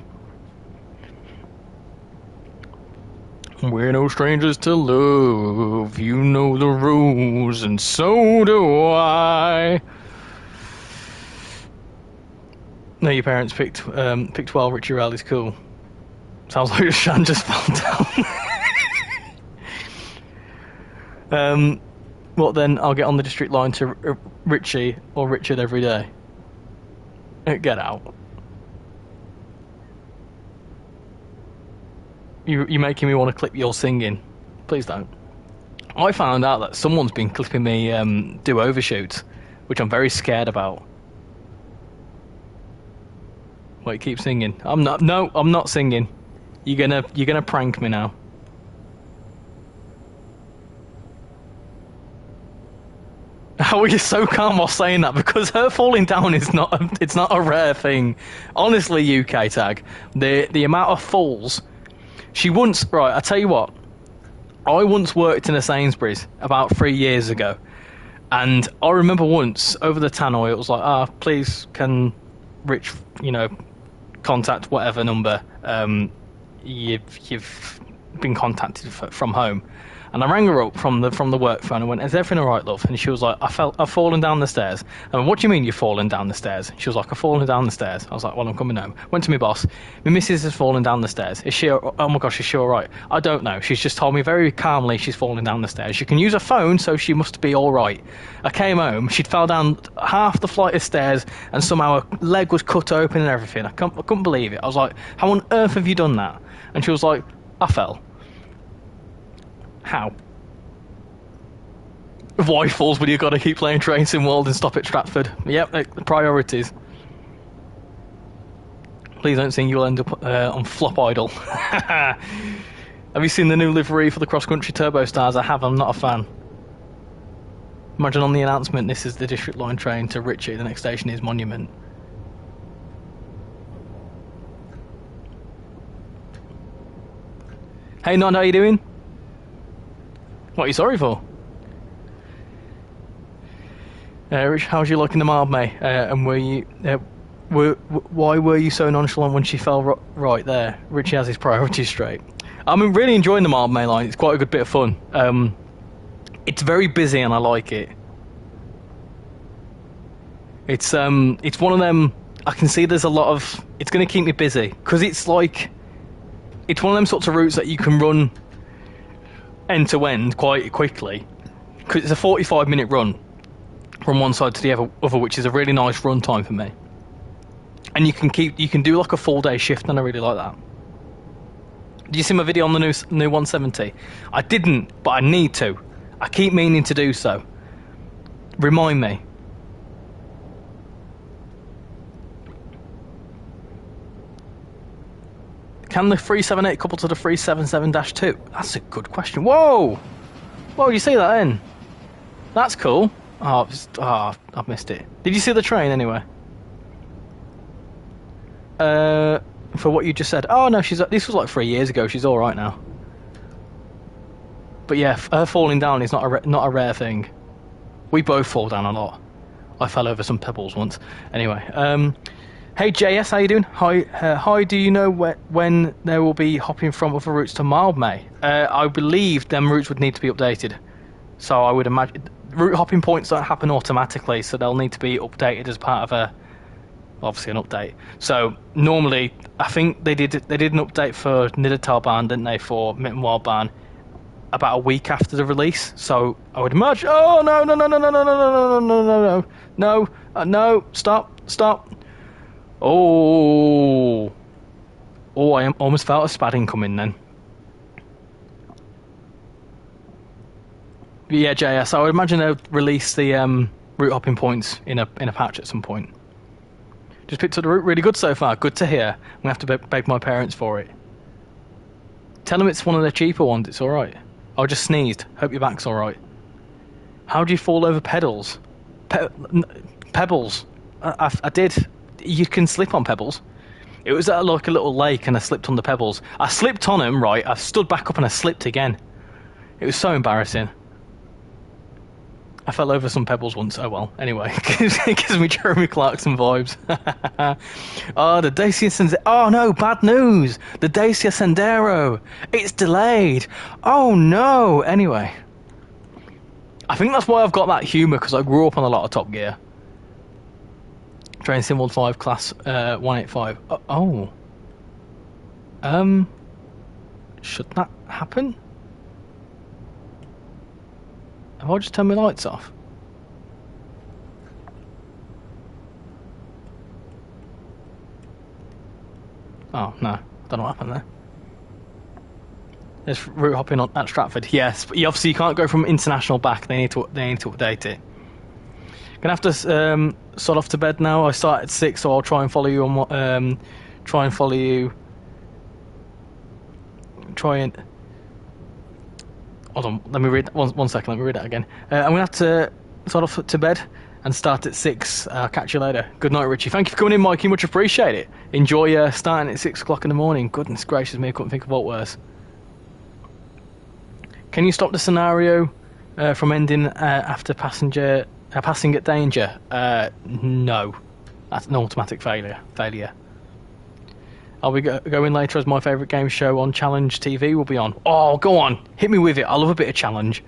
We're no strangers to love. You know the rules, and so do I. No, your parents picked well. RichyRail is cool. Sounds like Shan just fell down. What then? I'll get on the district line to Richie or Richard every day. Get out. You're making me want to clip your singing. Please don't. I found out that someone's been clipping me do overshoots, which I'm very scared about. Wait, keep singing. I'm not. No, I'm not singing. You're gonna prank me now. How are you so calm while saying that? Because her falling down is not. It's not a rare thing. Honestly, UK tag. The amount of falls. She once. Right, I tell you what. I once worked in a Sainsbury's about 3 years ago, and I remember once over the tannoy it was like, please can Rich, contact whatever number you've been contacted from home. And I rang her up from the work phone and went, is everything alright, love? And she was like, I've fallen down the stairs. And what do you mean you've fallen down the stairs? She was like, I've fallen down the stairs. I was like, well, I'm coming home. Went to my boss. My missus has fallen down the stairs. Is she, oh my gosh, is she alright? I don't know. She's just told me very calmly she's fallen down the stairs. She can use her phone, so she must be alright. I came home, she'd fell down half the flight of stairs and somehow her leg was cut open and everything. I couldn't believe it. I was like, how on earth have you done that? And she was like, I fell. How? Why falls when you've got to keep playing trainsimworld and stop at Stratford? Yep, the priorities. Please don't sing, you'll end up on Flop Idol. Have you seen the new livery for the cross-country Turbo Stars? I have, I'm not a fan. Imagine on the announcement, this is the District Line train to Richie, the next station is Monument. Hey, Nod, how you doing? What are you sorry for? Rich, how's you liking the Mildmay? And why were you so nonchalant when she fell right there? Richie has his priorities straight. I'm really enjoying the Mildmay line. It's quite a good bit of fun. It's very busy and I like it. It's one of them. I can see there's a lot of. It's going to keep me busy because it's one of them sorts of routes that you can run end to end quite quickly because it's a 45-minute run from one side to the other, which is a really nice run time for me. And you can do like a full day shift, and I really like that. Did you see my video on the new 170? I didn't, but I need to. I keep meaning to do so. Remind me. Can the 378 couple to the 377-2? That's a good question. Whoa! Whoa, you see that then? That's cool. I've missed it. Did you see the train anyway? For what you just said. Oh no, this was like 3 years ago. She's all right now. But yeah, her falling down is not a rare thing. We both fall down a lot. I fell over some pebbles once. Anyway, hey JS, how you doing? Hi. Do you know when there will be hopping from other routes to Mildmay? I believe them routes would need to be updated. So I would imagine route hopping points don't happen automatically, so they'll need to be updated as part of obviously an update. So normally, I think they did an update for Nidatalban, didn't they, for Mildmay about a week after the release. So I would imagine. Oh no no no no no no no no no no no no no! Stop! Oh, I almost felt a spadding coming then. But yeah, JS. I would imagine they'll release the route hopping points in a patch at some point. Just picked up the route really good so far. Good to hear. I'm gonna have to beg my parents for it. Tell them it's one of the cheaper ones. It's all right. I just sneezed. Hope your back's all right. How do you fall over pedals? Pebbles. I did. You can slip on pebbles. It was at like a little lake, and I slipped on the pebbles. I slipped on them. Right. I stood back up and I slipped again. It was so embarrassing. I fell over some pebbles once. Oh well. Anyway, it gives me Jeremy Clarkson vibes. Oh, the Dacia Sendero. Oh no, bad news. The Dacia Sendero. It's delayed. Oh no. Anyway, I think that's why I've got that humour, because I grew up on a lot of Top Gear. Train SimWorld 5 class 185. Should that happen? Have I just turned my lights off? Oh no, don't know what happened there. There's route hopping at Stratford. Yes, but obviously you can't go from international back. They need to update it. Gonna have to sod off to bed now. I start at 6, so I'll try and follow you on Hold on, let me read one second. Let me read that again. I'm gonna have to sod off to bed and start at 6. I'll catch you later. Good night, Richie. Thank you for coming in, Mikey. Much appreciate it. Enjoy starting at 6 o'clock in the morning. Goodness gracious me, I couldn't think of what worse. Can you stop the scenario from ending after passing at danger? No, that's an automatic failure. I'll be going later, as my favourite game show on Challenge TV will be on. Oh, go on, hit me with it. I love a bit of challenge.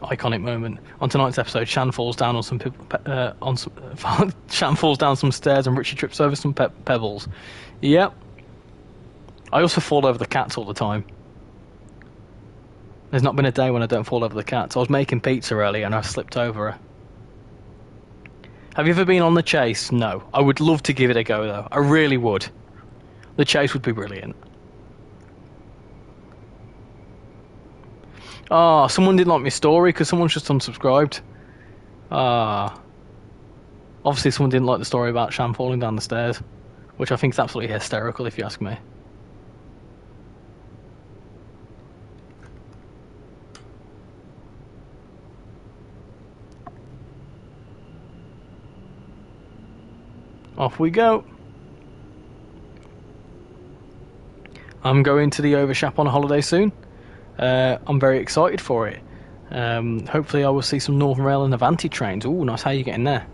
Iconic moment on tonight's episode. Shan falls down on some Shan falls down some stairs and Richie trips over some pebbles. Yep. I also fall over the cats all the time. There's not been a day when I don't fall over the cats. I was making pizza earlier and I slipped over her. Have you ever been on the chase? No. I would love to give it a go though. I really would. The chase would be brilliant. Oh, someone didn't like my story because someone's just unsubscribed. Obviously someone didn't like the story about Sham falling down the stairs, which I think is absolutely hysterical if you ask me. Off we go. I'm going to the Overshap on a holiday soon. I'm very excited for it. Hopefully I will see some Northern Rail and Avanti trains. Ooh, nice. How are you getting there?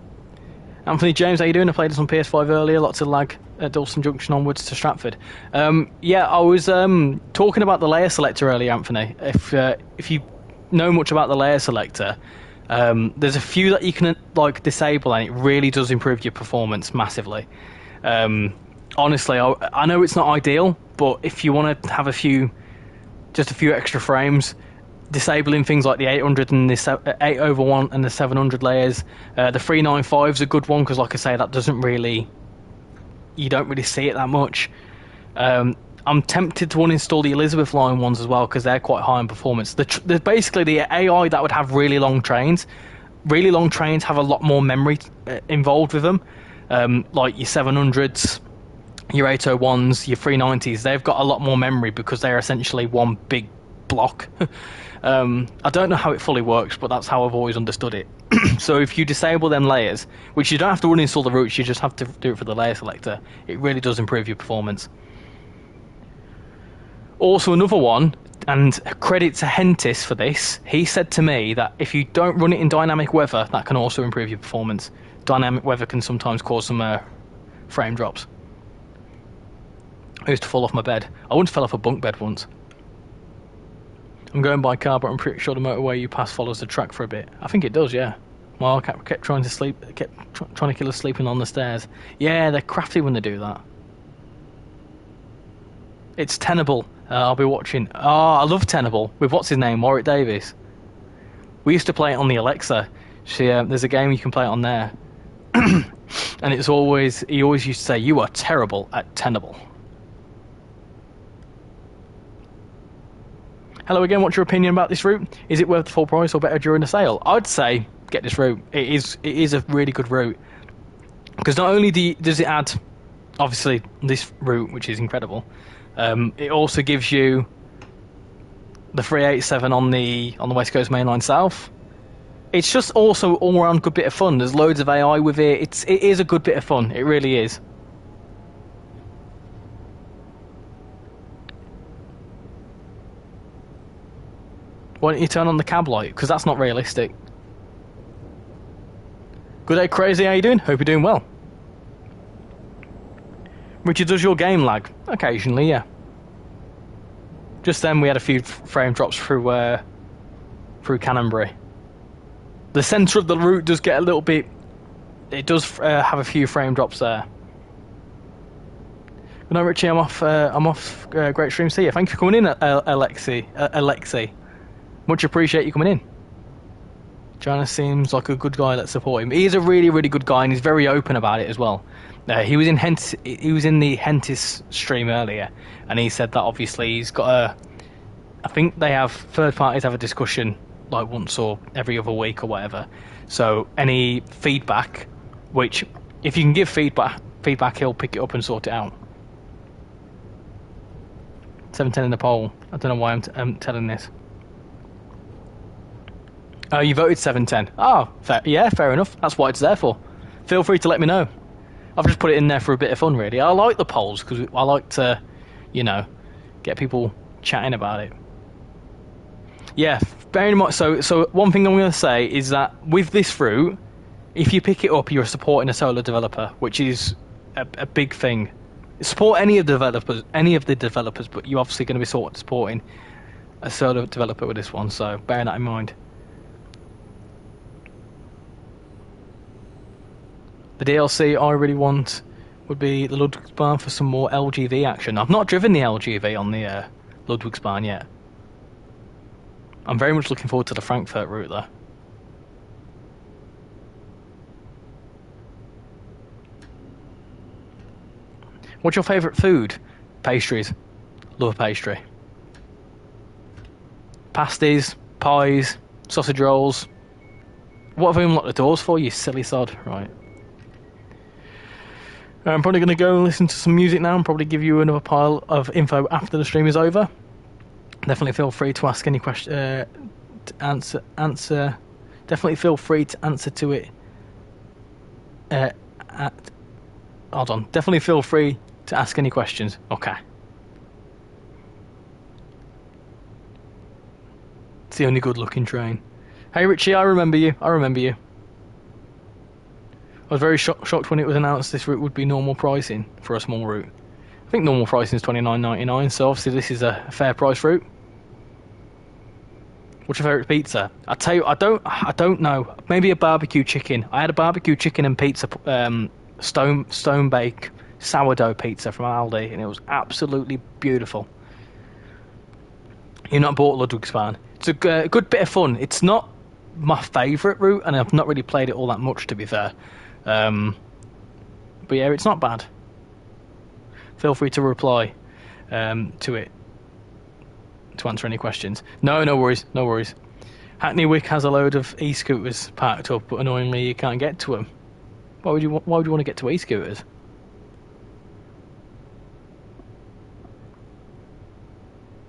Anthony James, how you doing? I played this on PS5 earlier. Lots of lag at Dalston Junction onwards to Stratford. Yeah, I was talking about the layer selector earlier, Anthony. If you know much about the layer selector, there's a few that you can disable, and it really does improve your performance massively. Honestly, I know it's not ideal, but if you want to have just a few extra frames, disabling things like the 800 and the 8/1 and the 700 layers, the 395 is a good one because, like I say, that you don't really see it that much. I'm tempted to uninstall the Elizabeth line ones as well because they're quite high in performance. They're basically the AI that would have really long trains. Really long trains have a lot more memory involved with them, like your 700s, your 801s, your 390s. They've got a lot more memory because they're essentially one big block. I don't know how it fully works, but that's how I've always understood it. So if you disable them layers, which you don't have to uninstall the routes, you just have to do it for the layer selector, it really does improve your performance. Also, another one, and credit to Hentis for this, he said to me that if you don't run it in dynamic weather, that can also improve your performance. Dynamic weather can sometimes cause some frame drops. I used to fall off my bed. I once fell off a bunk bed once. I'm going by car, but I'm pretty sure the motorway you pass follows the track for a bit. I think it does, yeah. Well, I kept trying to sleep, trying to kill us sleeping on the stairs. Yeah, they're crafty when they do that. It's Tenable. I'll be watching. Oh, I love Tenable with what's his name, Warwick Davis. We used to play it on the Alexa. There's a game you can play it on there, and he always used to say, "You are terrible at Tenable." Hello again. What's your opinion about this route? Is it worth the full price or better during the sale? I'd say get this route. It is a really good route because not only does it add, obviously, this route, which is incredible. It also gives you the 387 on the West Coast Mainline South. It's just also all around good bit of fun. There's loads of AI with it. It is a good bit of fun. It really is. Why don't you turn on the cab light? Because that's not realistic. Good day, Crazy. How you doing? Hope you're doing well. Richard, does your game lag? Occasionally, yeah. Just then we had a few frame drops through Canonbury. The centre of the route does get a little bit... It does have a few frame drops there. Good night, Richie. I'm off. Great stream. See you. Thank you for coming in, Alexi. Much appreciate you coming in. Jonas seems like a good guy. Let's support him. He's a really, really good guy, and he's very open about it as well. He was in the Hentis stream earlier, and he said that obviously he's got I think they have third parties have a discussion like once or every other week or whatever. So any feedback, which if you can give feedback, he'll pick it up and sort it out. 710 in the poll. I don't know why I'm telling this. Oh, you voted 710. Oh, fair enough. That's what it's there for. Feel free to let me know. I've just put it in there for a bit of fun, really. I like the polls because I like to, get people chatting about it. Yeah, very much so. So one thing I'm going to say is that with this route, if you pick it up, you're supporting a solar developer, which is a big thing. Support any of the developers, but you're obviously going to be supporting a solar developer with this one. So bear that in mind. The DLC I really want would be the Ludwigsbahn for some more LGV action. I've not driven the LGV on the Ludwigsbahn yet. I'm very much looking forward to the Frankfurt route though. What's your favourite food? Pastries. Love a pastry. Pasties, pies, sausage rolls. What have we unlocked the doors for, you silly sod? Right. I'm probably going to go and listen to some music now and probably give you another pile of info after the stream is over. Definitely feel free to ask any question, answer. Definitely feel free to answer to it. Hold on. Definitely feel free to ask any questions. Okay. It's the only good-looking train. Hey Richie, I remember you. I was very shocked when it was announced this route would be normal pricing for a small route. I think normal pricing is $29.99, so obviously this is a fair price route. What's your favourite pizza? I tell you, I don't know. Maybe a barbecue chicken. I had a barbecue chicken and pizza, stone bake sourdough pizza from Aldi, and it was absolutely beautiful. You've not bought Ludwigsbahn. It's a good bit of fun. It's not my favourite route, and I've not really played it all that much, to be fair. But yeah, it's not bad. Feel free to reply to it to answer any questions. No worries. Hackney Wick has a load of e-scooters parked up, but annoyingly you can't get to them. Why would you want to get to e-scooters?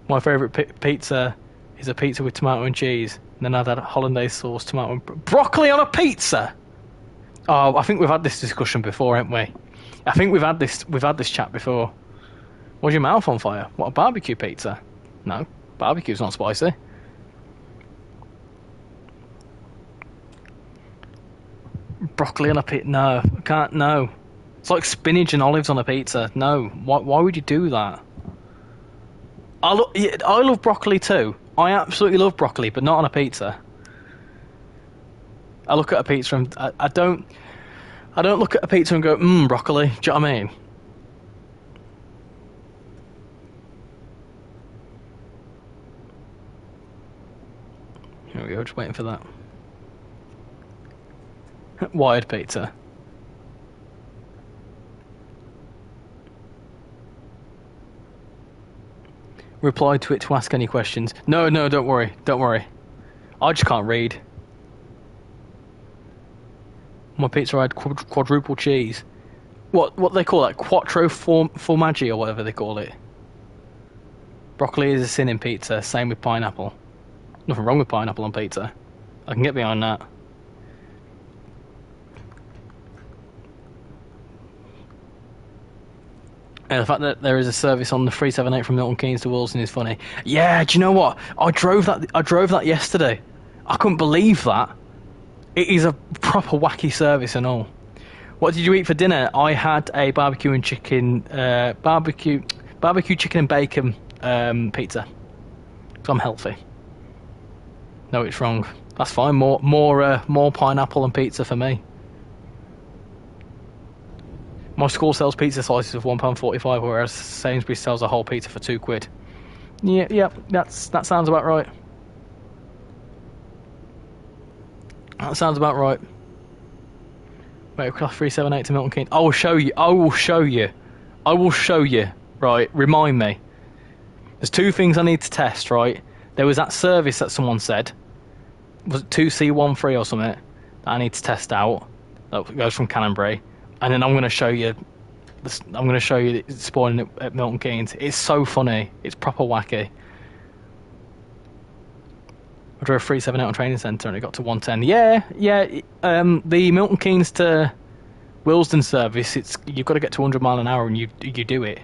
My favourite pizza is a pizza with tomato and cheese, and then add that hollandaise sauce, tomato and broccoli on a pizza. Oh, I think we've had this discussion before, haven't we? I think we've had this chat before. Was your mouth on fire? What, a barbecue pizza? No, barbecue's not spicy. Broccoli on a pizza? No, I can't. No, it's like spinach and olives on a pizza. No, why would you do that? I love broccoli too. I absolutely love broccoli, but not on a pizza. I look at a pizza and I don't look at a pizza and go, broccoli. Do you know what I mean? Here we go, just waiting for that. Wired pizza. Reply to it to ask any questions. No, don't worry. I just can't read. My pizza had quadruple cheese. What do they call that? Quattro formaggi or whatever they call it. Broccoli is a sin in pizza. Same with pineapple. Nothing wrong with pineapple on pizza. I can get behind that. And the fact that there is a service on the 378 from Milton Keynes to Wilson is funny. Yeah, do you know what? I drove that yesterday. I couldn't believe that. It is a proper wacky service and all. What did you eat for dinner? I had a barbecue chicken and bacon pizza. So I'm healthy. No, it's wrong. That's fine. More pineapple and pizza for me. My school sells pizza slices of £1.45, whereas Sainsbury's sells a whole pizza for £2. Yeah, that sounds about right. That sounds about right. Wait, class 378 to Milton Keynes. I will show you. Right, remind me. There's two things I need to test, right? There was that service that someone said. Was it 2C13 or something? That I need to test out. That goes from Canonbury. And then I'm going to show you it spawning at Milton Keynes. It's so funny. It's proper wacky. I drove 378 on training centre and it got to 110. Yeah. The Milton Keynes to Willesden service, you've got to get to 100 mile an hour and you do it.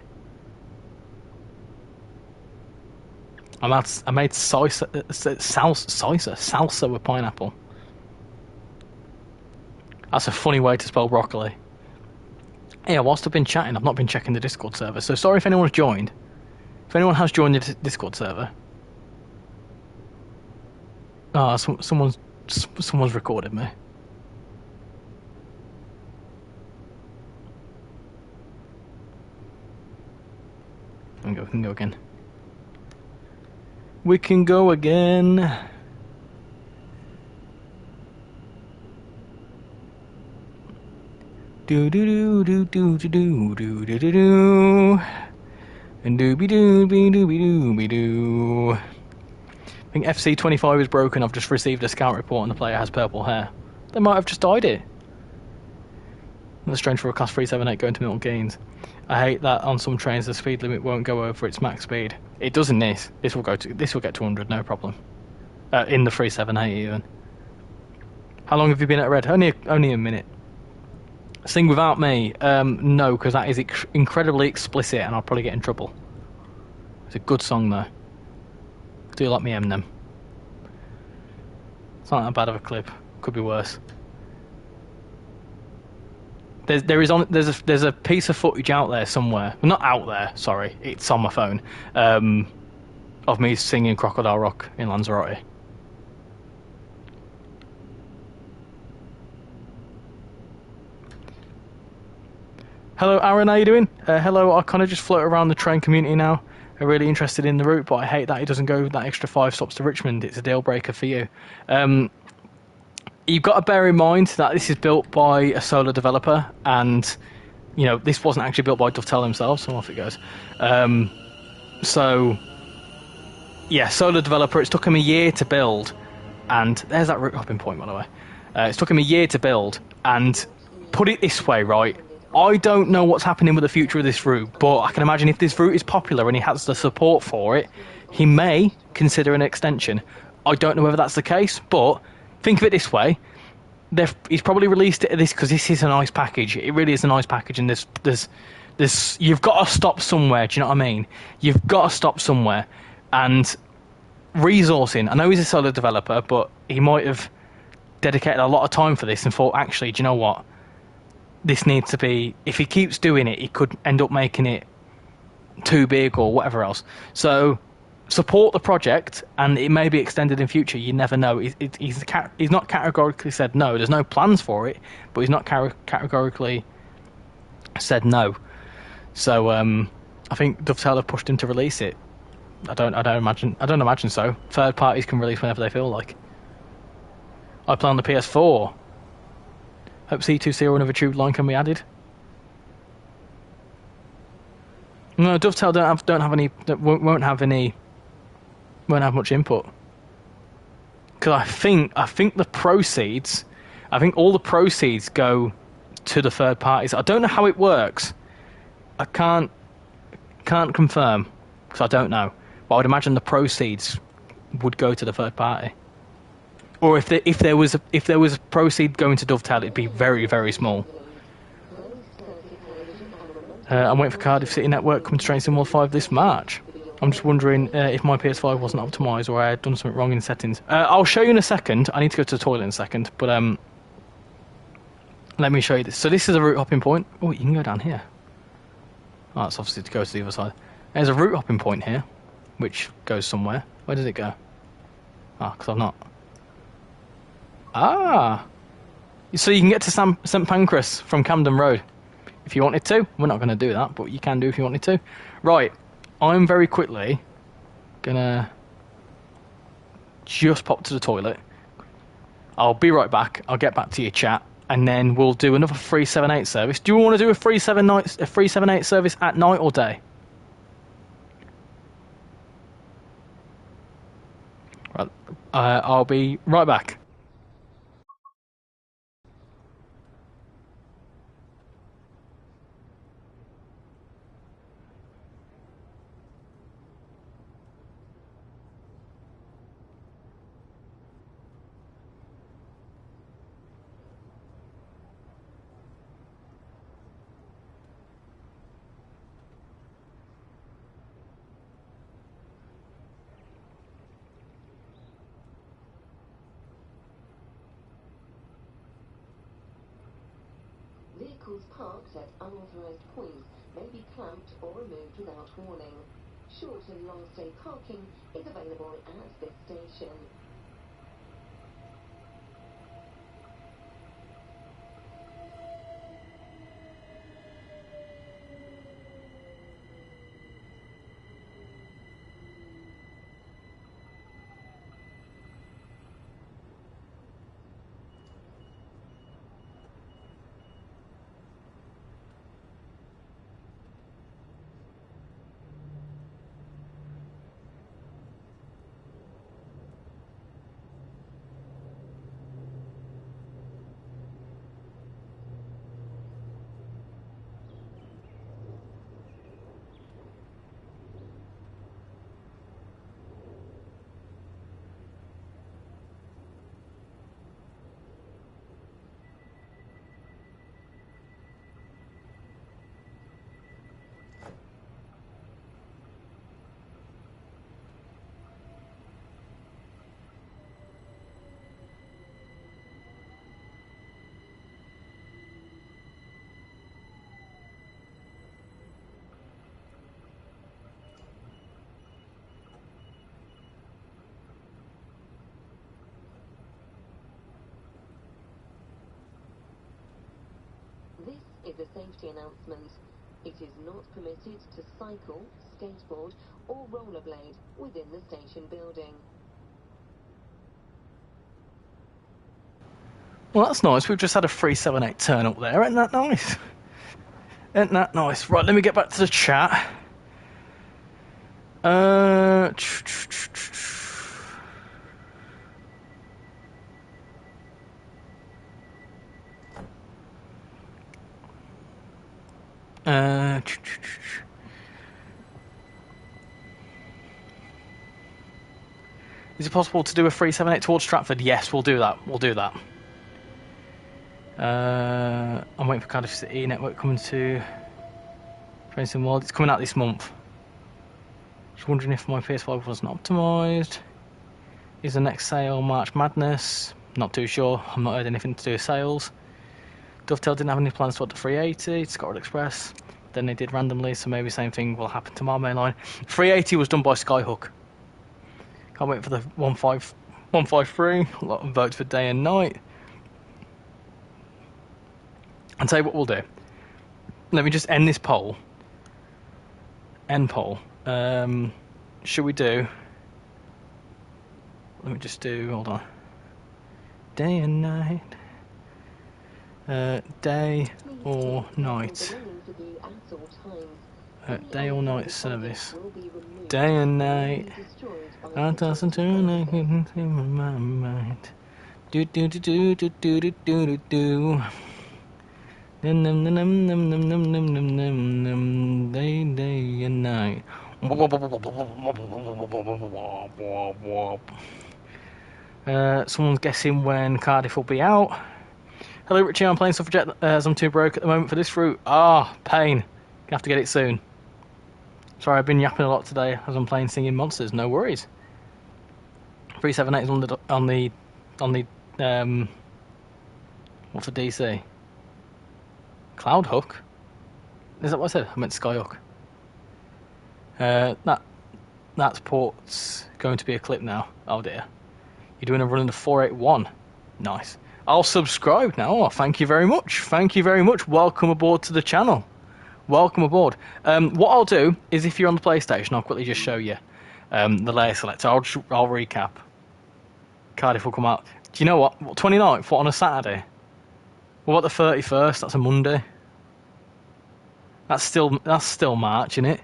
I made salsa with pineapple. That's a funny way to spell broccoli. Yeah, whilst I've been chatting, I've not been checking the Discord server, so sorry if anyone's joined. If anyone has joined the Discord server. Someone's recorded me. We can go again. We can go again. Do do do do do do do do do do and dooby dooby dooby dooby doo. I think FC25 is broken. I've just received a scout report and the player has purple hair. They might have just dyed it. That's strange for a class 378 going to Milton Keynes. I hate that on some trains the speed limit won't go over its max speed. It does in this. This will get to 100, no problem. In the 378 even. How long have you been at Red? Only a minute. Sing Without Me? No, because that is incredibly explicit and I'll probably get in trouble. It's a good song though. I do like me Eminem. It's not that bad of a clip. Could be worse. There's a piece of footage out there somewhere. Well, not out there, sorry. It's on my phone. Of me singing Crocodile Rock in Lanzarote. Hello Aaron, how you doing? Hello, I kind of just float around the train community now. I'm really interested in the route, but I hate that it doesn't go that extra 5 stops to Richmond. It's a deal breaker for you. You've got to bear in mind that this is built by a solar developer, and you know this wasn't actually built by Dovetail themselves. So off it goes. So yeah, solar developer. It's took him a year to build, and there's that route hopping point by the way. It's took him a year to build, and put it this way, right? I don't know what's happening with the future of this route, but I can imagine if this route is popular and he has the support for it, he may consider an extension. I don't know whether that's the case, but think of it this way. He's probably released it at this because this is a nice package. It really is a nice package, and there's you've got to stop somewhere. Do you know what I mean? You've got to stop somewhere. And resourcing, I know he's a solar developer, but he might have dedicated a lot of time for this and thought, actually, do you know what? This needs to be, if he keeps doing it, he could end up making it too big or whatever else. So support the project, and it may be extended in future. You never know. He's not categorically said no. There's no plans for it, but he's not categorically said no. So I think Dovetail have pushed him to release it. I don't imagine so. Third parties can release whenever they feel like. I play on the PS4. Hope C2C or another tube line can be added. No, Dovetail won't have much input. Because I think the proceeds, all the proceeds go to the third parties. I don't know how it works. I can't confirm because I don't know. But I would imagine the proceeds would go to the third party. Or if there was a proceed going to Dovetail, it'd be very, very small. I'm waiting for Cardiff City Network coming to TrainSimWorld 5 this March. I'm just wondering if my PS5 wasn't optimised or I had done something wrong in settings. I'll show you in a second. I need to go to the toilet in a second, but let me show you this. So this is a route hopping point. Oh, you can go down here. Oh, that's obviously to go to the other side. There's a route hopping point here, which goes somewhere. Where does it go? Ah, because I've not. Ah! So you can get to St Pancras from Camden Road. If you wanted to. We're not going to do that, but you can do if you wanted to. Right. I'm very quickly gonna just pop to the toilet. I'll be right back. I'll get back to your chat, and then we'll do another 378 service. Do you want to do a 378 service at night or day? Right. I'll be right back. Vehicles parked at unauthorised points may be clamped or removed without warning. Short and long stay parking is available at this station. This is a safety announcement. It is not permitted to cycle, skateboard or rollerblade within the station building. Well, that's nice. We've just had a 378 turn up there. Isn't that nice? Isn't that nice? Right, let me get back to the chat. Is it possible to do a 378 towards Stratford? Yes, we'll do that. We'll do that. I'm waiting for Cardiff City Network coming to TrainSimWorld. It's coming out this month. Just wondering if my PS5 wasn't optimised. Is the next sale March Madness? Not too sure. I've not heard anything to do with sales. Dovetail didn't have any plans to add the 380 to Scotland Express. Then they did randomly, so maybe the same thing will happen to Mildmay line. 380 was done by Skyhook. Can't wait for the 153. A lot of votes for day and night. I'll tell you what we'll do. Let me just end this poll. End poll. Should we do... Let me just do... Hold on. Day and night. Day or night. Day or night service. Day and night. I doesn't turn like in my mind. Do do do do do do do do do. Num num num num num num num num num num num. Day and night. Someone's guessing when Cardiff will be out. Hello Richie, I'm playing Suffragette as I'm too broke at the moment for this route. Pain. Gonna have to get it soon. Sorry, I've been yapping a lot today as I'm playing Singing Monsters. No worries. 378 is on the what's the DC? Cloud Hook? Is that what I said? I meant Skyhook. That port's going to be a clip now. Oh dear. You're doing a run in the 481. Nice. I'll subscribe now. Oh, thank you very much. Thank you very much. Welcome aboard to the channel. Welcome aboard. What I'll do is, if you're on the PlayStation, I'll quickly just show you the layer selector. I'll recap. Cardiff will come out. Do you know what? 29th? What, on a Saturday? What about the 31st? That's a Monday. That's still March, isn't it?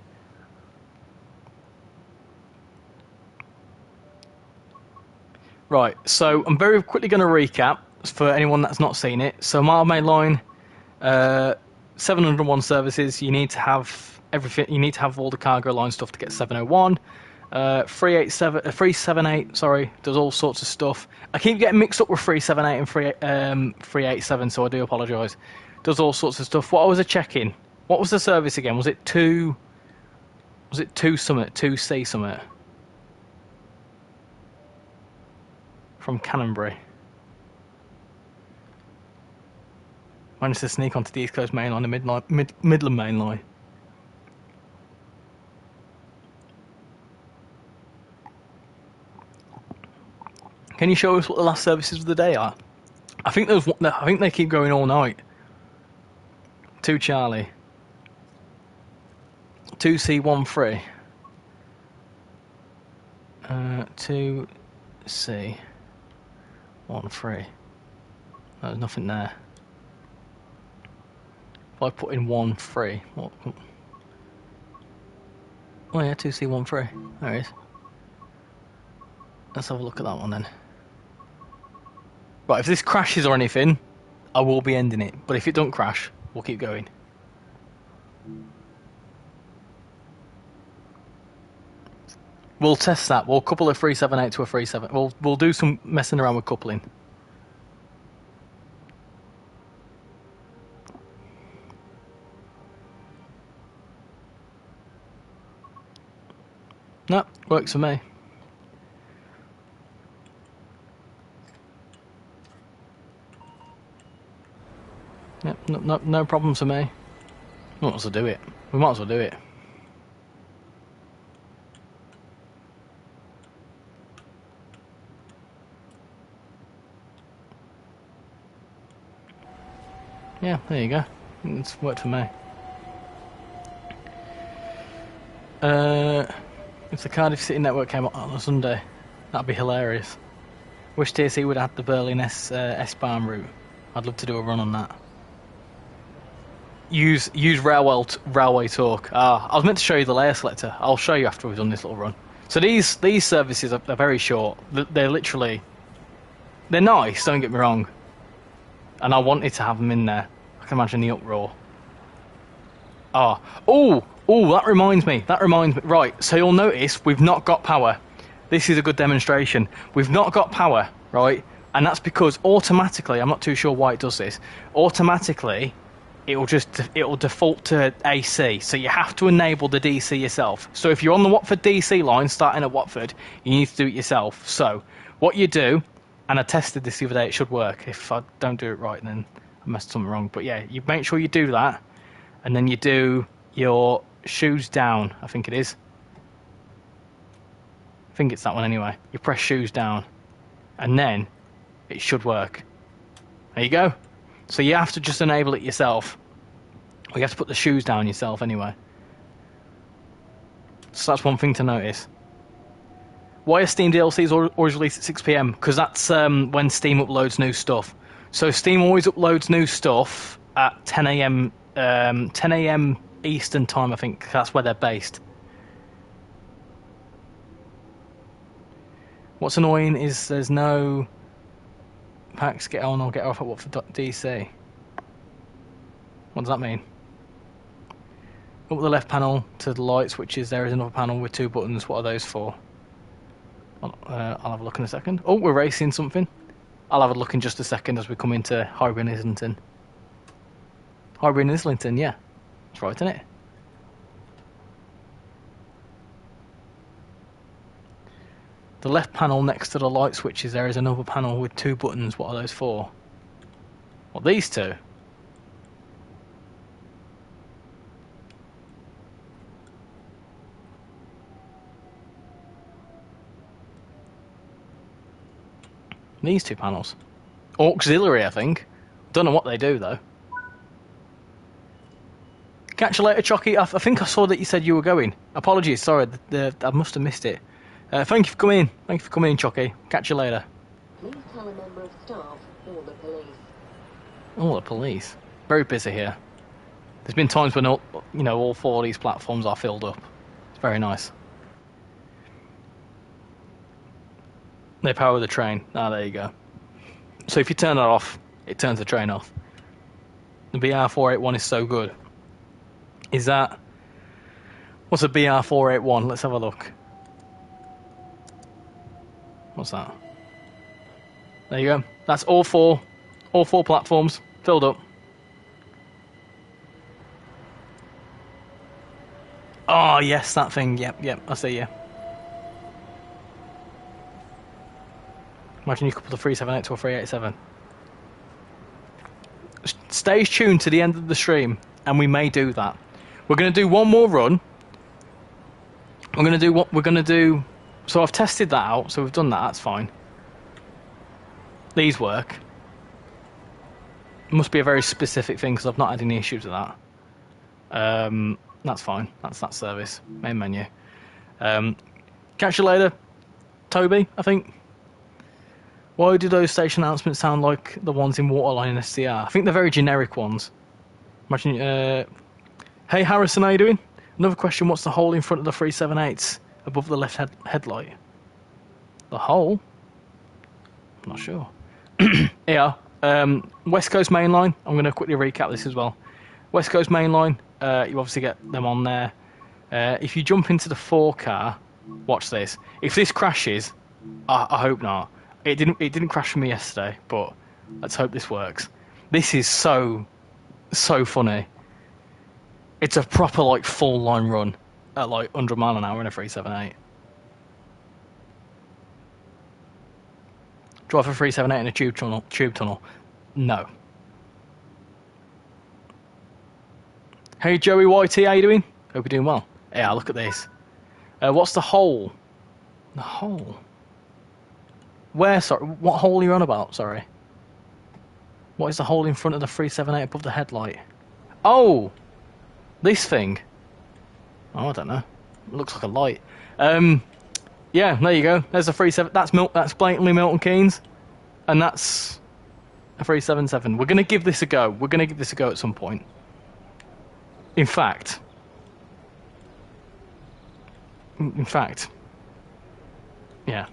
Right, so I'm very quickly going to recap for anyone that's not seen it. So Mildmay line, 701 services. You need to have everything. You need to have all the cargo line stuff to get 701. 378, sorry, does all sorts of stuff. I keep getting mixed up with 378 and 387, so I do apologise. Does all sorts of stuff. What was a check-in? What was the service again? Was it 2? Was it 2 Summit? 2C Summit? From Canonbury. Managed to sneak onto the East Coast main line, the Midland main line. Can you show us what the last services of the day are? I think they keep going all night. 2 Charlie. 2C13. 2C13. There's nothing there. If I put in 13, what? Oh yeah, 2C13. There it is. Let's have a look at that one then. Right, if this crashes or anything, I will be ending it. But if it don't crash, we'll keep going. We'll test that. We'll couple a 378 to a 37. We'll do some messing around with coupling. No, works for me. Yep, no problems for me. We might as well do it. We might as well do it. Yeah, there you go. It's worked for me. If the Cardiff City network came out on a Sunday, that'd be hilarious. Wish TSE would have had the Berlin S-Bahn route. I'd love to do a run on that. Use railway talk. I was meant to show you the layer selector. I'll show you after we've done this little run. So these services are very short. They're literally... They're nice, don't get me wrong. And I wanted to have them in there. I can imagine the uproar. Oh, that reminds me. Right, so you'll notice we've not got power. This is a good demonstration. We've not got power, right? And that's because automatically, I'm not too sure why it does this, automatically it'll default to AC. So you have to enable the DC yourself. So if you're on the Watford DC line starting at Watford, you need to do it yourself. So what you do, and I tested this the other day, it should work. If I don't do it right, then I messed something wrong. But yeah, you make sure you do that, and then you do your shoes down, I think it is. I think it's that one anyway. You press shoes down, and then it should work. There you go. So you have to just enable it yourself. Or you have to put the shoes down yourself anyway. So that's one thing to notice. Why are Steam DLCs always released at 6 PM? Because that's when Steam uploads new stuff. So Steam always uploads new stuff at 10 AM 10 AM Eastern time, I think. That's where they're based. What's annoying is there's no packs get on or get off at Watford DC. What does that mean? Up the left panel to the light switches, there is another panel with 2 buttons. What are those for? I'll have a look in a second. Oh, we're racing something. I'll have a look in just a second as we come into Highbury and Islington. Highbury and Islington, yeah. That's right, isn't it? The left panel next to the light switches, there is another panel with 2 buttons. What are those for? What, these 2? These 2 panels. Auxiliary, I think. Don't know what they do, though. Catch you later, Chocky. I think I saw that you said you were going. Apologies, sorry. I must have missed it. Thank you for coming in. Thank you for coming in, Chocky. Catch you later. Please tell a member of staff or the police. Oh, the police. Very busy here. There's been times when all 4 of these platforms are filled up. It's very nice. They power the train. Ah, there you go. So if you turn that off, it turns the train off. The BR481 is so good. Is that... What's a BR481? Let's have a look. What's that? There you go. That's all four platforms filled up. Oh, yes, that thing. Yep, I see you. Imagine you couple the 378 to a 387. Stay tuned to the end of the stream, and we may do that. We're going to do one more run. We're going to do what we're going to do. So I've tested that out, so we've done that, that's fine. These work. It must be a very specific thing, because I've not had any issues with that. That's fine. That's that service. Main menu. Catch you later, Toby, I think. Why do those station announcements sound like the ones in Waterline and SCR? I think they're very generic ones. Imagine, hey Harrison, how you doing? Another question, what's the hole in front of the 378s above the left headlight? The hole? I'm not sure. Yeah, West Coast Main Line. I'm going to quickly recap this as well. West Coast Main Line, you obviously get them on there. If you jump into the 4 car, watch this. If this crashes, I hope not. It didn't crash for me yesterday, but let's hope this works. This is so funny. It's a proper like full line run at like 100 mile an hour in a 378. Drive a 378 in a tube tunnel. No. Hey Joey YT, how you doing? Hope you're doing well. Yeah, look at this. What's the hole? The hole? Where, sorry? What hole are you on about, sorry? What is the hole in front of the 378 above the headlight? Oh! This thing. Oh, I don't know. It looks like a light. Yeah, there you go. There's a 377. That's blatantly Milton Keynes. And that's a 377. We're going to give this a go. We're going to give this a go at some point. In fact, yeah.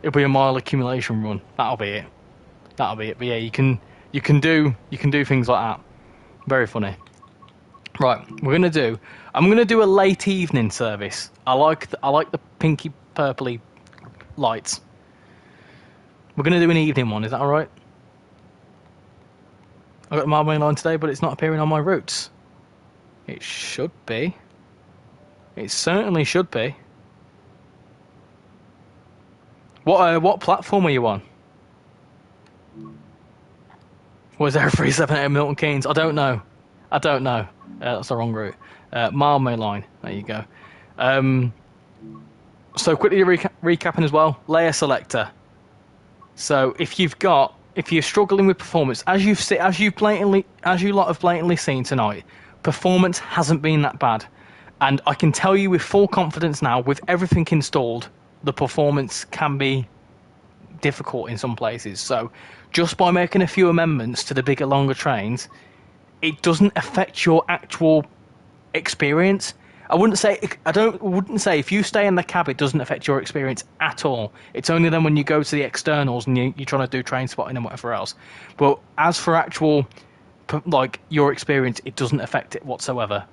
It'll be a mile accumulation run. That'll be it. But yeah, you can do things like that. Very funny. Right, I'm gonna do a late evening service. I like the pinky purpley lights. We're gonna do an evening one. Is that all right? I got the Mildmay line today, but it's not appearing on my routes. It should be. It certainly should be. What platform are you on? Was there a 378 Milton Keynes? I don't know. That's the wrong route. Mildmay line. There you go. So quickly recapping as well, layer selector. So if you're struggling with performance, as you lot have blatantly seen tonight, performance hasn't been that bad, and I can tell you with full confidence now, with everything installed, the performance can be difficult in some places. So just by making a few amendments to the bigger, longer trains, it doesn't affect your actual experience. I wouldn't say if you stay in the cab it doesn't affect your experience at all. It's only then when you go to the externals and you're trying to do train spotting and whatever else. But as for actual like your experience, it doesn't affect it whatsoever.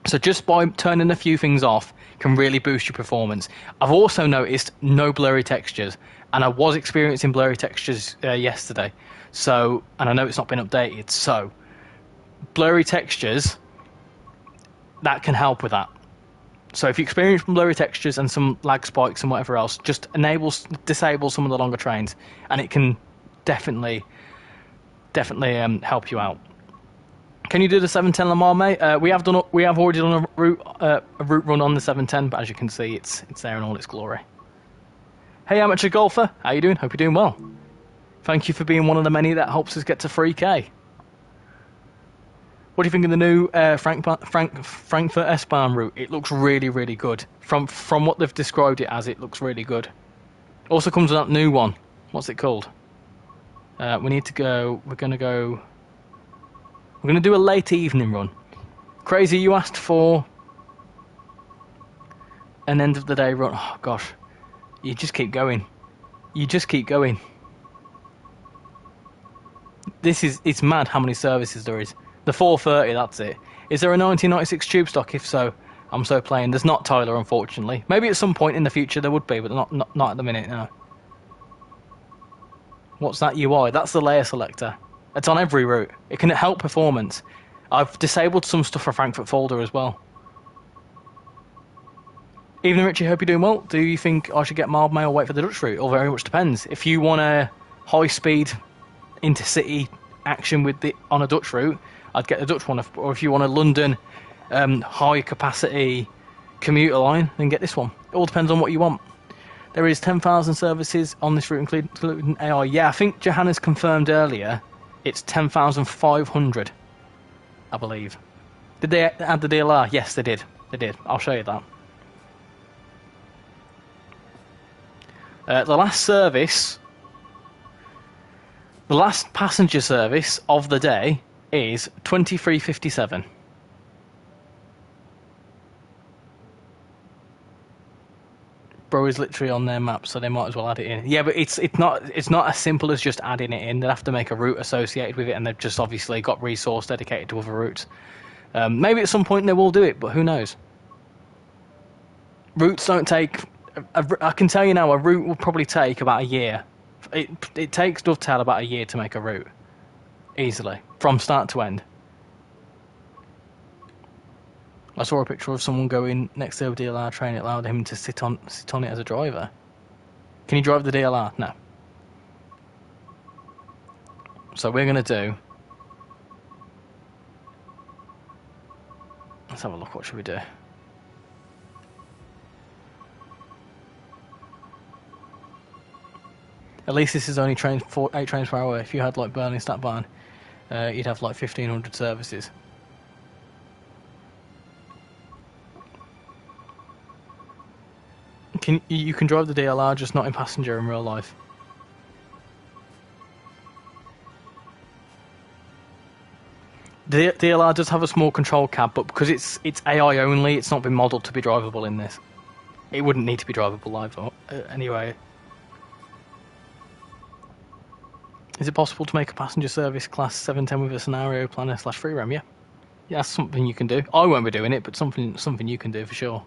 So just by turning a few things off can really boost your performance. I've also noticed no blurry textures, and I was experiencing blurry textures yesterday. So, and I know it's not been updated. So blurry textures, that can help with that. So if you experience blurry textures and some lag spikes and whatever else, just disable some of the longer trains, and it can definitely help you out. Can you do the 710 Lamar, mate? We have already done a route run on the 710, but as you can see, it's there in all its glory. Hey, amateur golfer, how you doing? Hope you're doing well. Thank you for being one of the many that helps us get to 3K. What do you think of the new Frankfurt S-Bahn route? It looks really, really good. From what they've described it as, it looks really good. Also comes with that new one. What's it called? We're going to do a late evening run. Crazy, you asked for an end of the day run. Oh, gosh. You just keep going. It's mad how many services there is. The 430, that's it. Is there a 1996 tube stock? If so, I'm so playing. There's not, Tyler, unfortunately. Maybe at some point in the future there would be, but not at the minute, no. What's that UI? That's the layer selector. It's on every route. It can help performance. I've disabled some stuff for Frankfurt folder as well. Evening, Richie. Hope you're doing well. Do you think I should get Mildmay or wait for the Dutch route? Or very much depends. If you want a high-speed intercity action on a Dutch route, I'd get the Dutch one. Or if you want a London high-capacity commuter line, then get this one. It all depends on what you want. There is 10,000 services on this route, including AI. Yeah, I think Johannes confirmed earlier it's 10,500, I believe. Did they add the DLR? Yes, they did. They did. I'll show you that. The last passenger service of the day is 23:57. Bro is literally on their map, so they might as well add it in. Yeah, but it's not as simple as just adding it in. They'd have to make a route associated with it, and they've just obviously got resource dedicated to other routes. Maybe at some point they will do it, but who knows? Routes don't take... I can tell you now, a route will probably take about a year. It takes Dovetail about a year to make a route. Easily. From start to end. I saw a picture of someone going next to a DLR train. It allowed him to sit on it as a driver. Can you drive the DLR? No. So we're going to do... Let's have a look. What should we do? At least this is only 8 trains per hour. If you had like Burnley Stackbarn, you'd have like 1,500 services. You can drive the DLR, just not in passenger in real life. The DLR does have a small control cab, but because it's AI only, it's not been modelled to be drivable in this. It wouldn't need to be drivable live anyway. Is it possible to make a passenger service class 710 with a scenario planner / free roam? Yeah, that's something you can do. I won't be doing it, but something you can do for sure.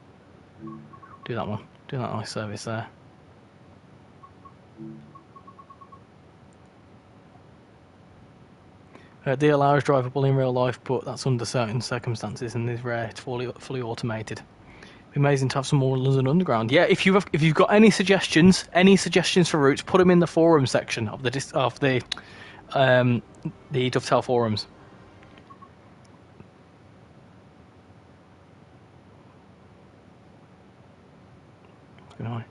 Do that one. Do that nice service there. DLR is drivable in real life, but that's under certain circumstances and is rare. It's fully automated. It'd be amazing to have some more London Underground. Yeah, if you've got any suggestions for routes, put them in the forum section of the Dovetail forums. Good night.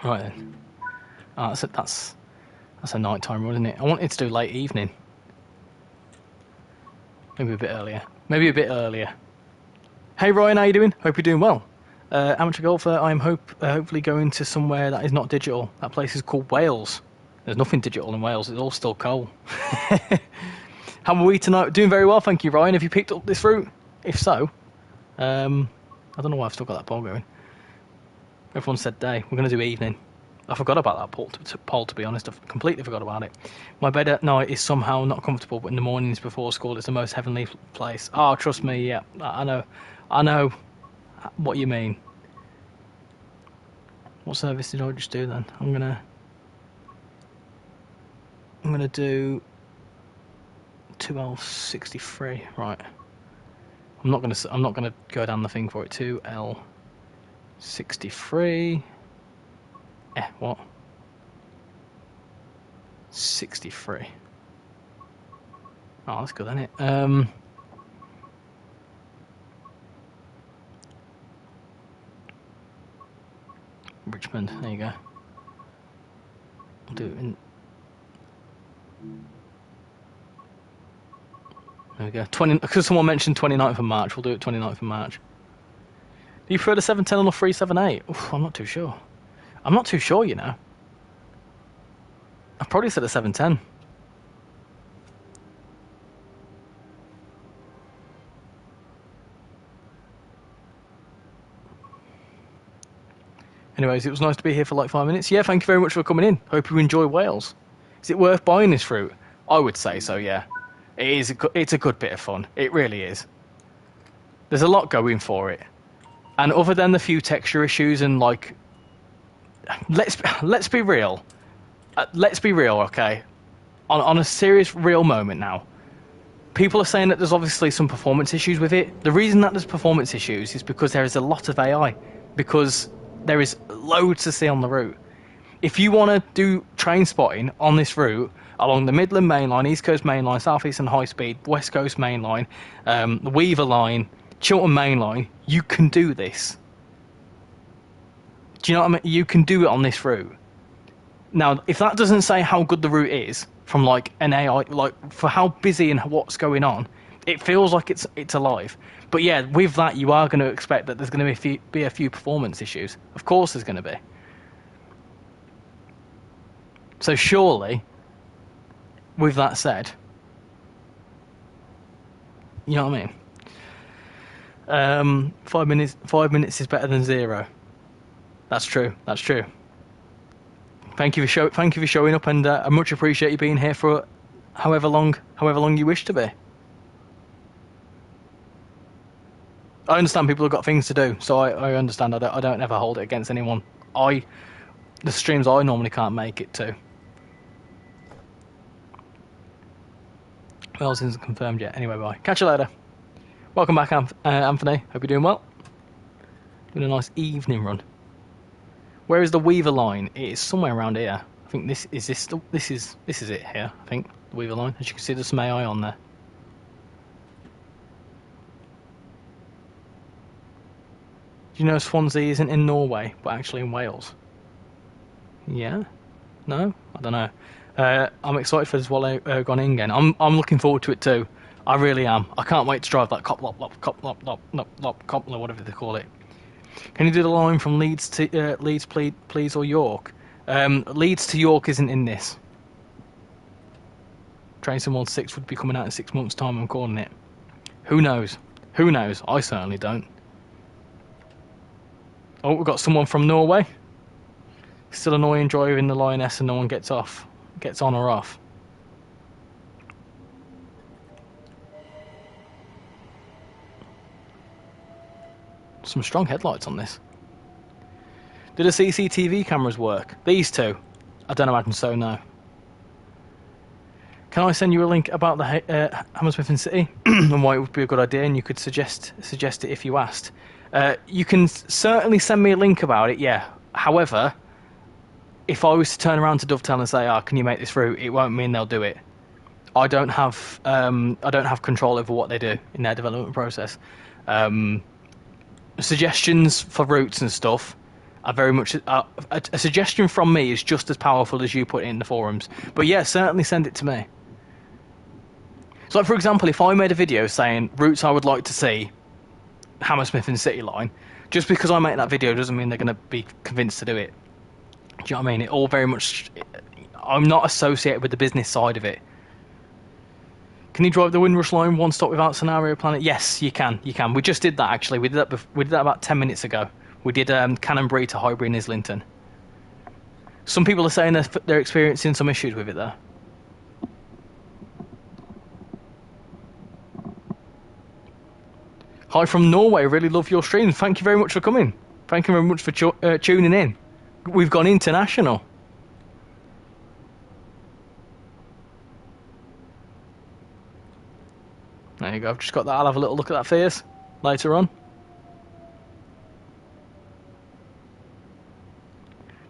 Right then. Oh, that's a nighttime run, isn't it? I wanted to do late evening. Maybe a bit earlier. Maybe a bit earlier. Hey Ryan, how you doing? Hope you're doing well. Amateur golfer, I'm hopefully going to somewhere that is not digital. That place is called Wales. There's nothing digital in Wales. It's all still coal. How are we tonight? Doing very well, thank you, Ryan. Have you picked up this route? If so, I don't know why I've still got that poll going. Everyone said day. We're going to do evening. I forgot about that poll, to be honest. I completely forgot about it. My bed at night is somehow not comfortable, but in the mornings before school, it's the most heavenly place. Oh, trust me, yeah. I know what you mean. What service did I just do then? I'm gonna do 2L63. Right. I'm not gonna go down the thing for it. 2L63. What? 63. Oh, that's good, isn't it? Richmond, there you go. I'll do it in... There we go. Because someone mentioned 29th of March, we'll do it 29th of March. Do you prefer the 710 or 378? Oof, I'm not too sure. I'm not too sure, you know. I've probably said a 710. Anyways, it was nice to be here for like 5 minutes. Yeah, thank you very much for coming in. Hope you enjoy Wales. Is it worth buying this fruit? I would say so, yeah. It's a good bit of fun. It really is. There's a lot going for it. And other than the few texture issues and like... Let's be real. Let's be real, okay? On a serious, real moment now. People are saying that there's obviously some performance issues with it. The reason that there's performance issues is because there is a lot of AI. Because there is loads to see on the route. If you want to do train spotting on this route, along the Midland Main Line, East Coast Main Line, South Eastern High Speed, West Coast Main Line, the Weaver Line, Chiltern Main Line, you can do this. Do you know what I mean? You can do it on this route. Now, if that doesn't say how good the route is, from like an AI, like for how busy and what's going on, it feels like it's alive. But yeah, with that, you are going to expect that there's going to be a few performance issues. Of course there's going to be. So surely, with that said, you know what I mean? 5 minutes is better than 0. That's true. That's true. Thank you for showing up, and I much appreciate you being here for however long you wish to be. I understand people have got things to do, so I understand. I don't ever hold it against anyone. The streams I normally can't make it to. Well, isn't confirmed yet. Anyway, bye. Catch you later. Welcome back, Anthony. Hope you're doing well. Doing a nice evening run. Where is the Weaver Line? It is somewhere around here. I think this is it here. I think the Weaver Line. As you can see, there's some AI on there. Do you know Swansea isn't in Norway, but actually in Wales? Yeah? No? I don't know. I'm excited for this Wall gone in again. I'm looking forward to it too. I really am. I can't wait to drive that Copler, whatever they call it. Can you do the line from Leeds to Leeds, please, or York? Leeds to York isn't in this. TrainsimWorld 6 would be coming out in 6 months' time. I'm calling it. Who knows? Who knows? I certainly don't. Oh, we've got someone from Norway. Still annoying driving the Lioness and no one gets on or off. Some strong headlights on this. Do the CCTV cameras work? These two? I don't imagine so, no. Can I send you a link about the Hammersmith and City and why it would be a good idea, and you could suggest it if you asked? You can certainly send me a link about it, yeah. However, if I was to turn around to Dovetail and say, can you make this route, it won't mean they'll do it. I don't have control over what they do in their development process. Suggestions for routes and stuff are very much a suggestion from me is just as powerful as you put it in the forums. But yeah, certainly send it to me. So, like, for example, if I made a video saying routes I would like to see, Hammersmith and City Line, just because I make that video doesn't mean they're going to be convinced to do it. Do you know what I mean? It all very much. I'm not associated with the business side of it. Can you drive the Windrush line one stop without scenario planning? Yes, you can. You can. We just did that actually. We did that about 10 minutes ago. We did Canonbury to Highbury and Islington. Some people are saying they're experiencing some issues with it there. Hi from Norway. Really love your streams. Thank you very much for coming. Thank you very much for tuning in. We've gone international. There you go. I've just got that. I'll have a little look at that first later on.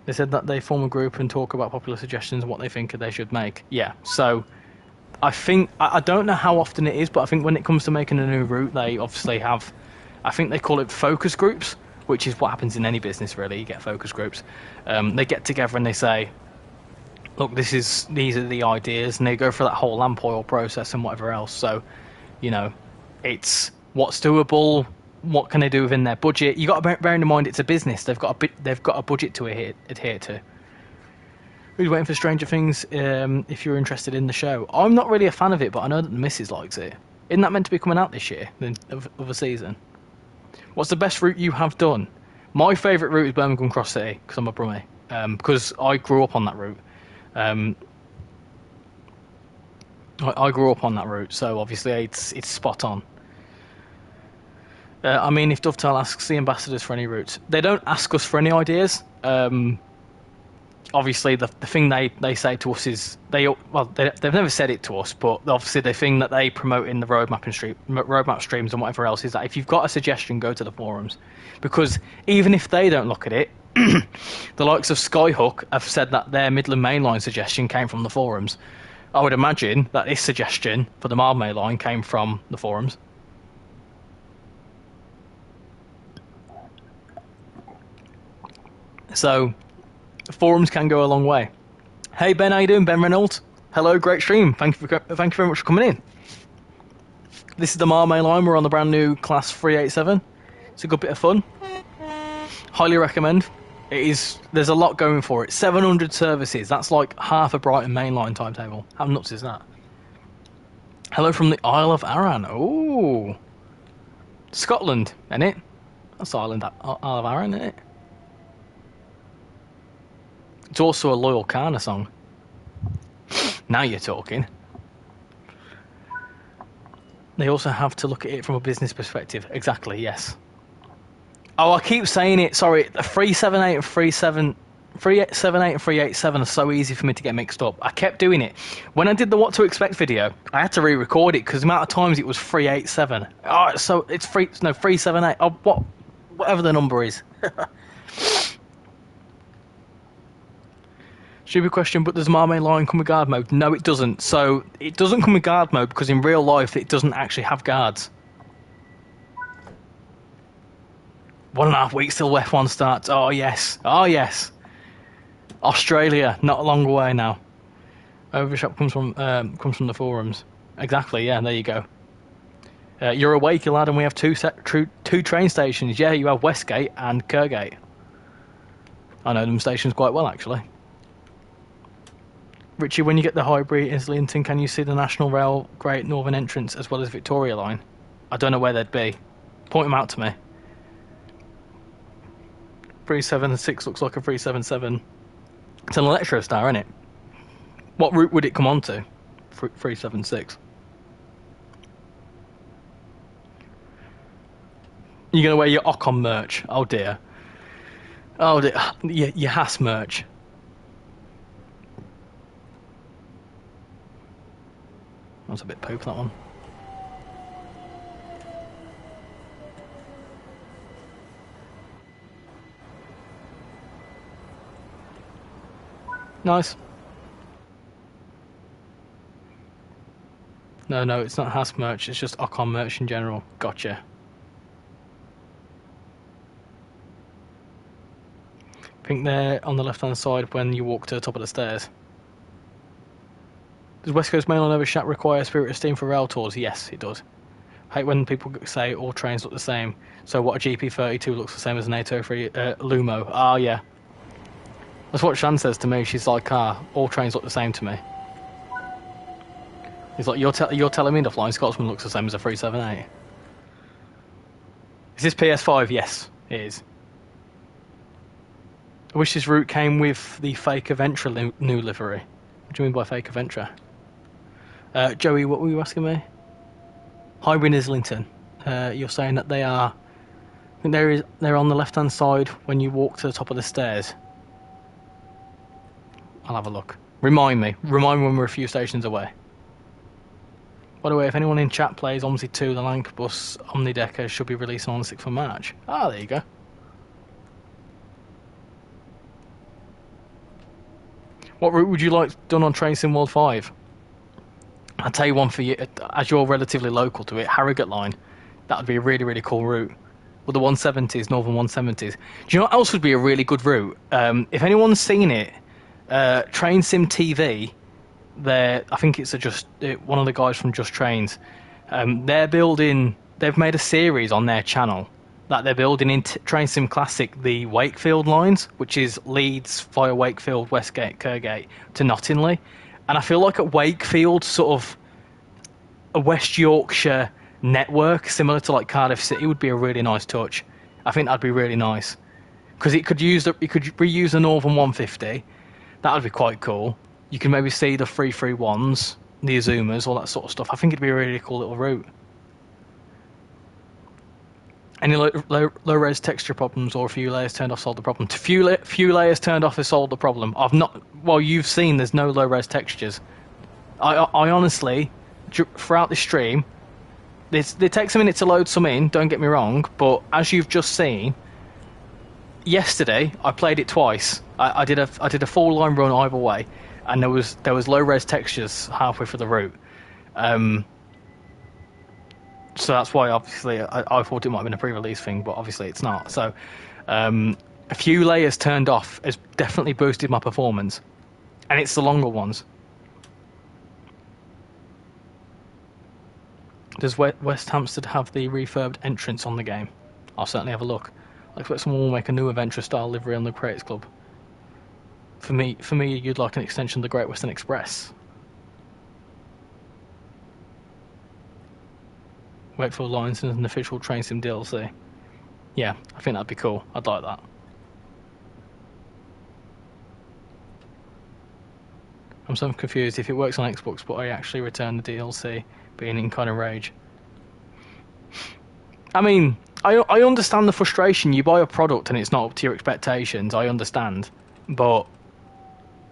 They said that they form a group and talk about popular suggestions and what they think they should make. Yeah, so I think, I don't know how often it is, but I think when it comes to making a new route, they obviously have, I think they call it focus groups, which is what happens in any business really. You get focus groups. They get together and they say, look, these are the ideas, and they go through that whole lamp oil process and whatever else. So, you know, it's what's doable. What can they do within their budget? You got to bear in mind it's a business. They've got a budget to adhere to. Who's waiting for Stranger Things? If you're interested in the show, I'm not really a fan of it, but I know that the missus likes it. Isn't that meant to be coming out this year of a season? What's the best route you have done? My favourite route is Birmingham Cross City because I'm a Brummie. Because I grew up on that route. I grew up on that route, so obviously it's spot on. I mean, if Dovetail asks the ambassadors for any routes, they don't ask us for any ideas. Obviously, the thing they say to us is they've never said it to us, but obviously the thing that they promote in the roadmap streams and whatever else is that if you've got a suggestion, go to the forums, because even if they don't look at it, the likes of Skyhook have said that their Midland Main Line suggestion came from the forums. I would imagine that this suggestion for the Mildmay line came from the forums. So, forums can go a long way. Hey Ben, how you doing? Ben Reynolds. Hello, great stream. Thank you very much for coming in. This is the Mildmay line. We're on the brand new Class 387. It's a good bit of fun. Highly recommend. There's a lot going for it. 700 services. That's like half a Brighton mainline timetable. How nuts is that? Hello from the Isle of Arran. Oh, Scotland, isn't it? That's Isle of Arran, isn't it? It's also a Loyal Kana song. Now you're talking. They also have to look at it from a business perspective. Exactly, yes. Oh, I keep saying it. Sorry, 378 and 378 and 387 are so easy for me to get mixed up. I kept doing it. When I did the What to Expect video, I had to re-record it because the amount of times it was 387. Oh, so it's 378. Oh, whatever the number is. Stupid question, but does Mildmay line come with guard mode? No, it doesn't. So it doesn't come with guard mode because in real life it doesn't actually have guards. 1.5 weeks till F1 starts. Oh yes, oh yes. Australia, not long away now. Overshop comes from the forums. Exactly. Yeah, there you go. You're awake, lad, and we have two train stations. Yeah, you have Westgate and Kergate. I know them stations quite well, actually. Richie, when you get the Highbury Islington, can you see the National Rail Great Northern Entrance as well as Victoria Line? I don't know where they'd be. Point them out to me. 376 looks like a 377. It's an Electrostar, isn't it? What route would it come on to? 376. You're going to wear your Ocon merch. Oh dear. Oh dear. Your Haas merch. That was a bit poop, that one. Nice. No, it's not Hask merch, it's just Ocon merch in general. Gotcha. I think they're on the left-hand side when you walk to the top of the stairs. Does West Coast Mail on Overshat require Spirit of Steam for rail tours? Yes, it does. I hate when people say all trains look the same. So what, a GP32 looks the same as an 803 Lumo? Ah, yeah. That's what Shan says to me. She's like, all trains look the same to me. He's like, you're telling me the Flying Scotsman looks the same as a 378? Is this PS5? Yes, it is. I wish this route came with the fake Aventra new livery. What do you mean by fake Aventra? Joey, what were you asking me? Hi, Win Islington. You're saying that they are... I think they're on the left-hand side when you walk to the top of the stairs. I'll have a look. Remind me when we're a few stations away. By the way, if anyone in chat plays Omsi 2, the Lank Bus Omnidecker should be releasing on the 6th of March. Ah, there you go. What route would you like done on Train Sim World 5? I'll tell you one for you, as you're relatively local to it, Harrogate line. That would be a really, really cool route. With the 170s, Northern 170s. Do you know what else would be a really good route? If anyone's seen it, Train Sim TV, I think it's one of the guys from Just Trains. They've made a series on their channel that they're building in Train Sim Classic, the Wakefield lines, which is Leeds via Wakefield, Westgate, Kirkgate to Nottingley. And I feel like at Wakefield, sort of a West Yorkshire network, similar to like Cardiff City, would be a really nice touch. I think that'd be really nice. Because it could reuse the Northern 150. That would be quite cool. You can maybe see the 331s, the Azumas, all that sort of stuff. I think it'd be a really cool little route. Any low-res texture problems or a few layers turned off solved the problem? Few layers turned off has solved the problem. Well, you've seen there's no low-res textures. I honestly, throughout the stream, it takes a minute to load some in, don't get me wrong, but as you've just seen, yesterday I played it twice. I did a full line run either way, and there was low-res textures halfway through the route. So that's why, obviously, I thought it might have been a pre-release thing, but obviously it's not. So a few layers turned off has definitely boosted my performance, and it's the longer ones. Does West Hampstead have the refurbed entrance on the game? I'll certainly have a look. I expect someone will make a new Adventure-style livery on the Creators Club. For me, you'd like an extension of the Great Western Express. Wakefield Lines and an official Train Sim DLC. Yeah, I think that'd be cool. I'd like that. I'm so confused if it works on Xbox, but I actually return the DLC, being in kind of rage. I mean, I understand the frustration. You buy a product and it's not up to your expectations. I understand, but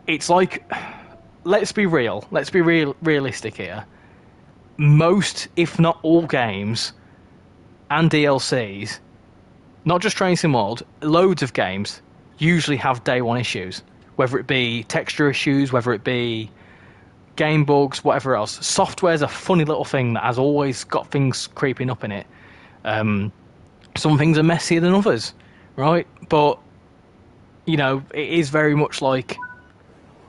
it's like, let's be real. Let's be realistic here. Most, if not all, games and DLCs, not just Train Sim World, loads of games usually have day one issues, whether it be texture issues, whether it be game bugs, whatever else. Software's a funny little thing that has always got things creeping up in it. Some things are messier than others, right? But, you know, it is very much like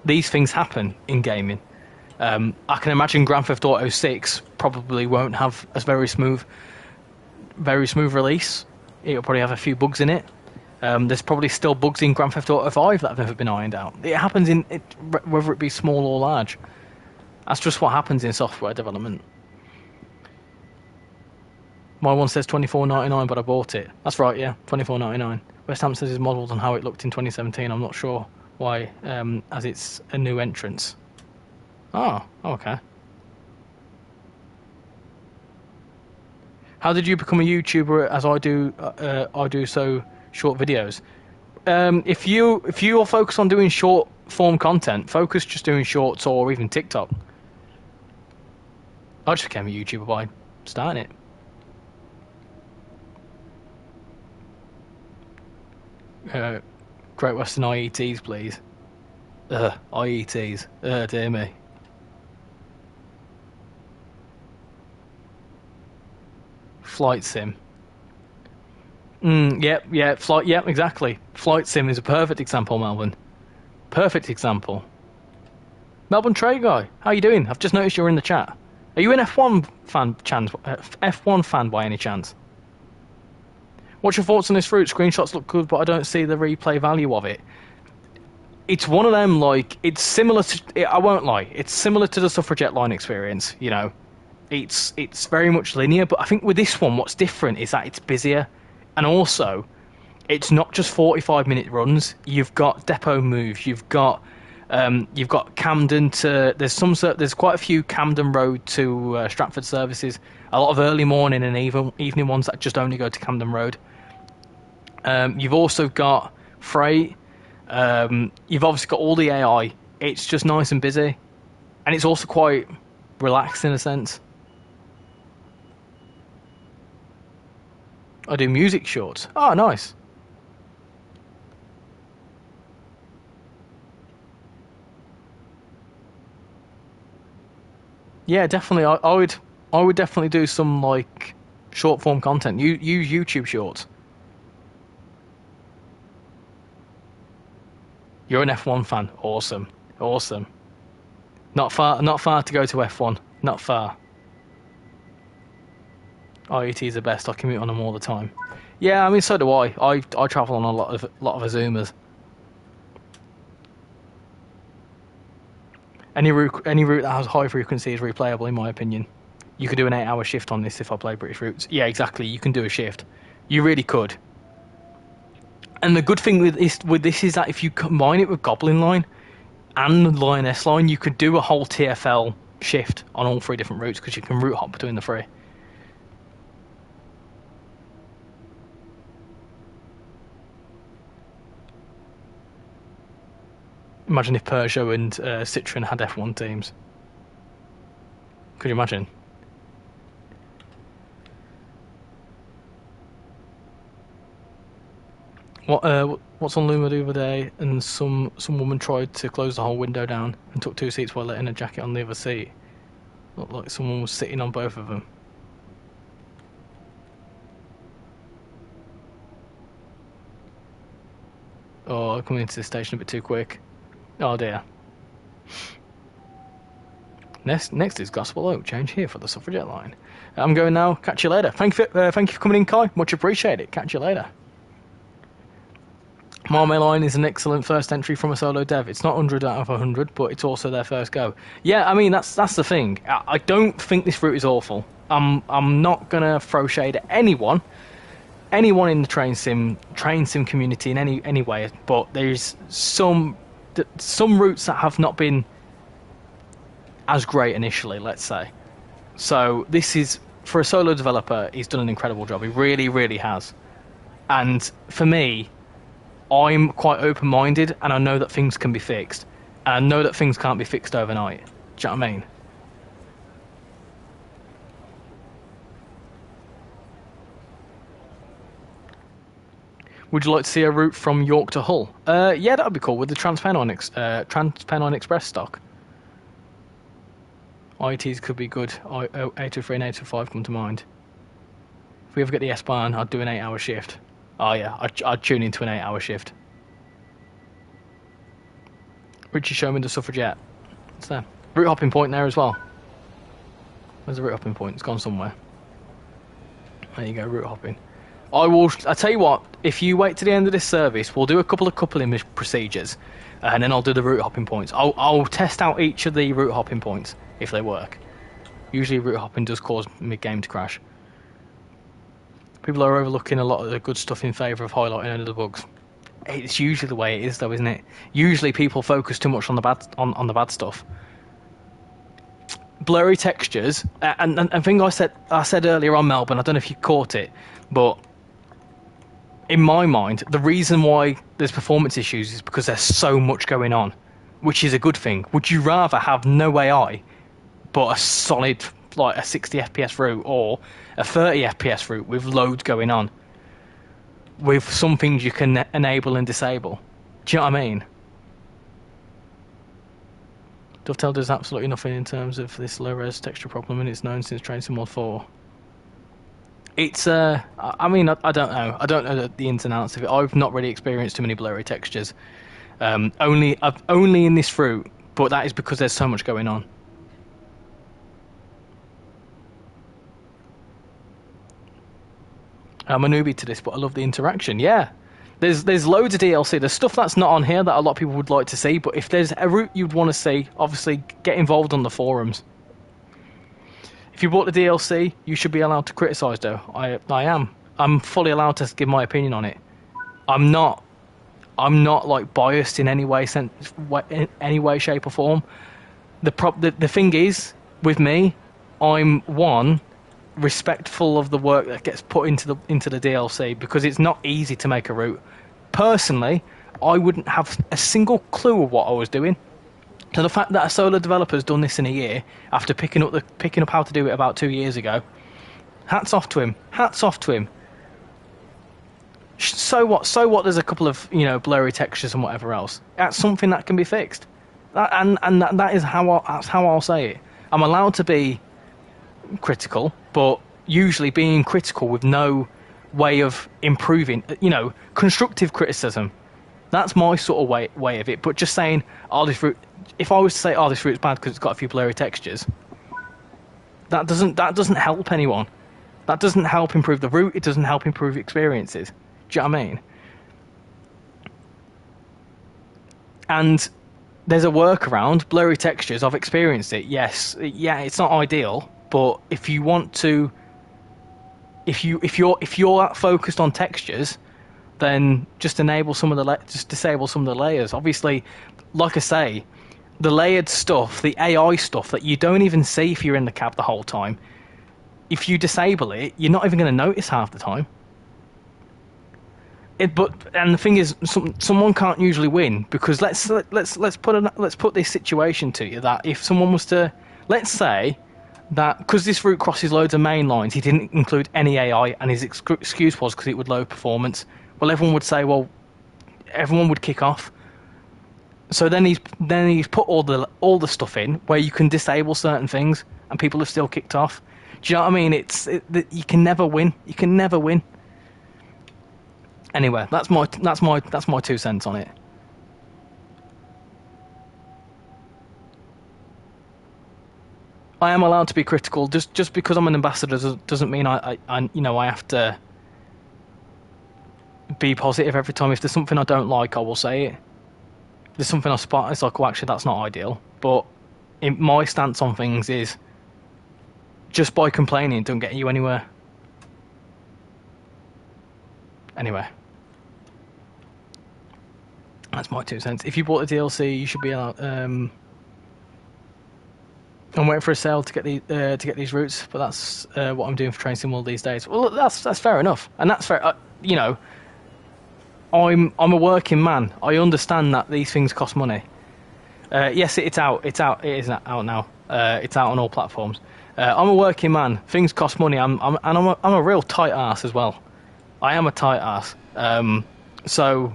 these things happen in gaming. I can imagine Grand Theft Auto 6 probably won't have a very smooth release. It'll probably have a few bugs in it. There's probably still bugs in Grand Theft Auto 5 that have never been ironed out. It happens whether it be small or large. That's just what happens in software development. My one says $24.99, but I bought it. That's right, yeah, $24.99. West Ham says it's modelled on how it looked in 2017. I'm not sure why, as it's a new entrance. Oh, okay. How did you become a YouTuber? As I do so short videos. If you're focused on doing short form content, focus just doing shorts or even TikTok. I just became a YouTuber by starting it. Great Western IETs, please. IETs. Dear me. Flight sim. Yep, exactly. Flight sim is a perfect example, Melbourne. Perfect example. Melbourne Trade Guy, how you doing? I've just noticed you're in the chat. Are you an F1 fan? F1 fan by any chance? What's your thoughts on this route? Screenshots look good, but I don't see the replay value of it. It's one of them, like, it's similar to, I won't lie, it's similar to the Suffragette line experience, you know. It's very much linear, but I think with this one, what's different is that it's busier. And also, it's not just 45-minute runs. You've got depot moves. You've got Camden to. There's quite a few Camden Road to Stratford services. A lot of early morning and evening ones that just only go to Camden Road. You've also got freight. You've obviously got all the AI. It's just nice and busy, and it's also quite relaxed in a sense. I do music shorts. Oh, nice. Yeah, definitely. I would definitely do some like short form content. Use YouTube Shorts. You're an F1 fan. Awesome. Not far to go to F1. Not far. IET is the best. I commute on them all the time. Yeah, I mean, so do I. I travel on a lot of Azumas. Any route that has high frequency is replayable, in my opinion. You could do an 8-hour shift on this if I play British routes. Yeah, exactly. You can do a shift. You really could. And the good thing with this is that if you combine it with Goblin Line and Lioness Line, you could do a whole TFL shift on all 3 different routes because you can route hop between the 3. Imagine if Peugeot and Citroën had F1 teams. Could you imagine? What's on Luma the other day? And some woman tried to close the whole window down and took 2 seats while letting a jacket on the other seat. Looked like someone was sitting on both of them. Oh, coming into the station a bit too quick. Oh dear. Next is Gospel Oak. Change here for the Suffragette line. I'm going now. Catch you later. Thank you for coming in, Kai. Much appreciated. Catch you later. Mildmay line is an excellent first entry from a solo dev. It's not 100 out of 100, but it's also their first go. Yeah, I mean that's the thing. I don't think this route is awful. I'm not gonna throw shade at anyone in the train sim community in any way, but there's some routes that have not been as great initially, let's say. So this is, for a solo developer, he's done an incredible job. He really, really has. And for me, I'm quite open-minded, and I know that things can be fixed. And I know that things can't be fixed overnight. Do you know what I mean? Would you like to see a route from York to Hull? Yeah, that would be cool, with the TransPennine Express stock. ITs could be good. 823 and 825 come to mind. If we ever get the S-Bahn, I'd do an 8-hour shift. Oh yeah, I'd tune into an 8-hour shift. Richie, show me the Suffragette. What's there? Route hopping point there as well. Where's the route hopping point? It's gone somewhere. There you go, route hopping. I tell you what, if you wait to the end of this service, we'll do a couple of coupling procedures, and then I'll do the route hopping points. I'll test out each of the route hopping points if they work. Usually route hopping does cause mid-game to crash. People are overlooking a lot of the good stuff in favour of highlighting any of the bugs. It's usually the way it is, though, isn't it? Usually people focus too much on the bad stuff. Blurry textures, and a thing I said earlier on, Melbourne, I don't know if you caught it, but in my mind, the reason why there's performance issues is because there's so much going on, which is a good thing. Would you rather have no AI, but a solid, like a 60 FPS route or a 30 FPS route with loads going on, with some things you can enable and disable? Do you know what I mean? Dovetail does absolutely nothing in terms of this low-res texture problem, and it's known since Trainsimworld 4. It's I mean, I don't know. I don't know the ins and outs of it. I've not really experienced too many blurry textures. Only in this fruit, but that is because there's so much going on. I'm a newbie to this, but I love the interaction. Yeah, there's loads of DLC. There's stuff that's not on here that a lot of people would like to see. But if there's a route you'd want to see, obviously get involved on the forums. If you bought the DLC, you should be allowed to criticise, though. I am. I'm fully allowed to give my opinion on it. I'm not like biased in any way, shape or form. The thing is, with me, I'm respectful of the work that gets put into the DLC, because it's not easy to make a route. Personally, I wouldn't have a single clue of what I was doing. So the fact that a solo developer's done this in a year after picking up how to do it about 2 years ago, hats off to him. Hats off to him. So what? There's a couple of blurry textures and whatever else. That's something that can be fixed. That is how I'll say it. I'm allowed to be critical, but usually being critical with no way of improving. Constructive criticism. That's my sort of way of it. But just saying, this route. If I was to say, this route's bad because it's got a few blurry textures, that doesn't help anyone. That doesn't help improve the route. It doesn't help improve experiences. Do you know what I mean? And there's a workaround. Blurry textures. I've experienced it. Yes, yeah, it's not ideal. But if you want to, if you're that focused on textures, then just disable some of the layers. Obviously, like I say, the layered stuff, the AI stuff that you don't even see if you're in the cab the whole time, if you disable it, you're not even going to notice half the time. And the thing is, someone can't usually win, because let's put this situation to you, that if someone was to, let's say that because this route crosses loads of main lines, he didn't include any AI, and his excuse was because it would lower performance. Well, everyone would say, everyone would kick off. So then he's put all the stuff in where you can disable certain things, and people have still kicked off. Do you know what I mean? You can never win. You can never win. Anyway, that's my 2 cents on it. I am allowed to be critical. Just because I'm an ambassador doesn't mean I have to be positive every time. If there's something I don't like, I will say it. If there's something I spot, it's like, actually, that's not ideal. But my stance on things is, just by complaining, it doesn't get you anywhere. Anyway, that's my 2 cents. If you bought the DLC, you should be allowed. I'm waiting for a sale to get these routes, but that's what I'm doing for TrainSimWorld these days. Well, that's fair enough, and that's fair. I'm a working man. I understand that these things cost money. Yes, it's out. It is out now. It's out on all platforms. I'm a working man. Things cost money. I'm a real tight ass as well. I am a tight ass. So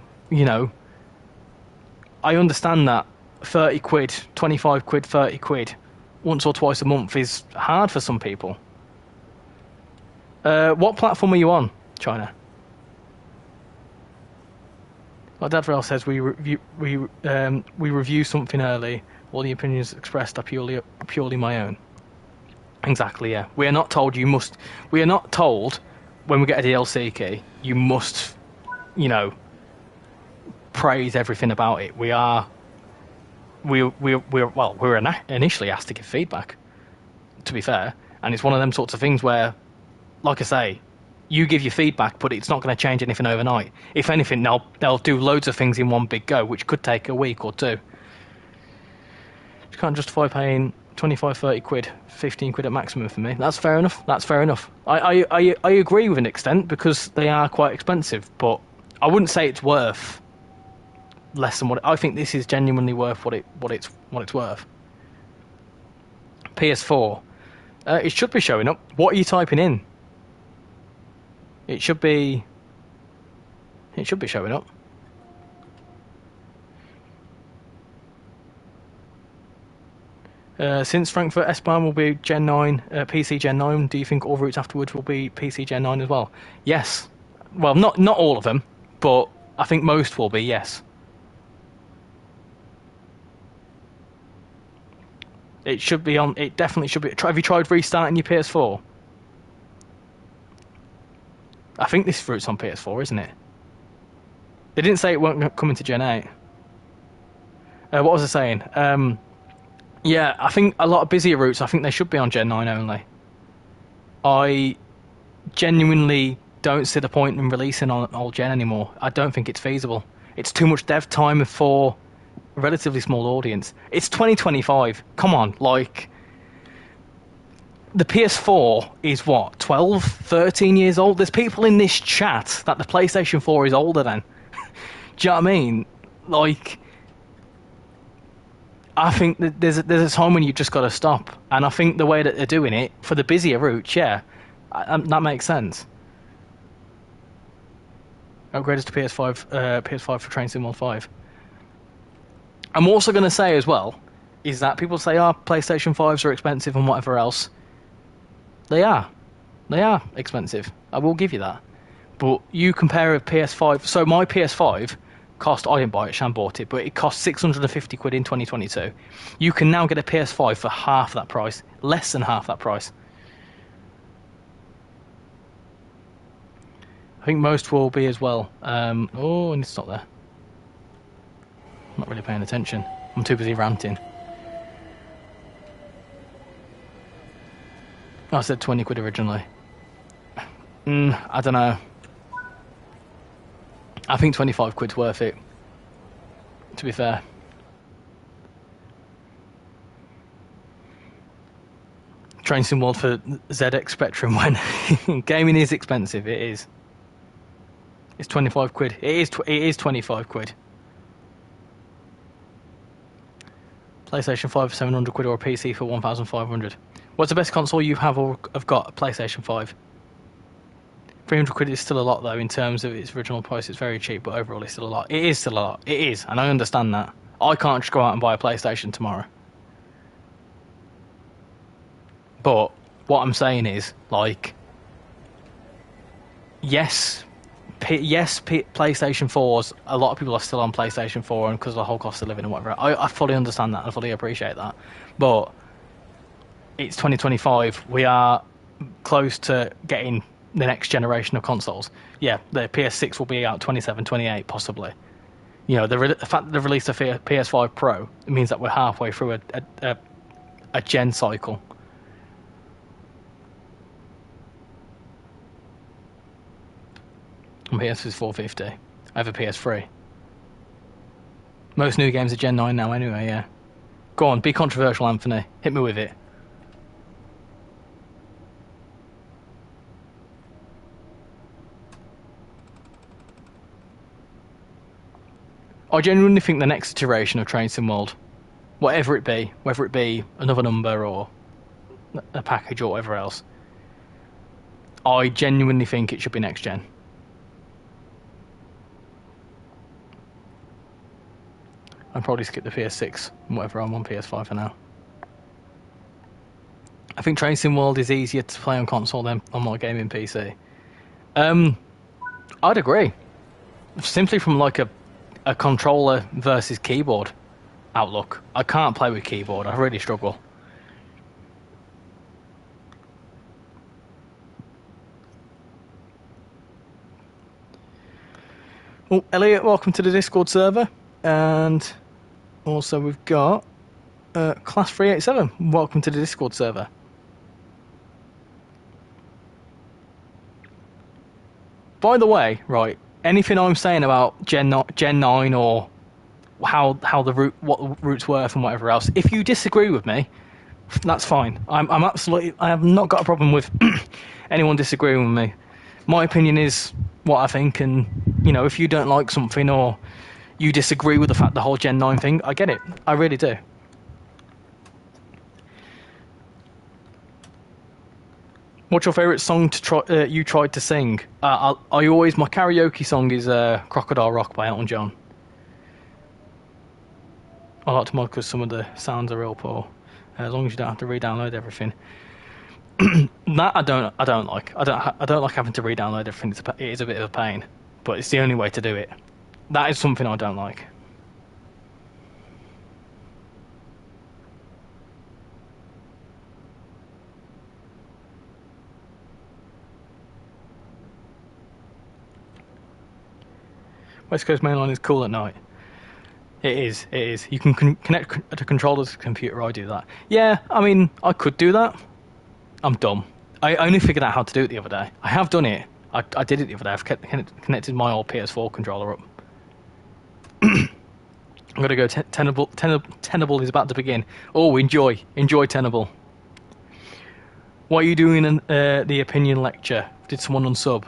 I understand that 30 quid, 25 quid, 30 quid, once or twice a month is hard for some people. What platform are you on, China? Like RichyRail says, we review something early. All the opinions expressed are purely my own. Exactly, yeah. We are not told we are not told when we get a DLC key, you must, praise everything about it. We're initially asked to give feedback, to be fair, and it's one of them sorts of things where, like I say, you give your feedback, but it's not going to change anything overnight. If anything, they'll do loads of things in one big go, which could take a week or two. You can't justify paying 25, 30 quid, 15 quid at maximum for me. That's fair enough. I agree with an extent, because they are quite expensive, but I wouldn't say it's worth less than what I think this is genuinely worth what it's worth. PS4, it should be showing up. What are you typing in? It should be showing up. Since Frankfurt S-Bahn will be Gen 9, PC Gen 9, do you think all routes afterwards will be PC Gen 9 as well? Yes. Well, not all of them, but I think most will be, yes. It should be on. It definitely should be. Have you tried restarting your PS4? I think this route's on PS4, isn't it? They didn't say it won't come into Gen 8. What was I saying? Yeah, I think a lot of busier routes, I think they should be on Gen 9 only. I genuinely don't see the point in releasing on old Gen anymore. I don't think it's feasible. It's too much dev time for a relatively small audience. It's 2025. Come on, like... The PS4 is what, 12, 13 years old? There's people in this chat that the PlayStation 4 is older than. Do you know what I mean? Like... I think that there's a time when you just got to stop, and I think the way that they're doing it for the busier routes, yeah, that makes sense. Upgrades to PS5 for Train Sim World 5. I'm also going to say as well is that people say, "Oh, PlayStation 5s are expensive and whatever else." They are expensive. I will give you that. But you compare a PS5. So my PS5. Cost, I didn't buy it, Shan bought it, but it cost 650 quid in 2022. You can now get a PS5 for half that price, less than half that price. I think most will be as well. Oh, and it's not there. I'm not really paying attention. I'm too busy ranting. I said 20 quid originally. I don't know. I think 25 quid's worth it, to be fair. Train Sim World for ZX Spectrum when gaming is expensive, it is. It's 25 quid. It is 25 quid. PlayStation 5 for 700 quid or a PC for 1,500. What's the best console you have or have got? A PlayStation 5. 300 quid is still a lot, though, in terms of its original price. It's very cheap, but overall it's still a lot. It is still a lot. It is, and I understand that. I can't just go out and buy a PlayStation tomorrow. But what I'm saying is, like, yes, PlayStation 4s, a lot of people are still on PlayStation 4 and because of the whole cost of living and whatever. I fully understand that. I fully appreciate that. But it's 2025. We are close to getting the next generation of consoles. Yeah, the PS6 will be out 27, 28, possibly. You know, the fact that they've released a PS5 Pro, it means that we're halfway through a gen cycle. And PS is 450. I have a PS3. Most new games are Gen 9 now anyway, yeah. Go on, be controversial, Anthony. Hit me with it. I genuinely think the next iteration of Train Sim World, whatever it be, whether it be another number or a package or whatever else, I genuinely think it should be next gen. I'd probably skip the PS6 and whatever, I'm on PS5 for now. I think Train Sim World is easier to play on console than on my gaming PC. I'd agree. Simply from like a controller versus keyboard outlook. I can't play with keyboard. I really struggle. Oh, Elliot, welcome to the Discord server. And also we've got Class 387. Welcome to the Discord server. By the way, right, anything I'm saying about Gen 9 or how the what the route's worth and whatever else, if you disagree with me, that's fine. I have not got a problem with anyone disagreeing with me. My opinion is what I think, and you know, if you don't like something or you disagree with the whole Gen 9 thing, I get it. I really do. What's your favourite song you tried to sing? My karaoke song is Crocodile Rock by Elton John. I like to mod because some of the sounds are real poor. as long as you don't have to re-download everything. That I don't like. I don't like having to re-download everything. It is a bit of a pain, but it's the only way to do it. That is something I don't like. West Coast Mainline is cool at night. It is. You can connect to controllers to the computer. I do that. Yeah, I mean, I could do that. I'm dumb. I only figured out how to do it the other day. I have done it. I did it the other day. I've connected my old PS4 controller up. I'm going to go Tenable. Tenable is about to begin. Oh, enjoy Tenable. Why are you doing the opinion lecture? Did someone unsub?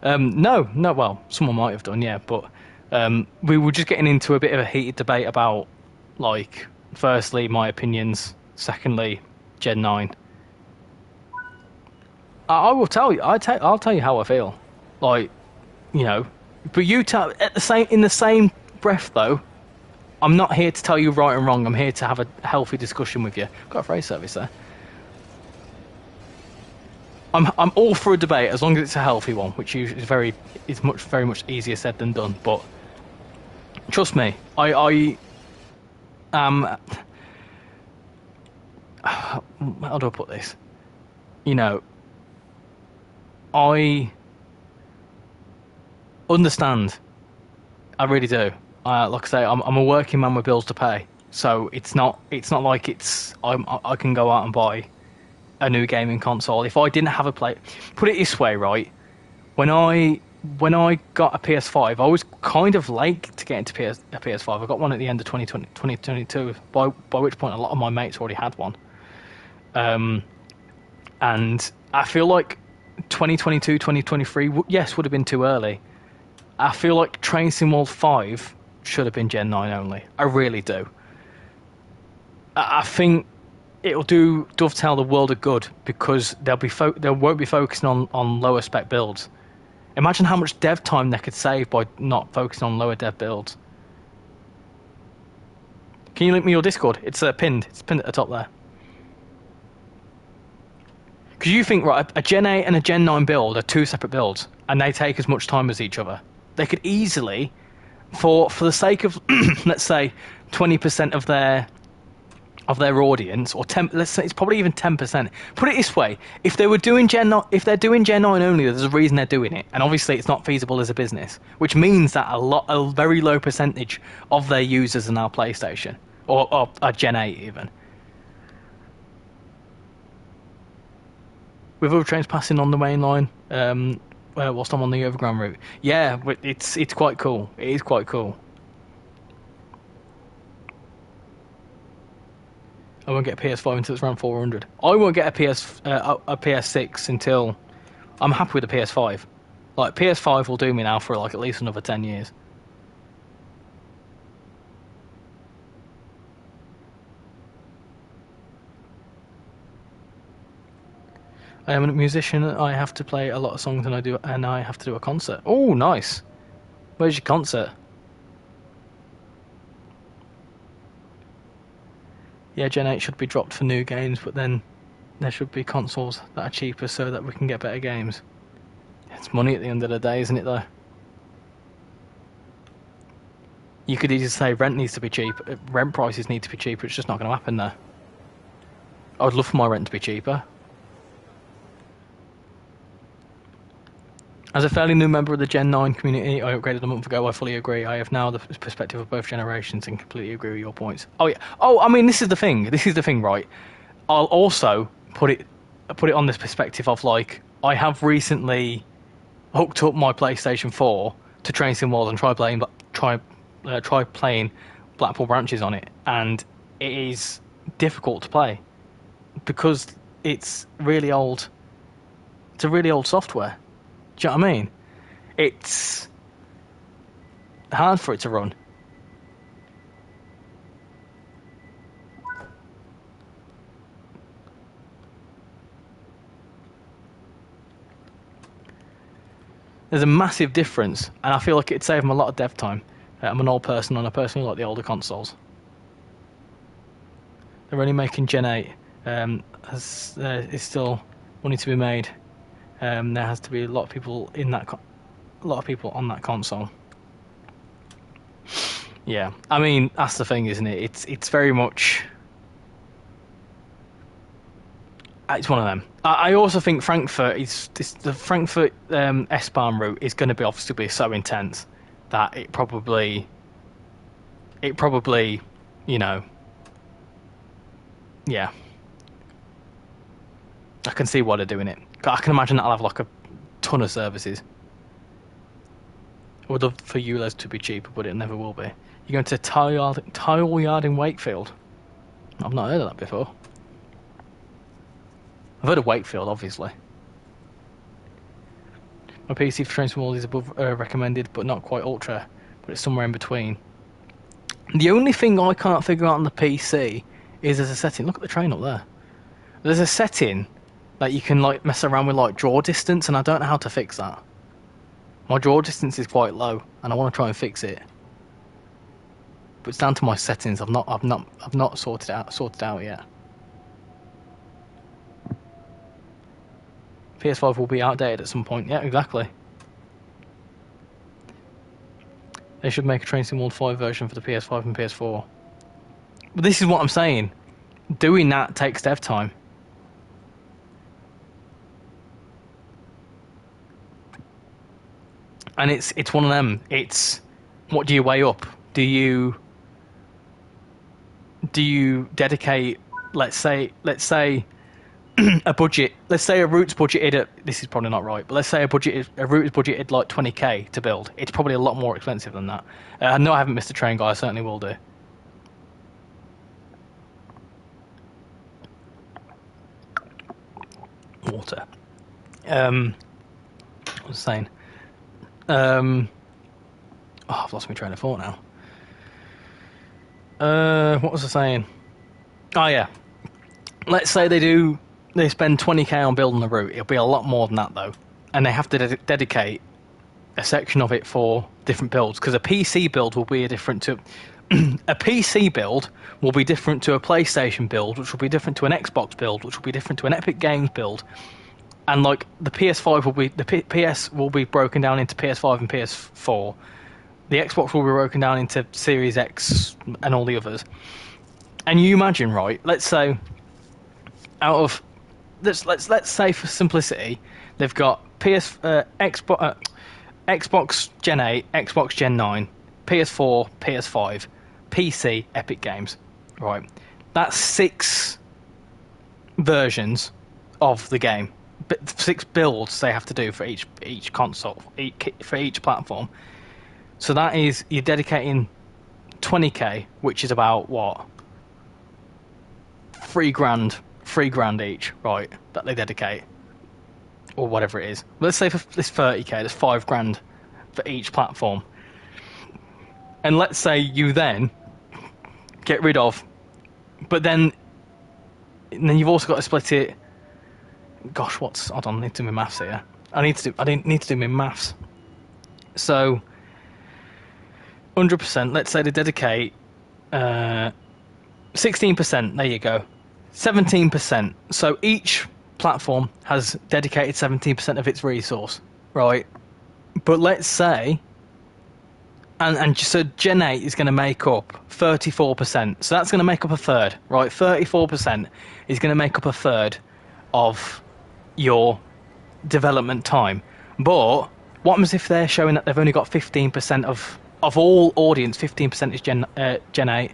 No. Well, someone might have done, yeah, but we were just getting into a bit of a heated debate about, like, firstly, my opinions, secondly, Gen 9. I will tell you. I'll tell you how I feel. Like, you know, but you tell in the same breath though. I'm not here to tell you right and wrong. I'm here to have a healthy discussion with you. Got a phrase service there. I'm all for a debate as long as it's a healthy one, which is very much easier said than done. But trust me, I how do I put this? You know, I understand. I really do. Like I say, I'm a working man with bills to pay, so it's not like I can go out and buy a new gaming console if I didn't have a play. Put it this way, right? When I got a PS5, I was kind of late to get into a PS5. I got one at the end of 2022, by which point a lot of my mates already had one. And I feel like 2022, 2023, yes, would have been too early. I feel like Train Sim World 5 should have been Gen 9 only. I really do. I think it'll dovetail the world of good because they won't be focusing on lower spec builds. Imagine how much dev time they could save by not focusing on lower dev builds. Can you link me your Discord? It's pinned. It's pinned at the top there. Because you think, right, a Gen 8 and a Gen 9 build are two separate builds, and they take as much time as each other. They could easily, for the sake of, let's say, 20% of their audience, or 10, let's say it's probably even 10%. Put it this way: if they're doing Gen 9 only, there's a reason they're doing it, and obviously it's not feasible as a business, which means that a very low percentage of their users are now PlayStation or Gen 8 even. With other trains passing on the main line, whilst I'm on the overground route, yeah, it's quite cool. It is quite cool. I won't get a PS5 until it's around 400. I won't get a PS6 until I'm happy with the PS5. Like, PS5 will do me now for like at least another 10 years. I am a musician. I have to play a lot of songs, and I have to do a concert. Oh, nice. Where's your concert? Yeah, Gen 8 should be dropped for new games, but then there should be consoles that are cheaper so that we can get better games. It's money at the end of the day, isn't it, though? You could easily say rent needs to be cheap. Rent prices need to be cheaper. It's just not going to happen there. I would love for my rent to be cheaper. As a fairly new member of the Gen 9 community, I upgraded a month ago. I fully agree. I have now the perspective of both generations and completely agree with your points. Oh yeah. Oh, I mean, this is the thing, right? I'll also put it on this perspective of, like, I have recently hooked up my PlayStation 4 to Train Sim World and try playing Blackpool Branches on it, and it is difficult to play because it's really old. It's a really old software. Do you know what I mean? It's hard for it to run. There's a massive difference, and I feel like it'd save them a lot of dev time. I'm an old person, and I personally like the older consoles. They're only making Gen 8. Is still wanting to be made. There has to be a lot of people in that, a lot of people on that console. Yeah, I mean that's the thing, isn't it? It's very much. It's one of them. I also think Frankfurt the Frankfurt S-Bahn route is going to be obviously be so intense that it probably, you know, yeah. I can see why they're doing it. I can imagine that'll have like a ton of services. I would love for ULEZ to be cheaper, but it never will be. You're going to Tile Yard in Wakefield. I've not heard of that before. I've heard of Wakefield, obviously. My PC for TrainsimWorld is above recommended, but not quite ultra, but it's somewhere in between. The only thing I can't figure out on the PC is there's a setting. Look at the train up there. There's a setting that you can like mess around with, like draw distance, and I don't know how to fix that. My draw distance is quite low, and I want to try and fix it. But it's down to my settings. I've not sorted out yet. PS5 will be outdated at some point. Yeah, exactly. They should make a TrainsimWorld 5 version for the PS5 and PS4. But this is what I'm saying. Doing that takes dev time. And it's one of them. It's what do you weigh up? Do you dedicate, let's say a budget, let's say a route's budgeted at, this is probably not right, but let's say a route is budgeted like 20k to build. It's probably a lot more expensive than that. No, I haven't missed a train, guy. I certainly will do. Water. I was saying. I've lost my train of thought now. What was I saying? Oh yeah. Let's say they spend 20k on building the route. It'll be a lot more than that though, and they have to dedicate a section of it for different builds, because a PC build will be different to a PC build will be different to a PlayStation build, which will be different to an Xbox build, which will be different to an Epic Games build. And like the PS5 will be, the PS will be broken down into PS5 and PS4. The Xbox will be broken down into Series X and all the others. And you imagine, right? Let's say out of let's say for simplicity, they've got Xbox Gen 8, Xbox Gen 9, PS4, PS5, PC, Epic Games. Right, that's 6 versions of the game. 6 builds they have to do for each console, for each platform. So that is, you're dedicating 20k, which is about what, $3,000 each, right? That they dedicate, or whatever it is. Let's say for this 30k, there's $5,000 for each platform. And let's say you then get rid of, but then you've also got to split it. Gosh, hold on, I need to do my maths here. I need to do my maths. So 100%, let's say they dedicate 16%, there you go. 17%. So each platform has dedicated 17% of its resource, right? But let's say, and so Gen 8 is going to make up 34%. So that's going to make up a third, right? 34% is going to make up a third of your development time. But what happens if they're showing that they've only got 15% of all audience? 15% is Gen 8.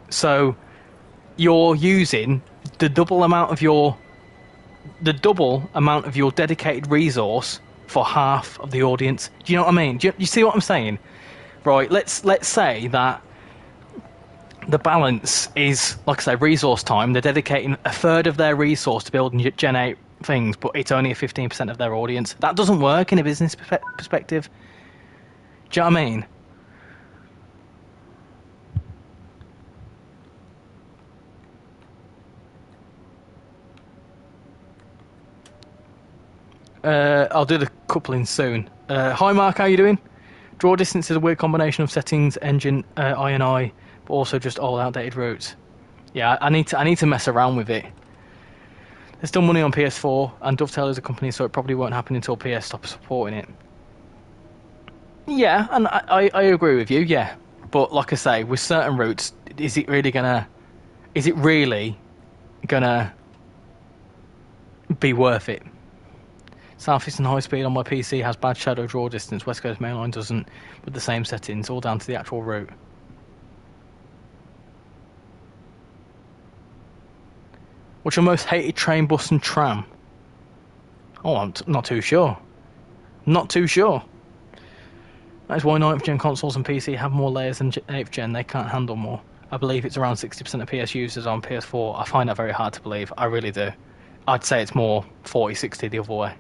So you're using the double amount of your dedicated resource for half of the audience. Do you know what I mean? Do you see what I'm saying? Right, let's say that the balance is, like I say, resource time. They're dedicating a third of their resource to building Gen 8 things, but it's only a 15% of their audience. That doesn't work in a business perspective. Do you know what I mean? I'll do the coupling soon. Hi Mark, how you doing? Draw distance is a weird combination of settings, engine, I&I, but also just all outdated routes. Yeah, I need to mess around with it. There's still money on PS4, and Dovetail is a company, so it probably won't happen until PS stops supporting it. Yeah, and I agree with you. Yeah, but like I say, with certain routes, is it really gonna be worth it? Southeastern High Speed on my PC has bad shadow draw distance. West Coast Mainline doesn't, with the same settings, all down to the actual route. What's your most hated train, bus, and tram? Oh, I'm not too sure. Not too sure. That is why 9th gen consoles and PC have more layers than 8th gen. They can't handle more. I believe it's around 60% of PS users on PS4. I find that very hard to believe. I really do. I'd say it's more 40-60 the other way.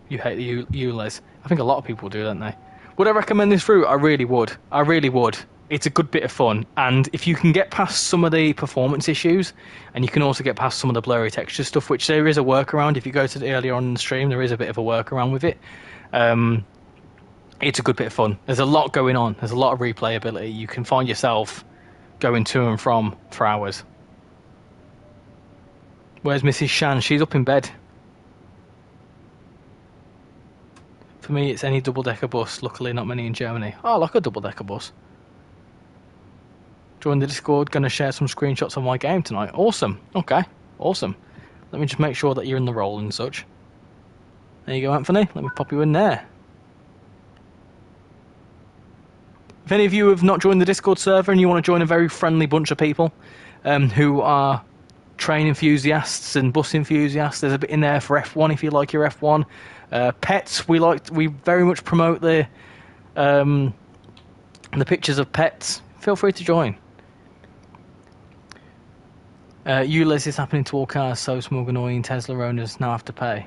You hate the ULEZ. I think a lot of people do, don't they? Would I recommend this route? I really would. I really would. It's a good bit of fun, and if you can get past some of the performance issues, and you can also get past some of the blurry texture stuff, which there is a workaround. If you go to the earlier on in the stream, there is a bit of a workaround with it. It's a good bit of fun. There's a lot going on. There's a lot of replayability. You can find yourself going to and from for hours. Where's Mrs. Shan? She's up in bed. For me, it's any double-decker bus. Luckily, not many in Germany. Oh, I like a double-decker bus. Join the Discord. Going to share some screenshots of my game tonight. Awesome. Okay. Awesome. Let me just make sure that you're in the role and such. There you go, Anthony. Let me pop you in there. If any of you have not joined the Discord server and you want to join a very friendly bunch of people who are train enthusiasts and bus enthusiasts, there's a bit in there for F1 if you like your F1. Pets, we very much promote the pictures of pets. Feel free to join. ULEZ is happening to all cars, so smug annoying Tesla owners now have to pay.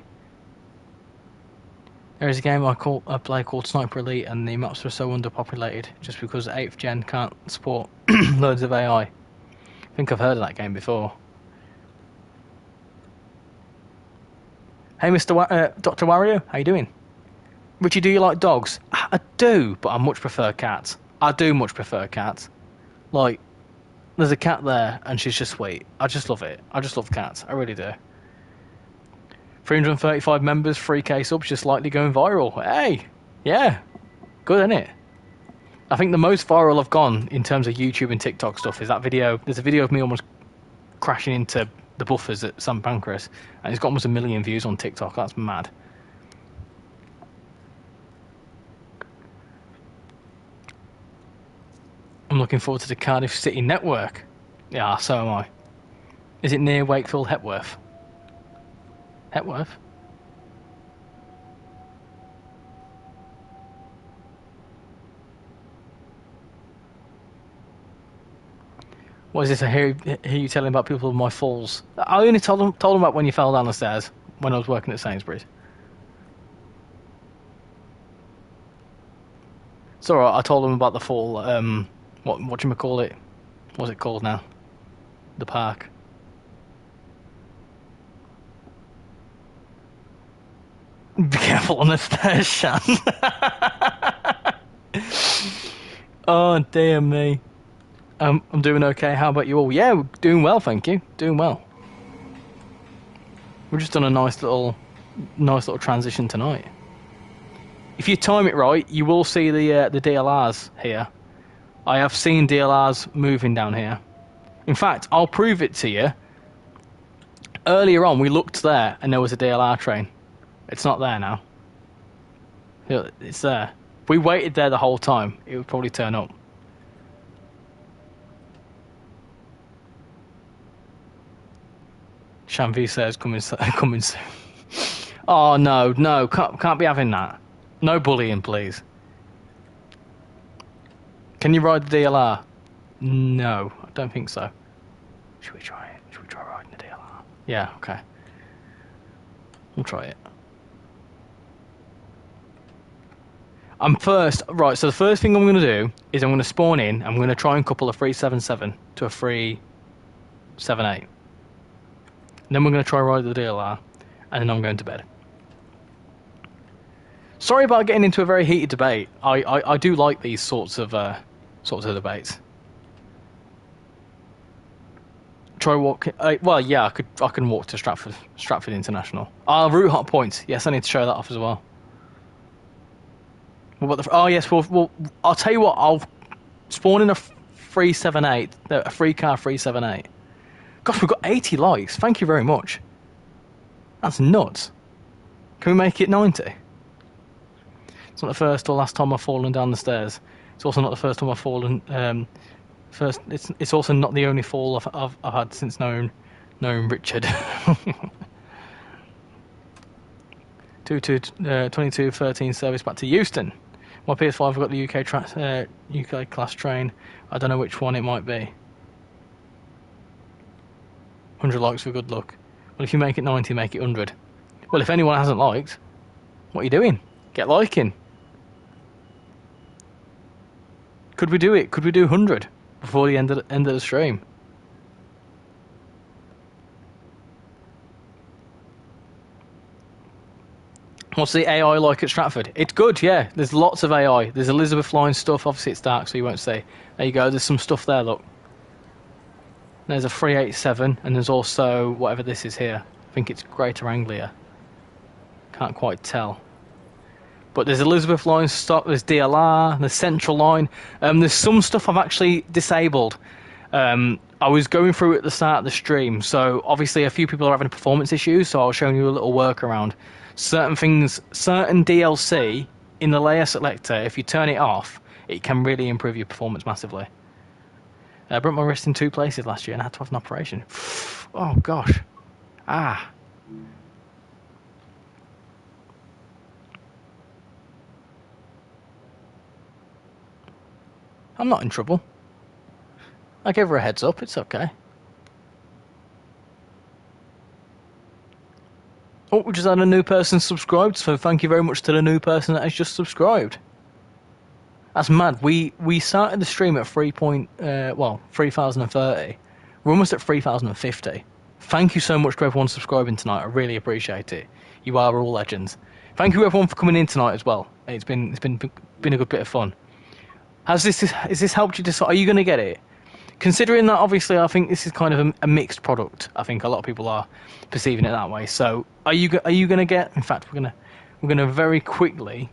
There is a game I play called Sniper Elite, and the maps are so underpopulated just because 8th gen can't support loads of AI. I think I've heard of that game before. Hey, Dr. Wario, how you doing? Richie, do you like dogs? I do, but I much prefer cats. I do much prefer cats. Like, there's a cat there, and she's just sweet. I just love it. I just love cats. I really do. 335 members, 3k subs, just slightly going viral. Hey, yeah, good, isn't it? I think the most viral I've gone in terms of YouTube and TikTok stuff is that video. There's a video of me almost crashing into the buffers at St Pancras, and it's got almost 1 million views on TikTok. That's mad. I'm looking forward to the Cardiff City network. Yeah, so am I. Is it near Wakefield, Hepworth? Hepworth? What is this? I hear you telling about people of my falls. I only told them about when you fell down the stairs when I was working at Sainsbury's. It's alright, I told them about the fall, whatchamacallit? What's it called now? The park. Be careful on the stairs, Shan. Oh, dear me. I'm doing okay. How about you all? Yeah, we're doing well, thank you. Doing well. We've just done a nice little transition tonight. If you time it right, you will see the DLRs here. I have seen DLRs moving down here. In fact, I'll prove it to you. Earlier on, we looked there, and there was a DLR train. It's not there now. It's there. If we waited there the whole time, it would probably turn up. Shanvi says coming soon. Oh no, can't be having that. No bullying, please. Can you ride the DLR? No, I don't think so. Should we try it? Should we try riding the DLR? Yeah, okay. We'll try it. Right, so the first thing I'm going to do is I'm going to spawn in. I'm going to try and couple a 377 to a 378. And then we're going to try ride the DLR, and then I'm going to bed. Sorry about getting into a very heated debate. I do like these sorts of debates. try walking. Well, yeah, I can walk to Stratford International. Route hot points. Yes, I need to show that off as well. What about oh yes, well, I'll tell you what. I'll spawn in a 378, a free car 378. Gosh, we've got 80 likes. Thank you very much. That's nuts. Can we make it 90? It's not the first or last time I've fallen down the stairs. It's also not the first time I've fallen. It's also not the only fall I've had since knowing Richard. 2213 service back to Euston. My PS5 I've got the UK class train. I don't know which one it might be. 100 likes for good luck. Well, if you make it 90, make it 100. Well, if anyone hasn't liked, what are you doing? Get liking. Could we do it? Could we do 100 before the end of the stream? What's the AI like at Stratford? It's good, yeah. There's lots of AI. There's Elizabeth line stuff. Obviously, it's dark, so you won't see. There you go. There's some stuff there, look. There's a 387, and there's also whatever this is here. I think it's Greater Anglia. Can't quite tell. But there's Elizabeth line stock, there's DLR, there's Central line. There's some stuff I've actually disabled. I was going through at the start of the stream, so obviously a few people are having performance issues, so I was showing you a little workaround. Certain things, certain DLC in the layer selector, if you turn it off, it can really improve your performance massively. I broke my wrist in 2 places last year and I had to have an operation. Oh gosh. Ah. I'm not in trouble. I gave her a heads up, it's okay. Oh, we just had a new person subscribed, so thank you very much to the new person that has just subscribed. That's mad. We started the stream at 3,030. We're almost at 3,050. Thank you so much to everyone subscribing tonight. I really appreciate it. You are all legends. Thank you everyone for coming in tonight as well. It's been a good bit of fun. Has this helped you decide? Are you going to get it? Considering that, obviously, I think this is kind of a mixed product. I think a lot of people are perceiving it that way. So, are you going to get? In fact, we're gonna very quickly.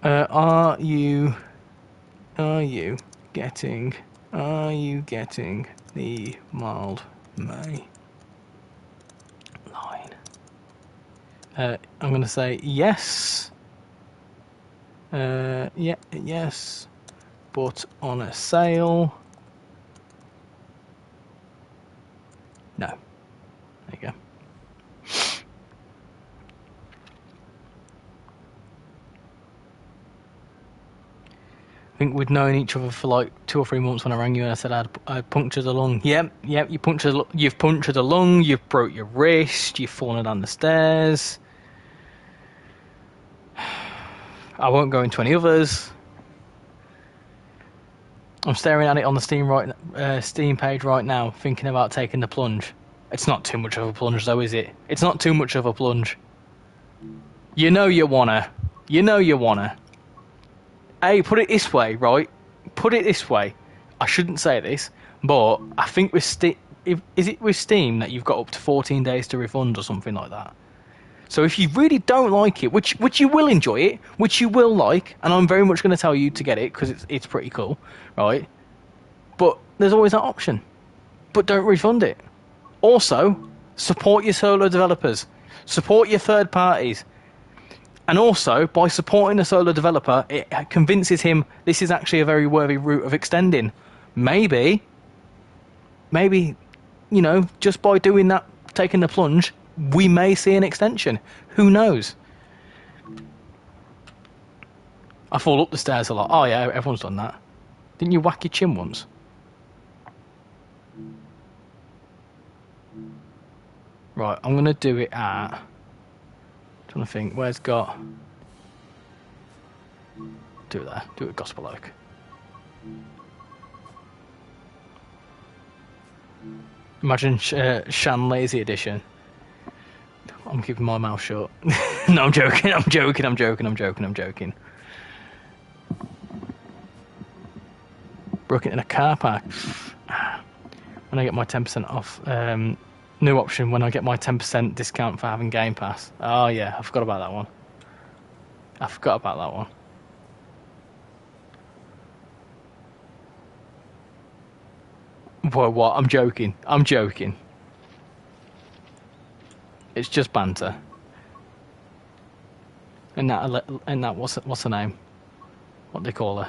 Are you getting the Mildmay line? I'm going to say yes. Yeah, yes, but on a sale. No. There you go. I think we'd known each other for like 2 or 3 months when I rang you and I said I'd punctured a lung. Yep, you've punctured a lung, you've broke your wrist, you've fallen down the stairs. I won't go into any others. I'm staring at it on the Steam page right now, thinking about taking the plunge. It's not too much of a plunge though, is it? It's not too much of a plunge. You know you wanna. Hey, put it this way, right? Put it this way. I shouldn't say this, but I think with Steam, is it with Steam that you've got up to 14 days to refund or something like that? So if you really don't like it, which you will enjoy it, which you will like, and I'm very much going to tell you to get it because it's pretty cool, right? But there's always that option. But don't refund it. Also, support your solo developers. Support your third parties. And also, by supporting a solo developer, it convinces him this is actually a very worthy route of extending. Maybe, you know, just by doing that, taking the plunge, we may see an extension. Who knows? I fall up the stairs a lot. Oh yeah, everyone's done that. Didn't you whack your chin once? Right, I'm going to do it at... trying to think, where's got... do it there. Do it at Gospel Oak. Imagine Shan Lazy Edition. I'm keeping my mouth shut. No, I'm joking. Broke it in a car park. when I get my 10% off. New option when I get my 10% discount for having Game Pass. Oh yeah, I forgot about that one. I forgot about that one. Whoa, what? I'm joking. I'm joking. It's just banter. And that what's her name? What do they call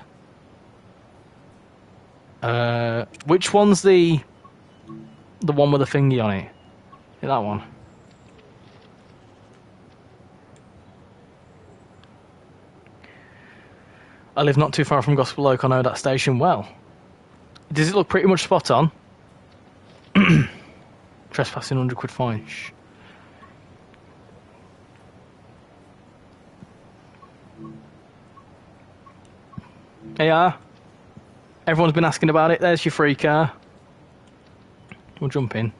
her? Which one's the one with the thingy on it? Is that one? I live not too far from Gospel Oak. I know that station well. Does it look pretty much spot on? Trespassing, 100 quid fine. Shh. Hey, everyone's been asking about it. There's your free car. We'll jump in.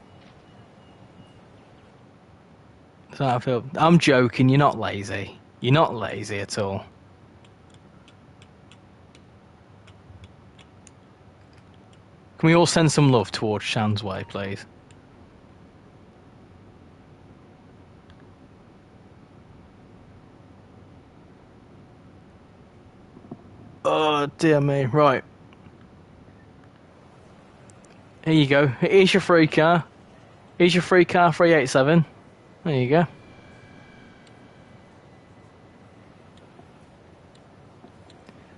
So I feel. I'm joking. You're not lazy. You're not lazy at all. Can we all send some love towards Shan's way, please? Oh, dear me. Right. Here you go. Here's your free car. Here's your free car, 387. There you go.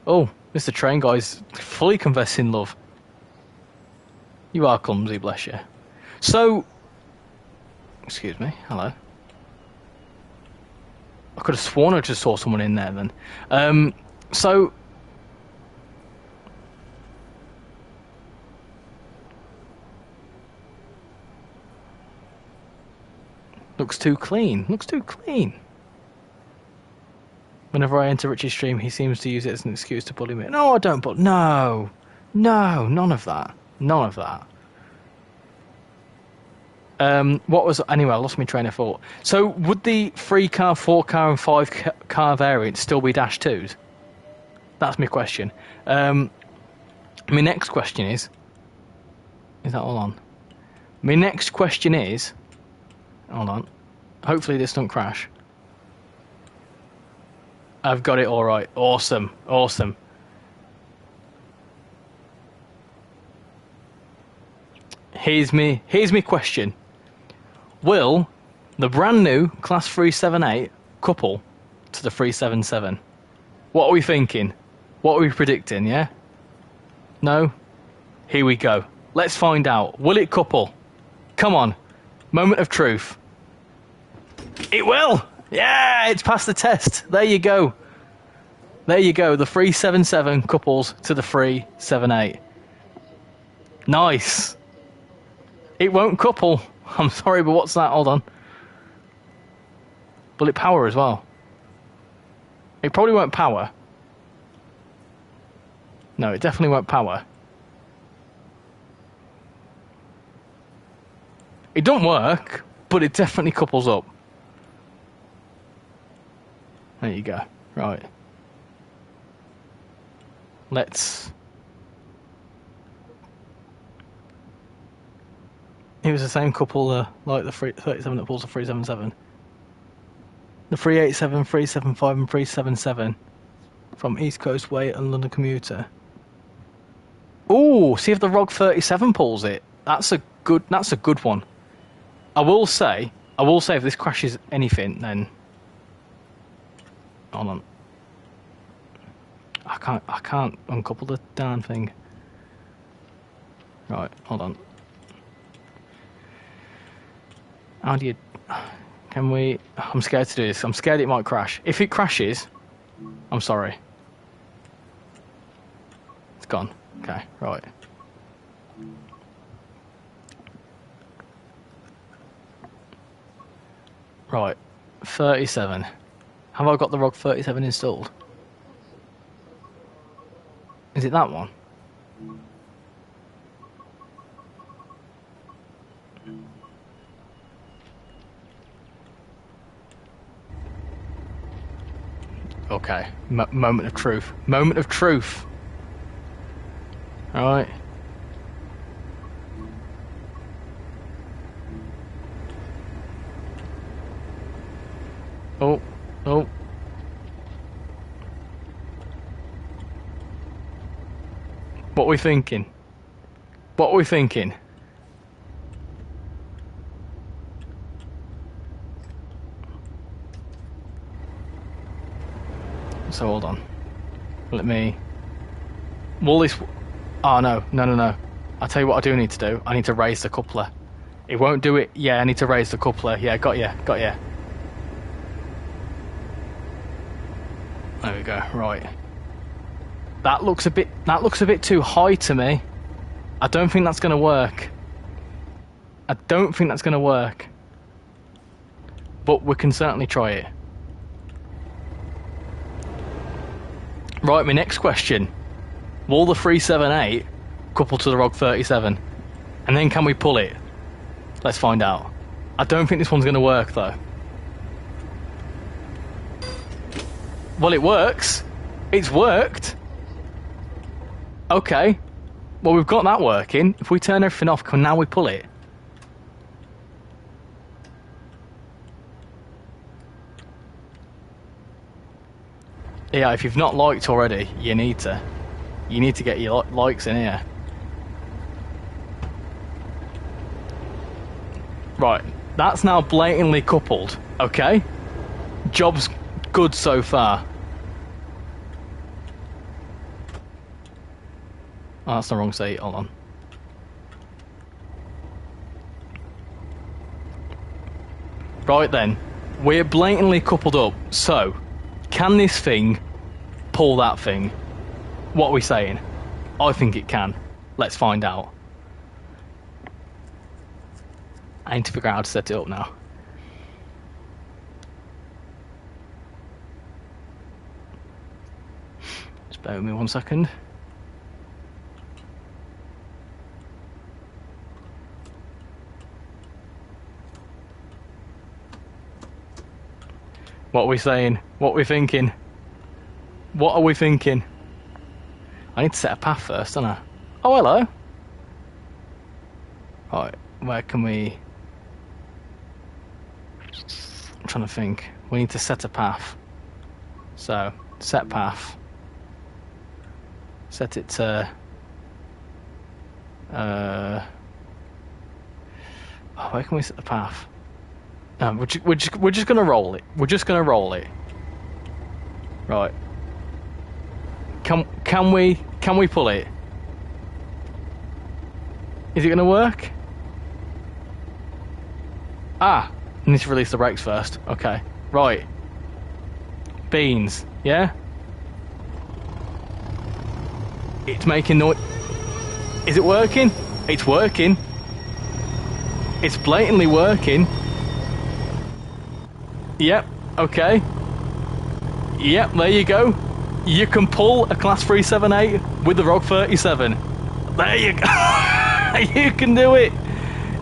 Oh, Mr. Train Guy's fully confessing love. You are clumsy, bless you. So, excuse me, hello. I could have sworn I just saw someone in there then. So, looks too clean. Looks too clean. Whenever I enter Richie's stream, he seems to use it as an excuse to bully me. No, I don't, but no. No, none of that. None of that. What was... Anyway, I lost my train of thought. So, would the 3-car, 4-car and 5-car variant still be Dash 2s? That's my question. My next question is... Is that all on? My next question is... Hold on. Hopefully this don't crash. I've got it all right. Awesome. Awesome. Here's me question. Will the brand new Class 378 couple to the 377? What are we thinking? What are we predicting, yeah? No? Here we go. Let's find out. Will it couple? Come on. Moment of truth. It will! Yeah, it's passed the test. There you go. There you go. The 377 couples to the 378. Nice. It won't couple. I'm sorry, but what's that? Hold on. Will it power as well? It probably won't power. No, it definitely won't power. It don't work, but it definitely couples up. There you go. Right. Let's... It was the same couple, like the 37 that pulls the 377. The 387, 375 and 377 from East Coast Way and London Commuter. Ooh, see if the ROG 37 pulls it. That's a good one. I will say if this crashes anything, then... Hold on. I can't uncouple the darn thing. Right, hold on. How do you... Can we... I'm scared to do this. I'm scared it might crash. If it crashes, I'm sorry. It's gone. Okay, right. Right, 37. Have I got the ROG 37 installed? Is it that one? Okay, moment of truth. Moment of truth. Alright. What are we thinking? What are we thinking? So hold on. Let me... Will this... Oh, no. I'll tell you what I do need to do. I need to raise the coupler. It won't do it. Yeah, I need to raise the coupler. Yeah, got you. There we go. Right. That looks a bit too high to me. I don't think that's going to work. But we can certainly try it. Right, my next question. Will the 378 couple to the ROG 37? And then can we pull it? Let's find out. I don't think this one's going to work, though. Well, it works. It's worked. Okay. Well, we've got that working. If we turn everything off, can now we pull it? Yeah, if you've not liked already, you need to get your likes in here. Right, that's now blatantly coupled, okay? Job's good so far. Oh, that's the wrong seat, hold on. Right then, we're blatantly coupled up, so, can this thing pull that thing? What are we saying? I think it can. Let's find out. I need to figure out how to set it up now. Just bear with me 1 second. What are we saying? What are we thinking? What are we thinking? I need to set a path first, don't I? Oh, hello. Right, where can we... I'm trying to think. We need to set a path. So, set path. Set it to... where can we set the path? No, we're just gonna roll it. We're just gonna roll it. Right. Can we pull it? Is it gonna work? Ah, I need to release the brakes first. Okay. Right. Beans. Yeah. It's making noise. Is it working? It's working. It's blatantly working. Yep, okay. Yep, there you go. You can pull a Class 378 with the ROG 37. There you go. You can do it.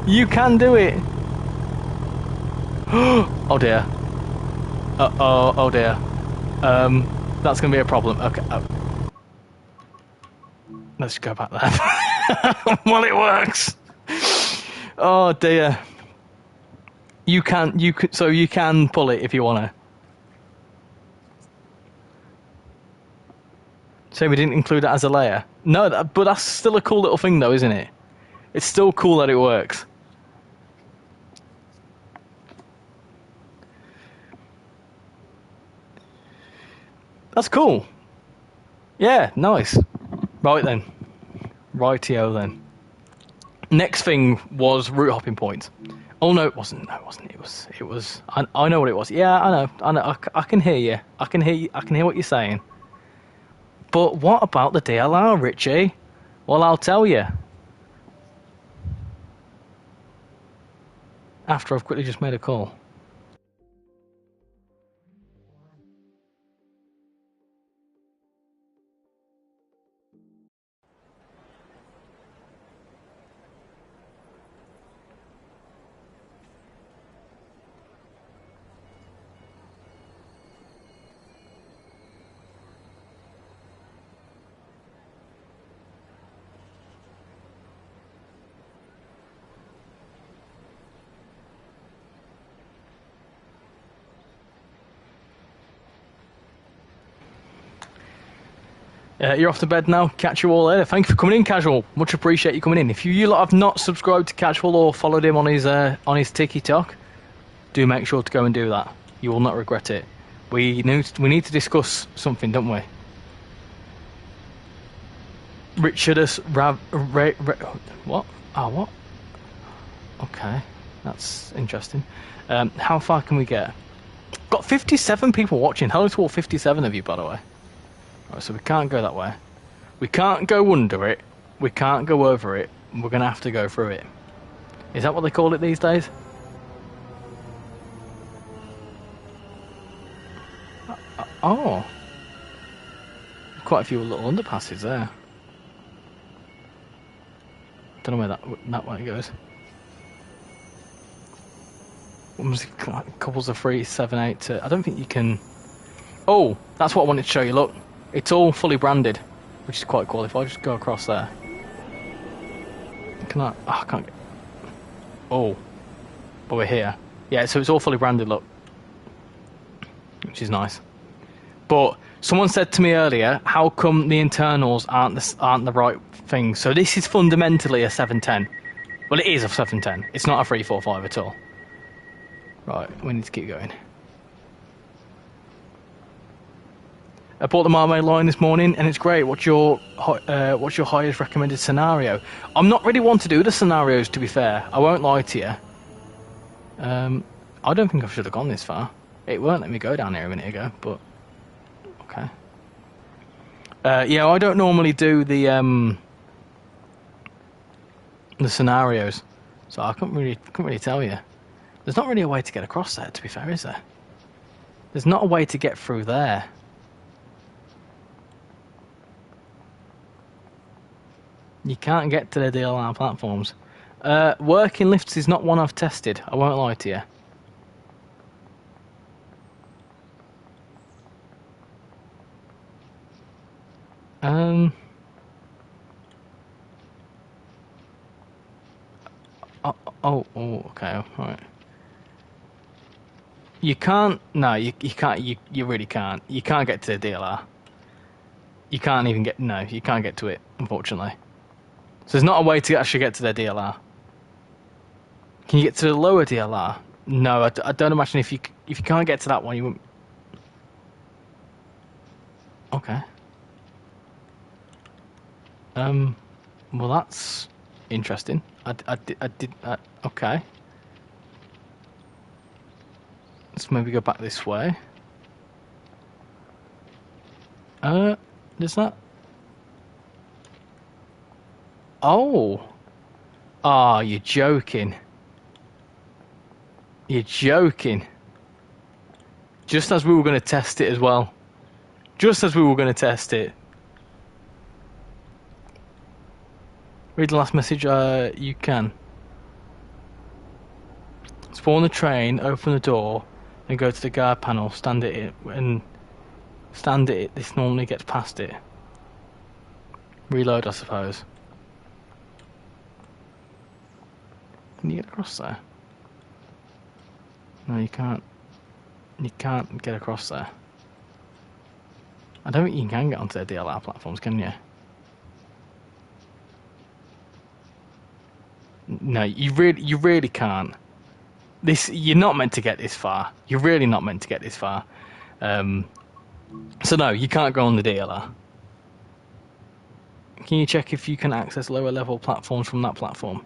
You can do it. Oh dear. Oh dear. That's going to be a problem. Okay. Let's go back there. Well, it works. Oh dear. You can pull it if you want to. So we didn't include that as a layer. No, but that's still a cool little thing though, isn't it? It's still cool that it works. That's cool. Yeah, nice. Right then. Rightio then. Next thing was route hopping points. Oh no, it wasn't. No, it wasn't. It was. I know what it was. Yeah, I know. I can hear you. I can hear what you're saying. But what about the DLR, Richie? Well, I'll tell you. After I've quickly just made a call. You're off to bed now. Catch you all later. Thank you for coming in, Casual. Much appreciate you coming in. If you lot have not subscribed to Casual or followed him on his TikTok, do make sure to go and do that. You will not regret it. We need to discuss something, don't we? What? Oh, what? Okay, that's interesting. How far can we get? Got 57 people watching. Hello to all 57 of you, by the way. Right, so we can't go that way. We can't go under it. We can't go over it. We're going to have to go through it. Is that what they call it these days? Oh. Quite a few little underpasses there. Don't know where that way goes. Couples of 3, 7, 8 to... I don't think you can... Oh, that's what I wanted to show you, look. It's all fully branded, which is quite cool. If I just go across there... Can I... Oh, I can't get... Oh. But we're here. Yeah, so it's all fully branded, look. Which is nice. But someone said to me earlier, how come the internals aren't the right thing? So this is fundamentally a 710. Well, it is a 710. It's not a 345 at all. Right, we need to keep going. I bought the Mildmay line this morning, and it's great. What's your highest recommended scenario? I'm not really one to do the scenarios, to be fair. I won't lie to you. I don't think I should have gone this far. It won't let me go down here a minute ago, but okay. Yeah, I don't normally do the scenarios, so I couldn't really tell you. There's not really a way to get across there, to be fair, is there? There's not a way to get through there. You can't get to the DLR platforms. Working lifts is not one I've tested, I won't lie to you. Oh, okay, alright. You can't, no, you can't, you really can't. You can't get to the DLR. You can't even get, no, you can't get to it, unfortunately. So there's not a way to actually get to the DLR. Can you get to the lower DLR? No, I don't imagine if you can't get to that one, you wouldn't. Okay. Well, that's interesting. Okay. Let's maybe go back this way. There's that. Oh. Ah, you're joking. You're joking. Just as we were going to test it as well. Just as we were going to test it. Read the last message, you can. Spawn the train, open the door, and go to the guard panel, stand at it, and stand at it, this normally gets past it. Reload, I suppose. Can you get across there? No, you can't. You can't get across there. I don't think you can get onto the DLR platforms, can you? No, you really can't. You're not meant to get this far. You're really not meant to get this far. So no, you can't go on the DLR. Can you check if you can access lower level platforms from that platform?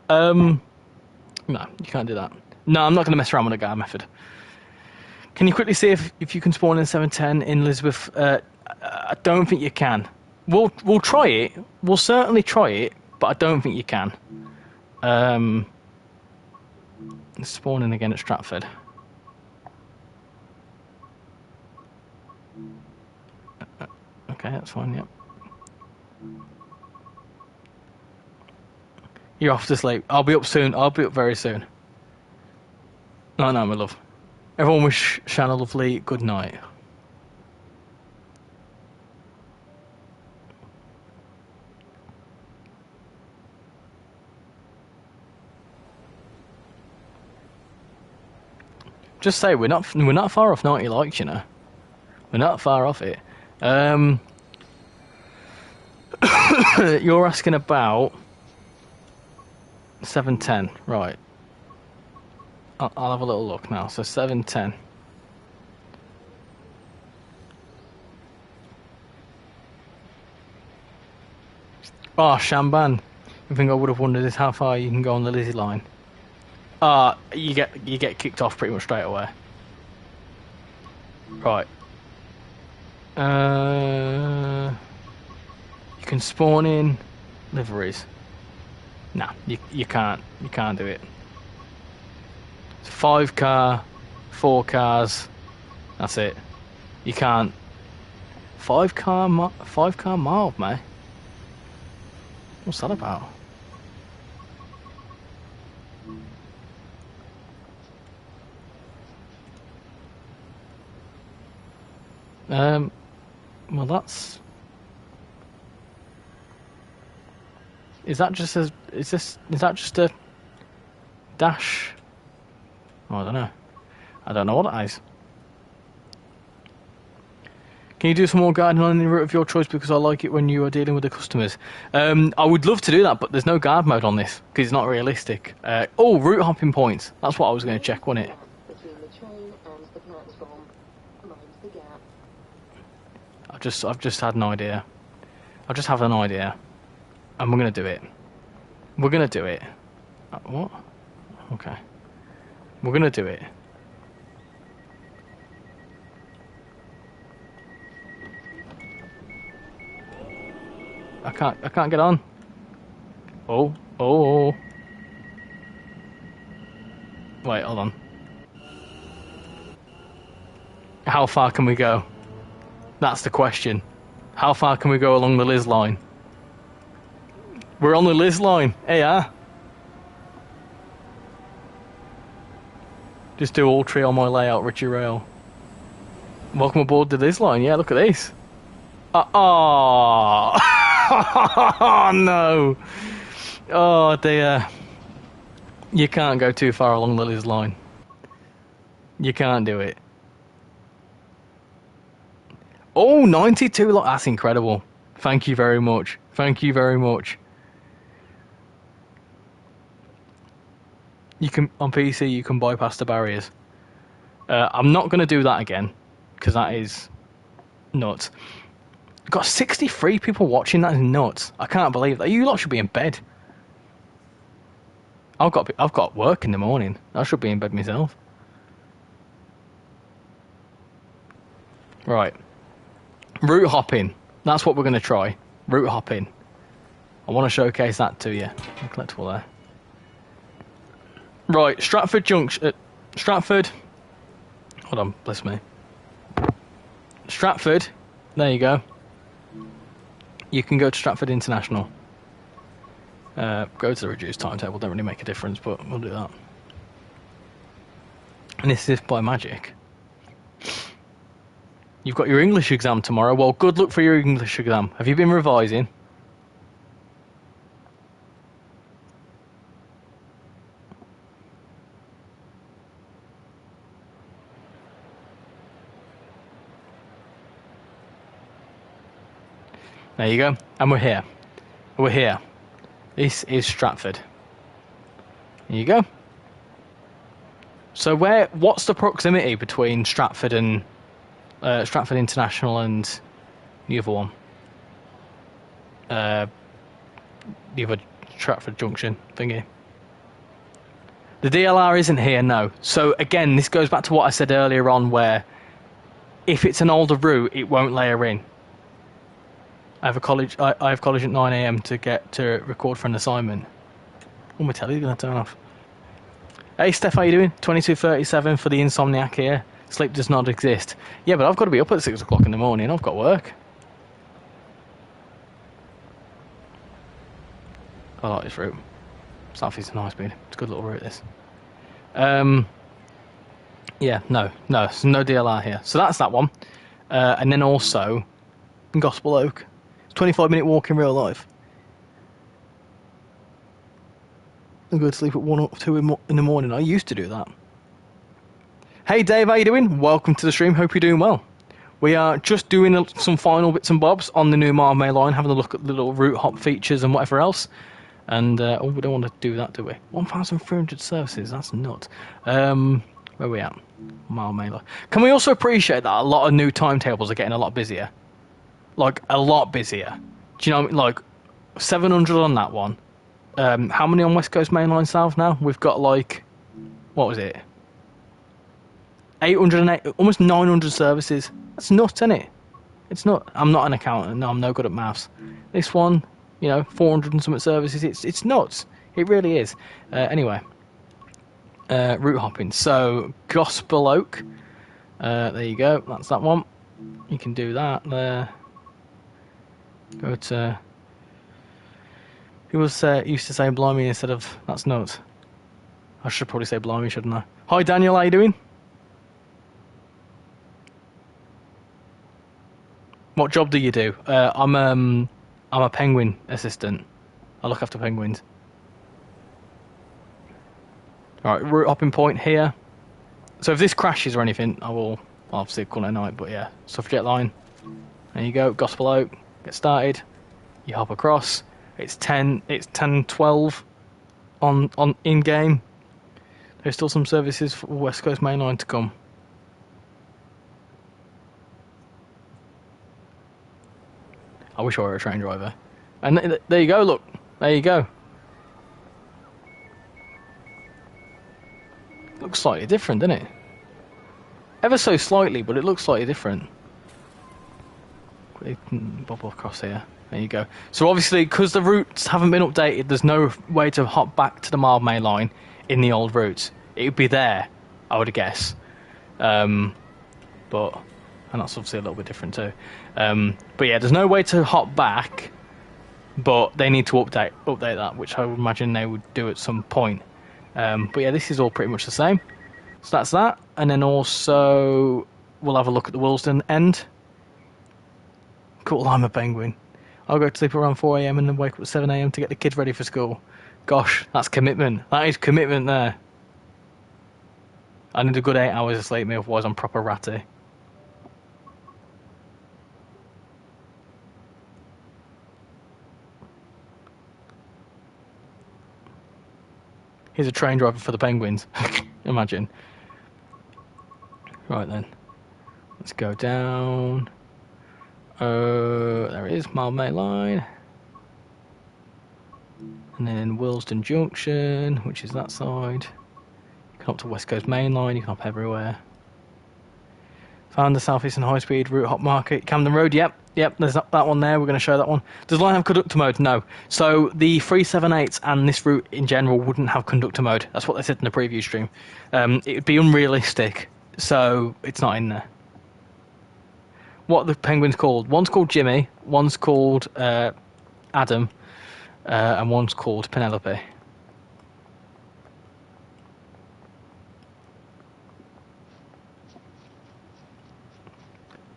No, you can't do that. No, I'm not going to mess around with the guard method. Can you quickly see if you can spawn in 710 in Elizabeth? I don't think you can. We'll try it. We'll certainly try it, but I don't think you can. Spawning again at Stratford. Okay, that's fine, yep. You're off to sleep. I'll be up soon. I'll be up very soon. No, my love. Everyone wish Shan a lovely good night. Just say we're not far off 90 likes, you know. We're not far off it. You're asking about 710, right? I'll have a little look now. So 710. Oh, Shamban. The thing I would have wondered is how far you can go on the Lizzie line. You get kicked off pretty much straight away. Right. You can spawn in liveries. Nah, you can't. You can't do it. It's 5 car, 4 cars. That's it. You can't. 5 car mild, mate. What's that about? Well, that's. Is that just a? Is that just a dash? Oh, I don't know. I don't know what that is. Can you do some more guiding on any route of your choice, because I like it when you are dealing with the customers? I would love to do that, but there's no guard mode on this because it's not realistic. Oh, route hopping points. That's what I was going to check, wasn't it? Between the train and the platform. Mind the gap. I've just had an idea. I just have an idea, and we're going to do it. We're going to do it. What? Okay. We're going to do it. I can't get on. Oh. Wait, hold on. How far can we go? That's the question. How far can we go along the Liz line? We're on the Liz line. Yeah. Just do all tree on my layout, RichyRail. Welcome aboard the Liz line. Yeah, look at this. Oh no! Oh dear! You can't go too far along the Liz line. You can't do it. Oh, 92 lot. That's incredible. Thank you very much. Thank you very much. You can on PC. You can bypass the barriers. I'm not going to do that again because that is nuts. Got 63 people watching. That is nuts. I can't believe that. You lot should be in bed. I've got work in the morning. I should be in bed myself. Right. Route hopping. That's what we're going to try. Route hopping. I want to showcase that to you. Collectible there. Right. Stratford Junction. Stratford. Hold on. Bless me. Stratford. There you go. You can go to Stratford International. Go to the reduced timetable, don't really make a difference, but we'll do that. And this is by magic. You've got your English exam tomorrow. Well, good luck for your English exam. Have you been revising? There you go. And we're here. We're here. This is Stratford. There you go. So what's the proximity between Stratford and Stratford International and the other one? The other Stratford Junction thingy. The DLR isn't here, no. So again, this goes back to what I said earlier on, where if it's an older route, it won't layer in. I have college at 9 AM to record for an assignment. Oh, my telly's going to turn off. Hey, Steph, how you doing? 22:37 for the insomniac here. Sleep does not exist. Yeah, but I've got to be up at 6 o'clock in the morning. I've got work. I like this route. Southeast and High Speed. It's a good little route, this. Yeah, no, there's no DLR here. So that's that one. And then also, Gospel Oak. 25-minute walk in real life. I go to sleep at 1 or 2 in the morning. I used to do that. Hey Dave, how you doing? Welcome to the stream. Hope you're doing well. We are just doing some final bits and bobs on the new Mildmay line, having a look at the little route hop features and whatever else. And, oh, we don't want to do that, do we? 1,300 services, that's nuts. Where are we at? Mildmay line. Can we also appreciate that a lot of new timetables are getting a lot busier? Like, a lot busier. Do you know what I mean? Like, 700 on that one. How many on West Coast Main Line South now? We've got, like, what was it? 808, almost 900 services. That's nuts, isn't it? It's not. I'm not an accountant. No, I'm no good at maths. This one, you know, 400 and something services. It's nuts. It really is. Anyway, route hopping. So Gospel Oak. There you go. That's that one. You can do that there. Go to. People used to say blimey instead of that's nuts. I should probably say blimey, shouldn't I? Hi Daniel, how you doing? What job do you do? I'm a penguin assistant. I look after penguins. Alright, route hopping point here. So if this crashes or anything, I will obviously call it a night, but yeah. Suffragette line. There you go, Gospel Oak. Get started. You hop across. It's 10:12 on in game. There's still some services for West Coast Main Line to come. I wish I were a train driver. And there you go, look. There you go. Looks slightly different, doesn't it? Ever so slightly, but it looks slightly different. Quickly bubble across here. There you go. So obviously, because the routes haven't been updated, there's no way to hop back to the Mildmay line in the old routes. It would be there, I would guess. But... and that's obviously a little bit different too. But yeah, there's no way to hop back, but they need to update that, which I would imagine they would do at some point. But yeah, this is all pretty much the same. So that's that. And then also, we'll have a look at the Willesden end. Cool, I'm a penguin. I'll go to sleep around 4 AM and then wake up at 7 AM to get the kids ready for school. Gosh, that's commitment. That is commitment there. I need a good 8 hours of sleep, otherwise I'm proper ratty. Here's a train driver for the penguins. Imagine. Right then. Let's go down. There it is, Mildmay line. And then Willesden Junction, which is that side. You can hop to West Coast Main Line, you can hop everywhere. Found the South Eastern High Speed Route Hop Market. Camden Road, yep, there's that one there, we're going to show that one. Does the line have conductor mode? No. So the 378s and this route in general wouldn't have conductor mode. That's what they said in the preview stream. It would be unrealistic, so it's not in there. What are the penguins called? One's called Jimmy, one's called Adam, and one's called Penelope.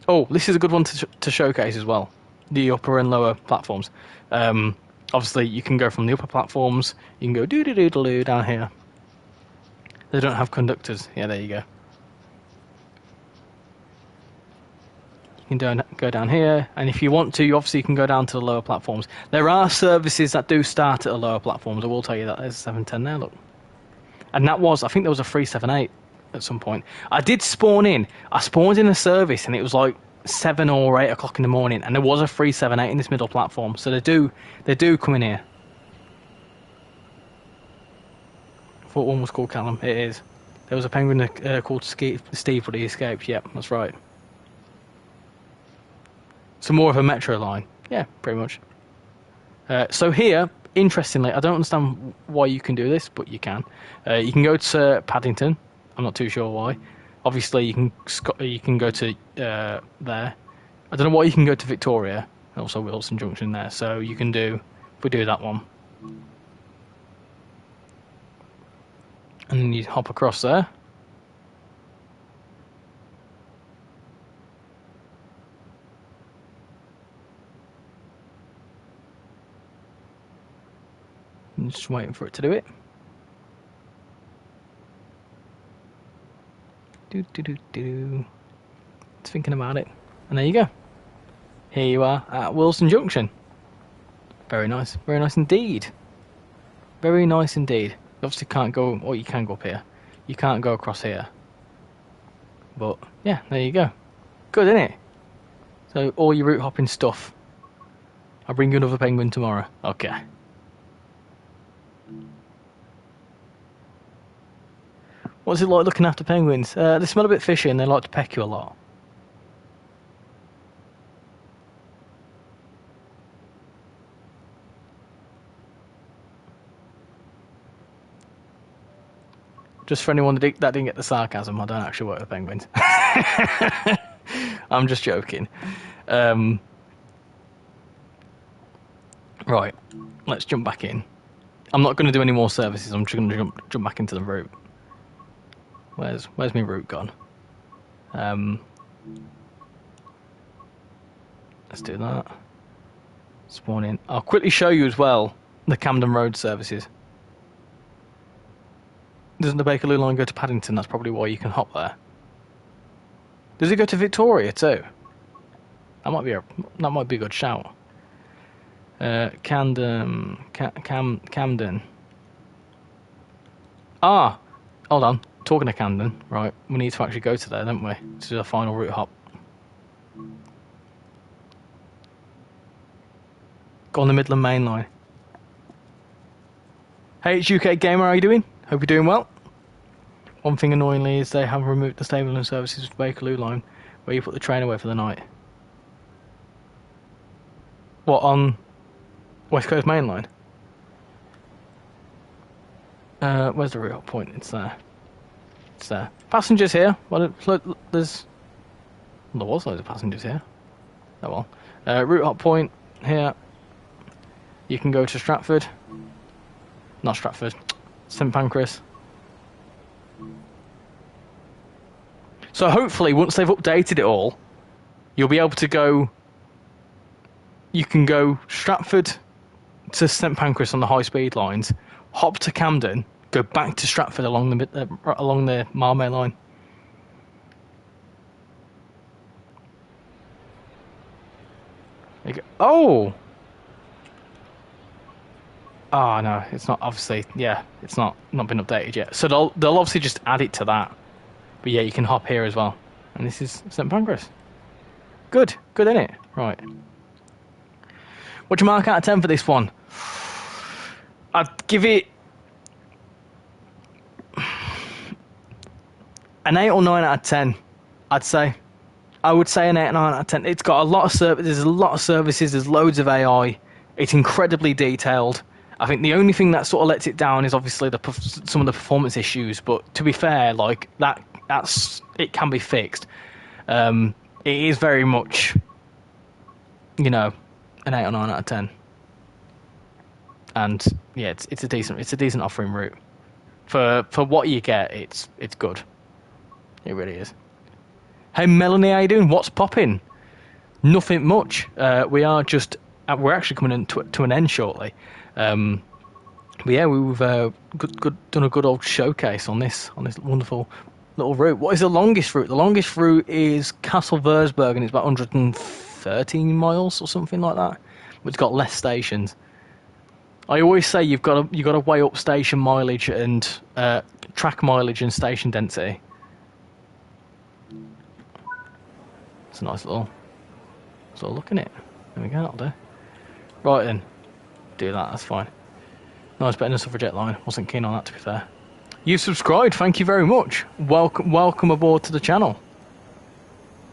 Oh, this is a good one to showcase as well. The upper and lower platforms. Obviously, you can go from the upper platforms. You can go doo-doo-doo-doo down here. They don't have conductors. Yeah, there you go. You can go down here, and if you want to, obviously you can go down to the lower platforms. There are services that do start at the lower platforms. I will tell you that. There's a 710 there, look. And that was, I think there was a 378 at some point. I did spawn in. I spawned in a service, and it was like 7 or 8 o'clock in the morning, and there was a 378 in this middle platform. So they do come in here. I thought one was called Callum. It is. There was a penguin called Steve, but he escaped. Yep, that's right. So more of a metro line. Yeah, pretty much. So here, interestingly, I don't understand why you can do this, but you can. You can go to Paddington. I'm not too sure why. Obviously, you can go to there. I don't know why you can go to Victoria. And also Willesden Junction there. So you can do, if we do that one. And then you hop across there. I'm just waiting for it to do it. It's thinking about it. And there you go. Here you are at Wilson Junction. Very nice indeed. Very nice indeed. You obviously can't go, or you can go up here. You can't go across here. But yeah, there you go. Good, isn't it? So all your route hopping stuff. I'll bring you another penguin tomorrow. Okay. What's it like looking after penguins? They smell a bit fishy and they like to peck you a lot. Just for anyone that didn't get the sarcasm, I don't actually work with penguins. I'm just joking. Right, let's jump back in. I'm not going to do any more services. I'm just going to jump back into the route. Where's my route gone? Let's do that. Spawn in. I'll quickly show you as well the Camden Road services. Doesn't the Bakerloo line go to Paddington? That's probably why you can hop there. Does it go to Victoria too? That might be a good shout. Camden. Ah, hold on. Talking of Camden, right? We need to actually go to there, don't we? To do the final route hop. Go on the Midland Main Line. Hey, it's UK Gamer. How are you doing? Hope you're doing well. One thing annoyingly is they have removed the stabling services to Bakerloo line, where you put the train away for the night. What, on West Coast Main Line? Where's the route hop point? It's there. It's there. Passengers here. Well, there was loads of passengers here. Oh well. Route hop point here. You can go to Stratford. Not Stratford. St Pancras. So hopefully once they've updated it all, you'll be able to go. You can go Stratford to St Pancras on the high speed lines, hop to Camden, go back to Stratford along the Mildmay line. There you go. Oh! Oh no, it's not obviously. Yeah, it's not been updated yet. So they'll obviously just add it to that. But yeah, you can hop here as well. And this is St Pancras. Good, isn't it? Right. What do you mark out of 10 for this one? I'd give it an 8 or 9 out of 10. I'd say. I would say an 8 or 9 out of 10. It's got a lot of services. There's a lot of services. There's loads of AI. It's incredibly detailed. I think the only thing that sort of lets it down is obviously some of the performance issues. But to be fair, like that's it can be fixed. It is very much, an 8 or 9 out of 10. And yeah, it's a decent offering route for what you get. It's good. It really is. Hey Melanie, how you doing? What's popping? Nothing much. We're actually coming to an end shortly. But yeah, we've done a good old showcase on this wonderful little route. What is the longest route? The longest route is Castle Versberg, and it's about 113 miles or something like that. But it's got less stations. I always say you've got to weigh up station mileage and track mileage and station density. It's a nice little look in it. There we go, that'll do. Right then, do that, that's fine. No, it's better than a Suffragette line. Wasn't keen on that, to be fair. You subscribed, thank you very much. Welcome aboard to the channel.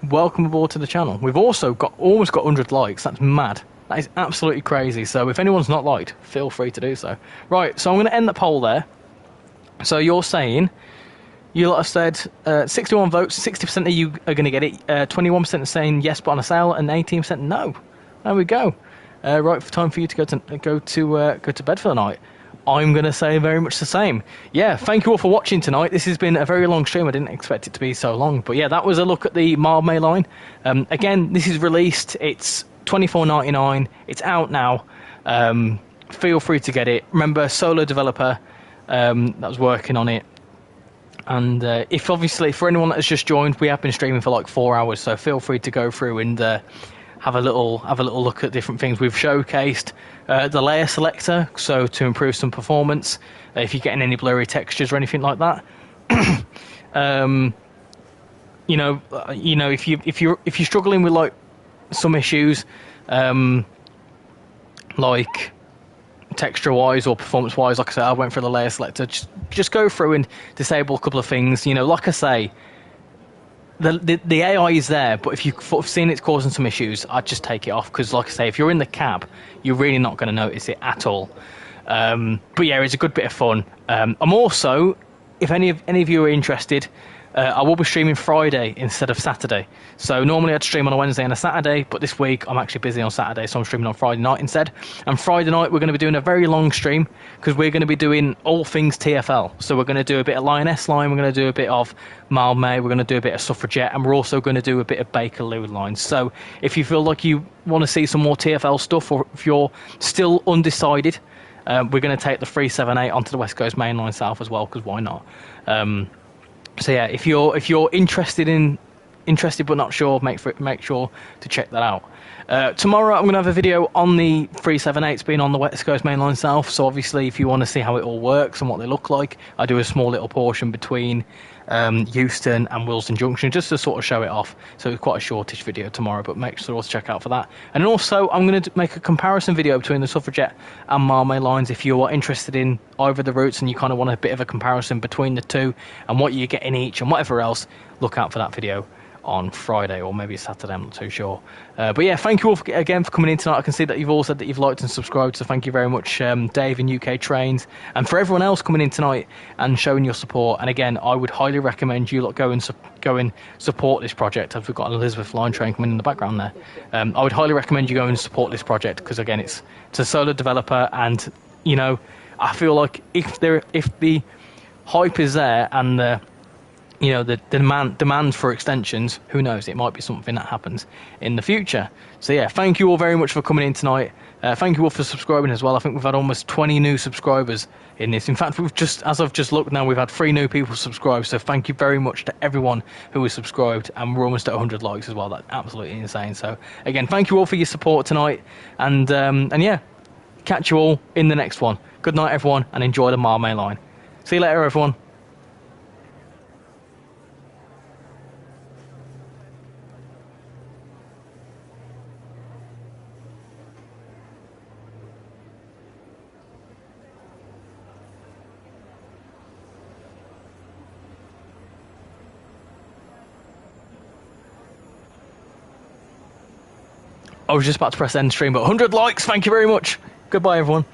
Welcome aboard to the channel. We've also almost got 100 likes. That's mad. That is absolutely crazy. So if anyone's not liked, feel free to do so. Right, so I'm going to end the poll there. So you're saying, you lot have said 61 votes, 60% of you are going to get it, 21% are saying yes but on a sale, and 18% no. There we go. Right, time for you to go to bed for the night. I'm going to say very much the same. Yeah, thank you all for watching tonight. This has been a very long stream. I didn't expect it to be so long. But yeah, that was a look at the Mildmay line. Again, this is released. It's $24.99. It's out now. Feel free to get it. Remember, solo developer that was working on it. And if obviously for anyone that has just joined, we have been streaming for like 4 hours, so feel free to go through and have a little look at different things. We've showcased the layer selector, so to improve some performance, if you're getting any blurry textures or anything like that. If you're struggling with like some issues, like texture wise or performance wise, like I said, I went for the layer selector. Just go through and disable a couple of things. Like I say, the AI is there, but if you've seen it's causing some issues, I'd just take it off, because like I say, if you're in the cab, you're really not going to notice it at all. But yeah, it's a good bit of fun. I'm also, if any of you are interested, I will be streaming Friday instead of Saturday. So normally I'd stream on a Wednesday and a Saturday, but this week I'm actually busy on Saturday, so I'm streaming on Friday night instead. And Friday night we're going to be doing a very long stream, because we're going to be doing all things TFL. So we're going to do a bit of Lioness line, we're going to do a bit of Mildmay, we're going to do a bit of Suffragette, and we're also going to do a bit of Bakerloo line. So if you feel like you want to see some more TFL stuff, or if you're still undecided, we're going to take the 378 onto the West Coast Main Line South as well, because why not? So yeah, if you're interested but not sure, make sure to check that out. Tomorrow I'm going to have a video on the 378s being on the West Coast Main Line South. So obviously, if you want to see how it all works and what they look like, I do a small little portion between Euston and Wilson Junction, just to sort of show it off. So it's quite a shortish video tomorrow, but make sure to check out for that. And also, I'm going to make a comparison video between the Suffragette and Mildmay lines. If you are interested in either of the routes and you kind of want a bit of a comparison between the two and what you get in each and whatever else, look out for that video on Friday, or maybe Saturday, I'm not too sure. But yeah, thank you all again for coming in tonight. I can see that you've all said that you've liked and subscribed, so thank you very much, Dave in UK Trains, and for everyone else coming in tonight and showing your support. And again, I would highly recommend you lot go and support this project, as we've got an Elizabeth line train coming in the background there. I would highly recommend you go and support this project, because again, it's a solo developer, and I feel like if the hype is there and the demand for extensions, who knows, it might be something that happens in the future. So yeah, thank you all very much for coming in tonight. Thank you all for subscribing as well. I think we've had almost 20 new subscribers in this. In fact, as I've just looked now, we've had 3 new people subscribe. So thank you very much to everyone who has subscribed, and we're almost at 100 likes as well. That's absolutely insane. So again, thank you all for your support tonight, and yeah, catch you all in the next one. Good night, everyone, and enjoy the Mildmay line. See you later, everyone. I was just about to press end stream, but 100 likes, thank you very much. Goodbye, everyone.